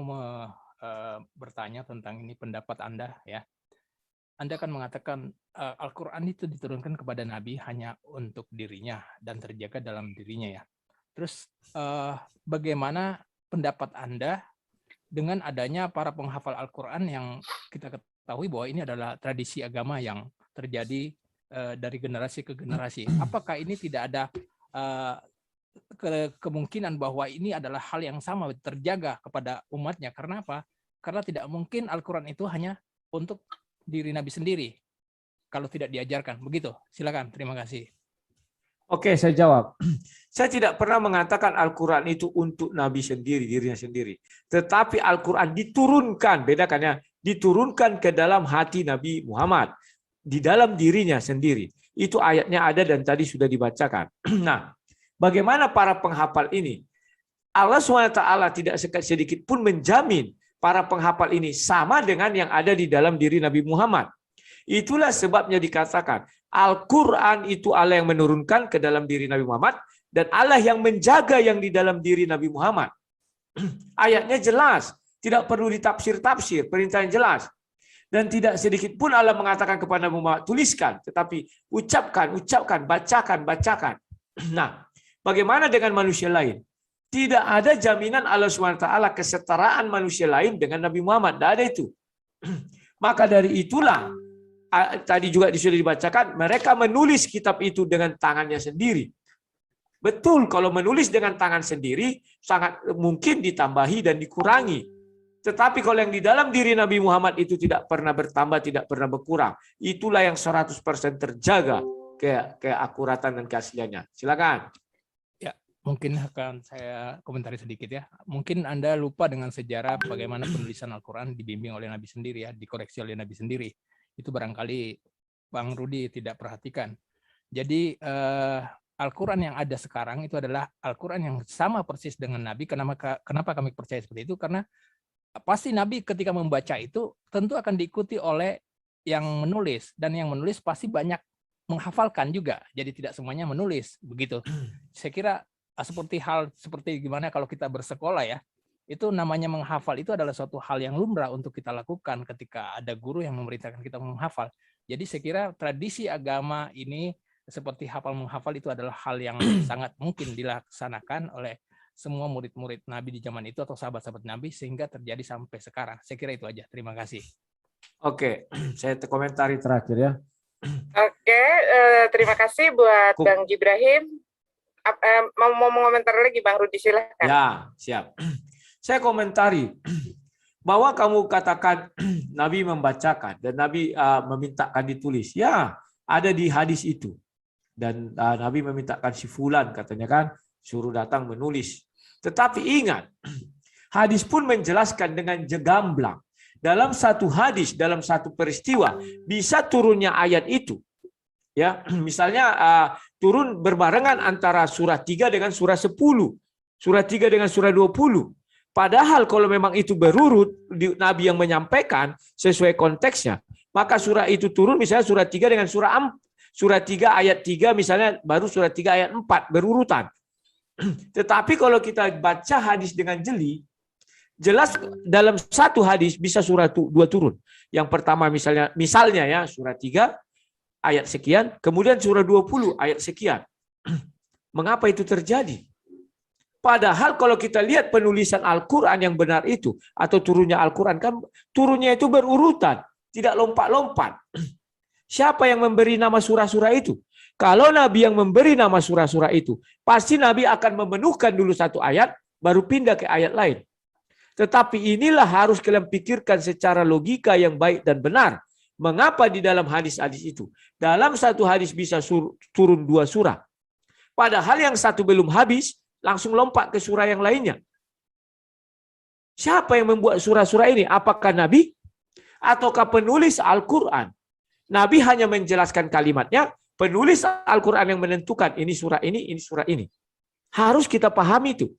bertanya tentang ini pendapat Anda ya. Anda kan mengatakan Al-Quran itu diturunkan kepada Nabi hanya untuk dirinya dan terjaga dalam dirinya ya. Terus bagaimana pendapat Anda dengan adanya para penghafal Al-Quran yang kita ketahui bahwa ini adalah tradisi agama yang terjadi dari generasi ke generasi. Apakah ini tidak ada kemungkinan bahwa ini adalah hal yang sama terjaga kepada umatnya? Karena apa? Karena tidak mungkin Al-Quran itu hanya untuk diri Nabi sendiri kalau tidak diajarkan. Begitu. Silakan. Terima kasih. Oke, saya jawab. Saya tidak pernah mengatakan Al-Quran itu untuk Nabi sendiri, dirinya sendiri. Tetapi Al-Quran diturunkan, bedakannya, diturunkan ke dalam hati Nabi Muhammad. Di dalam dirinya sendiri. Itu ayatnya ada dan tadi sudah dibacakan. Nah, bagaimana para penghafal ini? Allah SWT tidak sedikit pun menjamin para penghafal ini sama dengan yang ada di dalam diri Nabi Muhammad. Itulah sebabnya dikatakan Al-Quran itu Allah yang menurunkan ke dalam diri Nabi Muhammad dan Allah yang menjaga yang di dalam diri Nabi Muhammad. Ayatnya jelas, tidak perlu ditafsir-tafsir, perintah yang jelas. Dan tidak sedikit pun Allah mengatakan kepada Nabi Muhammad, tuliskan, tetapi ucapkan, bacakan. Nah, bagaimana dengan manusia lain? Tidak ada jaminan Allah SWT kesetaraan manusia lain dengan Nabi Muhammad. Tidak ada itu. Maka dari itulah, tadi juga sudah dibacakan, mereka menulis kitab itu dengan tangannya sendiri. Betul, kalau menulis dengan tangan sendiri, sangat mungkin ditambahi dan dikurangi. Tetapi kalau yang di dalam diri Nabi Muhammad itu tidak pernah bertambah, tidak pernah berkurang. Itulah yang 100% terjaga keakuratan dan keasliannya. Silakan. Ya, mungkin akan saya komentari sedikit ya. Mungkin Anda lupa dengan sejarah bagaimana penulisan Al-Quran dibimbing oleh Nabi sendiri ya, dikoreksi oleh Nabi sendiri. Itu barangkali Bang Rudi tidak perhatikan. Jadi Al-Quran yang ada sekarang itu adalah Al-Quran yang sama persis dengan Nabi. Kenapa kami percaya seperti itu? Karena pasti Nabi ketika membaca itu tentu akan diikuti oleh yang menulis, dan yang menulis pasti banyak menghafalkan juga. Jadi tidak semuanya menulis begitu. Saya kira seperti gimana kalau kita bersekolah ya. Itu namanya menghafal, itu adalah suatu hal yang lumrah untuk kita lakukan ketika ada guru yang memerintahkan kita menghafal. Jadi saya kira tradisi agama ini seperti hafal menghafal itu adalah hal yang sangat mungkin dilaksanakan oleh semua murid-murid Nabi di zaman itu atau sahabat-sahabat Nabi sehingga terjadi sampai sekarang. Saya kira itu aja. Terima kasih. Oke, saya komentari terakhir ya. Oke, terima kasih buat Bang Jibrahim. Mau mengomentar lagi Bang Rudi, silahkan. Ya, siap. Saya komentari bahwa kamu katakan Nabi membacakan dan Nabi memintakan ditulis. Ya, ada di hadis itu. Dan Nabi memintakan si fulan katanya kan suruh datang menulis. Tetapi ingat, hadis pun menjelaskan dengan gamblang. Dalam satu hadis, dalam satu peristiwa bisa turunnya ayat itu. Ya, misalnya turun berbarengan antara surah 3 dengan surah 10. Surah 3 dengan surah 20. Padahal kalau memang itu berurut, Nabi yang menyampaikan sesuai konteksnya, maka surah itu turun misalnya surah 3 dengan surah 3 ayat 3 misalnya baru surah 3 ayat 4 berurutan. Tetapi kalau kita baca hadis dengan jeli, jelas dalam satu hadis bisa surah 2 turun. Yang pertama misalnya ya surah 3 ayat sekian, kemudian surah 20 ayat sekian. Mengapa itu terjadi? Padahal kalau kita lihat penulisan Al-Quran yang benar itu, atau turunnya Al-Quran, kan turunnya itu berurutan, tidak lompat-lompat. Siapa yang memberi nama surah-surah itu? Kalau Nabi yang memberi nama surah-surah itu, pasti Nabi akan memenuhkan dulu satu ayat, baru pindah ke ayat lain. Tetapi inilah harus kalian pikirkan secara logika yang baik dan benar. Mengapa di dalam hadis-hadis itu? Dalam satu hadis bisa turun 2 surah. Padahal yang satu belum habis, langsung lompat ke surah yang lainnya. Siapa yang membuat surah-surah ini? Apakah Nabi? Ataukah penulis Al-Quran? Nabi hanya menjelaskan kalimatnya, penulis Al-Quran yang menentukan ini surah ini surah ini. Harus kita pahami itu.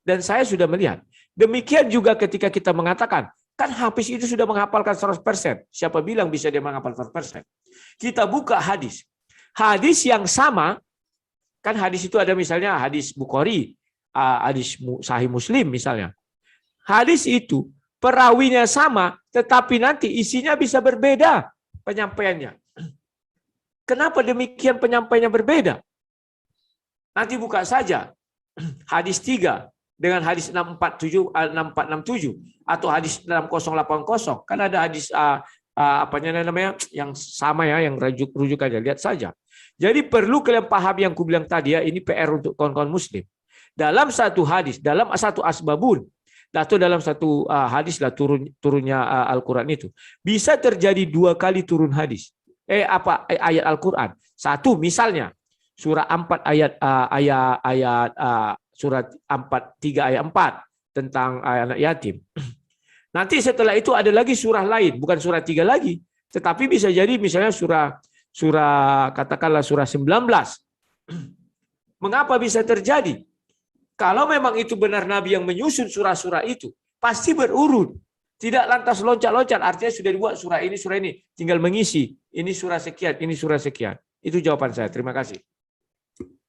Dan saya sudah melihat. Demikian juga ketika kita mengatakan, kan Hafiz itu sudah menghafalkan 100%. Siapa bilang bisa dia menghafal 100%? Kita buka hadis. Hadis yang sama, kan hadis itu ada misalnya hadis Bukhari, hadis Sahih Muslim misalnya. Hadis itu perawinya sama, tetapi nanti isinya bisa berbeda penyampaiannya. Kenapa demikian penyampaiannya berbeda? Nanti buka saja hadis 3 dengan hadis 6467 atau hadis 6080. Kan ada hadis apanya namanya yang sama ya, yang rujukannya, lihat saja. Jadi perlu kalian paham yang ku bilang tadi ya, ini PR untuk kawan-kawan muslim. Dalam satu hadis, dalam satu asbabun, atau dalam satu hadis lah turunnya Al-Quran itu, bisa terjadi 2 kali turun hadis. Ayat Al-Quran. Satu misalnya surah 4 ayat surat 3 ayat 4 tentang anak yatim. Nanti setelah itu ada lagi surah lain, bukan surah 3 lagi, tetapi bisa jadi misalnya surah katakanlah surah 19. Mengapa bisa terjadi? Kalau memang itu benar Nabi yang menyusun surah-surah itu, pasti berurut. Tidak lantas loncat-loncat, artinya sudah dibuat surah ini, tinggal mengisi. Ini surah sekian, ini surah sekian. Itu jawaban saya. Terima kasih.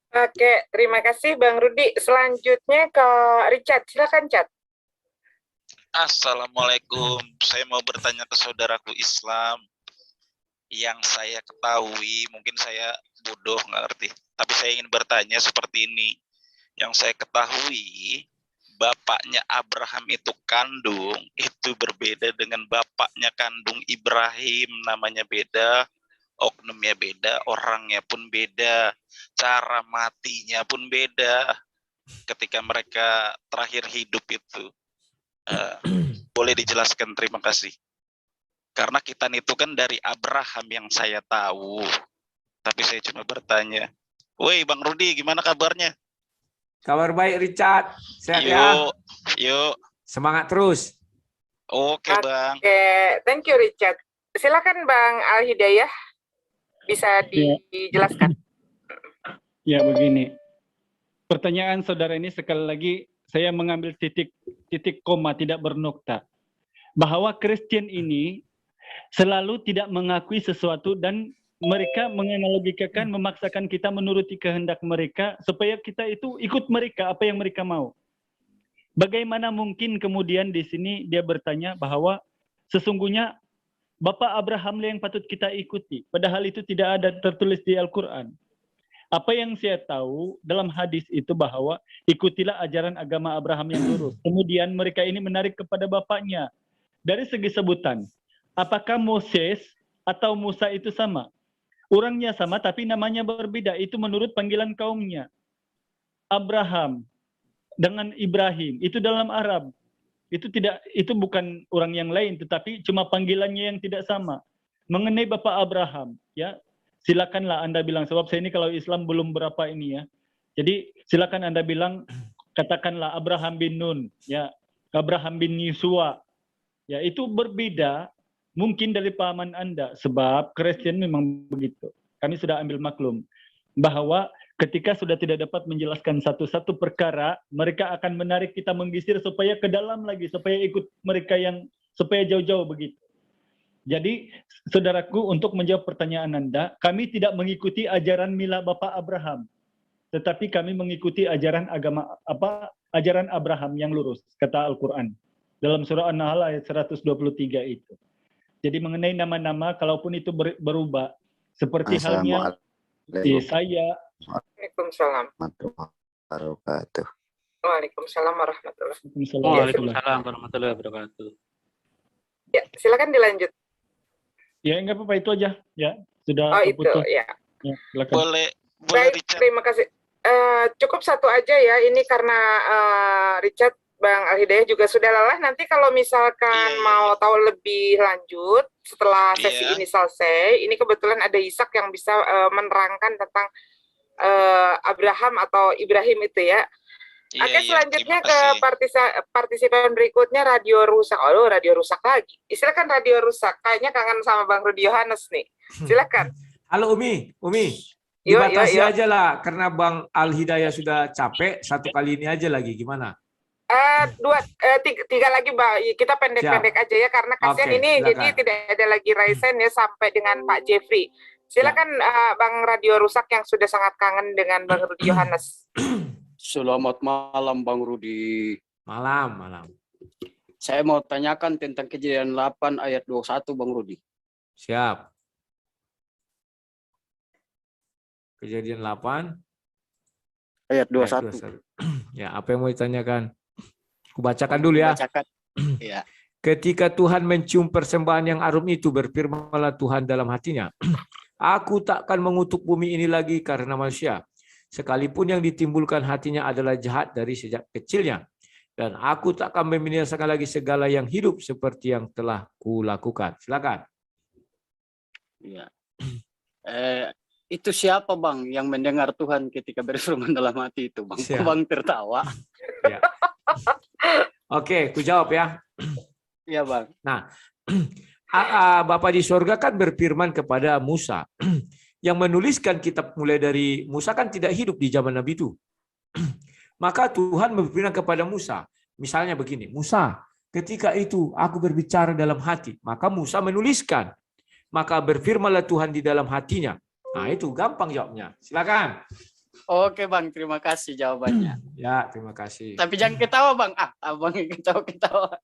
Oke, terima kasih Bang Rudi. Selanjutnya ke Richard. Silakan, Chat. Assalamualaikum. Saya mau bertanya ke saudaraku Islam. Yang saya ketahui, mungkin saya bodoh, nggak ngerti. Tapi saya ingin bertanya seperti ini. Yang saya ketahui, bapaknya Abraham itu kandung, itu berbeda dengan bapaknya kandung Ibrahim. Namanya beda, oknumnya beda, orangnya pun beda, cara matinya pun beda. Ketika mereka terakhir hidup itu. Boleh dijelaskan, terima kasih. Karena kita itu kan dari Abraham yang saya tahu. Tapi saya cuma bertanya. Woi Bang Rudi, gimana kabarnya? Kabar baik Richard. Sehat ya? Yuk. Semangat terus. Oke Bang. Oke, thank you Richard. Silakan Bang Al-Hidayah. Bisa dijelaskan. Ya begini. Pertanyaan saudara ini sekali lagi saya mengambil titik koma tidak bernokta. Bahwa Kristen ini selalu tidak mengakui sesuatu dan mereka menganalogikakan, memaksakan kita menuruti kehendak mereka supaya kita itu ikut mereka apa yang mereka mau. Bagaimana mungkin kemudian di sini dia bertanya bahwa sesungguhnya Bapak Abraham yang patut kita ikuti, padahal itu tidak ada tertulis di Al-Quran. Apa yang saya tahu dalam hadis itu bahwa ikutilah ajaran agama Abraham yang lurus. Kemudian mereka ini menarik kepada bapaknya. Dari segi sebutan, apakah Moses atau Musa itu sama? Orangnya sama tapi namanya berbeda. Itu menurut panggilan kaumnya. Abraham dengan Ibrahim itu dalam Arab. Itu bukan orang yang lain, tetapi cuma panggilannya yang tidak sama. Mengenai Bapak Abraham, ya silakanlah Anda bilang, sebab saya ini kalau Islam belum berapa ini ya. Jadi silakan Anda bilang, katakanlah Abraham bin Nun, ya Abraham bin Yusua, ya itu berbeda mungkin dari pahaman Anda, sebab Kristen memang begitu. Kami sudah ambil maklum bahwa ketika sudah tidak dapat menjelaskan satu-satu perkara, mereka akan menarik kita menggisir supaya ke dalam lagi, supaya ikut mereka yang, supaya jauh-jauh begitu. Jadi, saudaraku, untuk menjawab pertanyaan Anda, kami tidak mengikuti ajaran mila Bapak Abraham, tetapi kami mengikuti ajaran ajaran Abraham yang lurus, kata Al-Quran. Dalam surah An-Nahl ayat 123 itu. Jadi mengenai nama-nama, kalaupun itu berubah, seperti halnya saya. Waalaikumsalam. Wabarakatuh. Waalaikumsalam warahmatullahi wabarakatuh. Waalaikumsalam warahmatullahi wabarakatuh. Ya, silakan dilanjut. Ya, enggak apa-apa, itu aja. Ya, sudah terputus. Itu, ya. Ya, silakan. Boleh Baik, Richard. terima kasih. Cukup satu aja ya, ini karena Richard, Bang Al-Hidayah juga sudah lelah. Nanti kalau misalkan mau tahu lebih lanjut setelah sesi ini selesai, ini kebetulan ada Ishak yang bisa menerangkan tentang Abraham atau Ibrahim itu ya. Oke, selanjutnya ke partisipan berikutnya, Radio Rusak. Oh, Radio Rusak lagi. Silakan Radio Rusak. Kayaknya kangen sama Bang Rudi Yohanes nih. Silakan. Halo Umi. Dibatasi aja lah, karena Bang Al-Hidayah sudah capek, satu kali ini aja lagi, gimana? Tiga lagi, Mbak. Kita pendek-pendek aja ya, karena kasihan ini silakan. Jadi tidak ada lagi Raisen ya sampai dengan Pak Jeffrey. Silakan Bang Radio Rusak yang sudah sangat kangen dengan Bang Rudi Yohanes. Selamat malam Bang Rudi. Malam. Saya mau tanyakan tentang Kejadian 8 ayat 21 Bang Rudi. Siap. Kejadian 8 ayat 21. Ya, apa yang mau ditanyakan? Kubacakan dulu ya. Ya. Ketika Tuhan mencium persembahan yang harum itu, berfirmanlah Tuhan dalam hatinya, Aku takkan mengutuk bumi ini lagi karena manusia, sekalipun yang ditimbulkan hatinya adalah jahat dari sejak kecilnya. Dan aku takkan membinasakan lagi segala yang hidup seperti yang telah kulakukan. Silakan. Ya. Itu siapa Bang yang mendengar Tuhan ketika berfirman dalam hati itu Bang? Bang tertawa. Ya. Oke, ku jawab ya. Iya Bang. Nah, Bapa di sorga kan berfirman kepada Musa, yang menuliskan kitab mulai dari Musa kan tidak hidup di zaman Nabi itu. Maka Tuhan berfirman kepada Musa, misalnya begini, Musa, ketika itu aku berbicara dalam hati, maka Musa menuliskan. Maka berfirmanlah Tuhan di dalam hatinya. Nah, itu gampang jawabnya. Silakan. Oke Bang, terima kasih jawabannya. Ya, terima kasih. Tapi jangan ketawa Bang. Abang ketawa.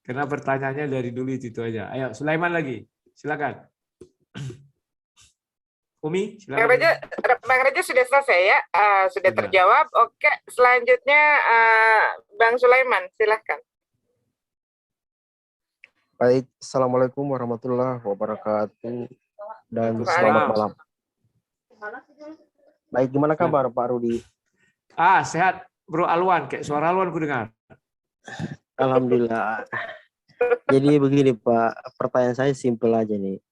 Karena pertanyaannya dari dulu itu aja. Ayo, Sulaiman lagi. Silakan. Umi, silakan. Bang Raja sudah selesai ya? Sudah terjawab. Oke, selanjutnya Bang Sulaiman, silakan. Baik, Assalamualaikum warahmatullahi wabarakatuh. Dan selamat malam. Baik, gimana kabar Pak Rudi? Sehat Bro Alwan, kayak suara Alwan ku dengar. Alhamdulillah. Jadi begini Pak, pertanyaan saya simpel aja nih.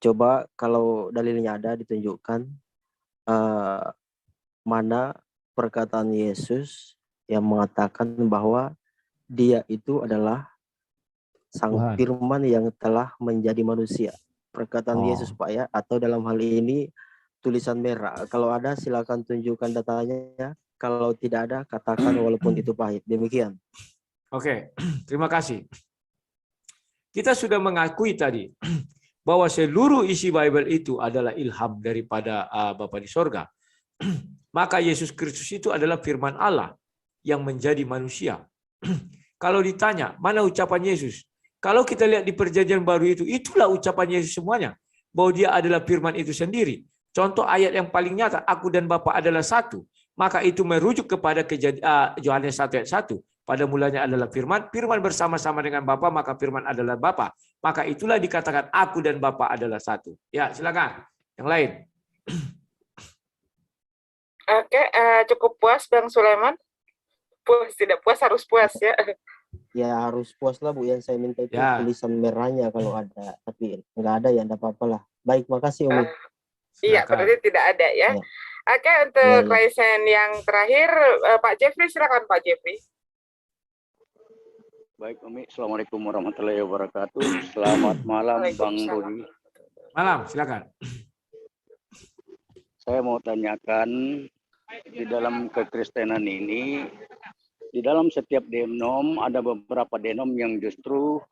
Coba kalau dalilnya ada ditunjukkan mana perkataan Yesus yang mengatakan bahwa Dia itu adalah Sang Firman yang telah menjadi manusia. Perkataan Yesus Pak ya, atau dalam hal ini tulisan merah. Kalau ada silakan tunjukkan datanya. Kalau tidak ada, katakan walaupun itu pahit. Demikian. Oke, terima kasih. Kita sudah mengakui tadi bahwa seluruh isi Bible itu adalah ilham daripada Bapa di sorga. Maka Yesus Kristus itu adalah firman Allah yang menjadi manusia. Kalau ditanya, mana ucapan Yesus? Kalau kita lihat di perjanjian baru itu, itulah ucapan Yesus semuanya. Bahwa dia adalah firman itu sendiri. Contoh ayat yang paling nyata, aku dan Bapa adalah satu. Maka itu merujuk kepada Yohanes 1 ayat 1. Pada mulanya adalah firman, firman bersama-sama dengan Bapa, maka firman adalah Bapa. Maka itulah dikatakan aku dan Bapa adalah satu. Ya, silakan. Yang lain. Oke, cukup puas Bang Sulaiman? Puas, tidak puas harus puas ya. Ya harus puas lah Bu, yang saya minta itu Ya. tulisan merahnya kalau ada, tapi nggak ada ya, enggak apa-apa lah. Baik, makasih Umi. Iya, berarti tidak ada ya. Ya. Oke, untuk raisen yang terakhir, Pak Jeffrey, silakan Pak Jeffrey. Baik, Umi. Assalamualaikum warahmatullahi wabarakatuh. Selamat malam, Bang Rudi. Malam, silakan. Saya mau tanyakan, di dalam kekristenan ini, di dalam setiap denom ada beberapa denom yang justru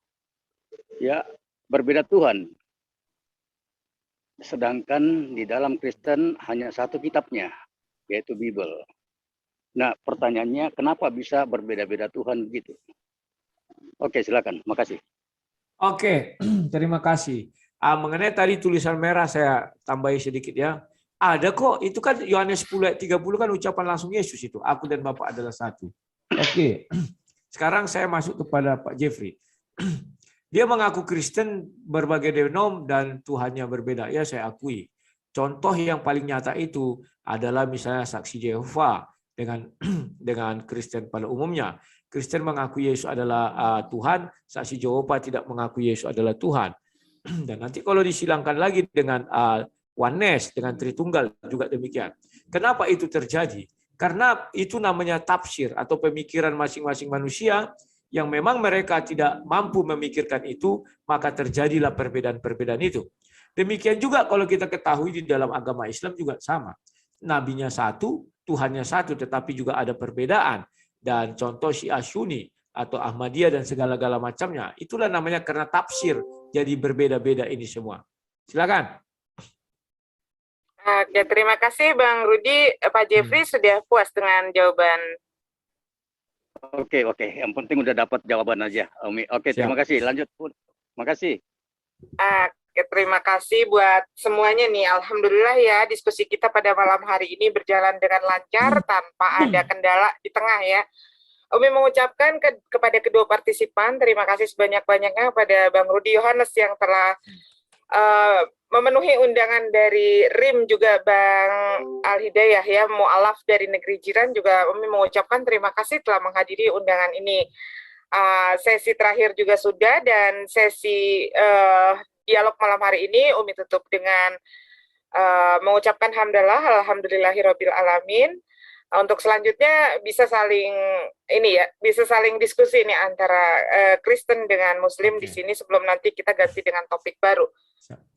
ya berbeda Tuhan. Sedangkan di dalam Kristen hanya satu kitabnya, yaitu Bible. Nah, pertanyaannya kenapa bisa berbeda-beda Tuhan begitu? Oke, silakan. Makasih. Oke, terima kasih. Mengenai tadi tulisan merah saya tambahi sedikit ya. Ada kok, itu kan Yohanes 10 ayat 30 kan ucapan langsung Yesus itu. Aku dan Bapa adalah satu. Oke, sekarang saya masuk kepada Pak Jeffrey. Dia mengaku Kristen berbagai denom dan Tuhannya berbeda. Ya, saya akui. Contoh yang paling nyata itu adalah misalnya saksi Yehova dengan Kristen pada umumnya. Kristen mengaku Yesus adalah Tuhan, saksi Yehova tidak mengaku Yesus adalah Tuhan. Dan nanti kalau disilangkan lagi dengan oneness, dengan Tritunggal juga demikian. Kenapa itu terjadi? Karena itu namanya tafsir atau pemikiran masing-masing manusia yang memang mereka tidak mampu memikirkan itu, maka terjadilah perbedaan-perbedaan itu. Demikian juga kalau kita ketahui di dalam agama Islam juga sama. Nabinya satu, Tuhannya satu, tetapi juga ada perbedaan. Dan contoh Syiah Sunni atau Ahmadiyah dan segala-gala macamnya, itulah namanya karena tafsir, jadi berbeda-beda ini semua. Silakan. Oke, terima kasih Bang Rudi. Pak Jeffrey sudah puas dengan jawaban. Oke. Yang penting udah dapat jawaban aja, Umi. Oke, terima kasih. Lanjut, Pun. Makasih. Oke, terima kasih buat semuanya nih. Alhamdulillah ya, diskusi kita pada malam hari ini berjalan dengan lancar tanpa ada kendala di tengah ya. Umi mengucapkan kepada kedua partisipan, terima kasih sebanyak-banyaknya kepada Bang Rudi Yohanes yang telah memenuhi undangan dari RIM, juga Bang Al-Hidayah ya, mu'alaf dari negeri jiran, juga Umi mengucapkan terima kasih telah menghadiri undangan ini. Sesi terakhir juga sudah, dan sesi dialog malam hari ini Umi tutup dengan mengucapkan hamdalah, alhamdulillahirabbil alamin. Untuk selanjutnya bisa saling diskusi ini antara Kristen dengan Muslim di sini sebelum nanti kita ganti dengan topik baru.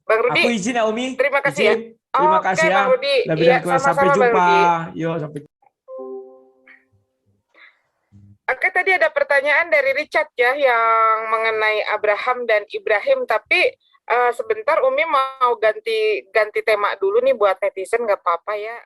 Bang Rudi. Aku izin ya Umi. Terima kasih ya. Terima kasih ya. Bang Rudi. Lebih Iya, dari sampai jumpa. Yuk, sampai. Oke, tadi ada pertanyaan dari Richard ya yang mengenai Abraham dan Ibrahim, tapi sebentar Umi mau ganti tema dulu nih buat netizen, nggak apa-apa ya.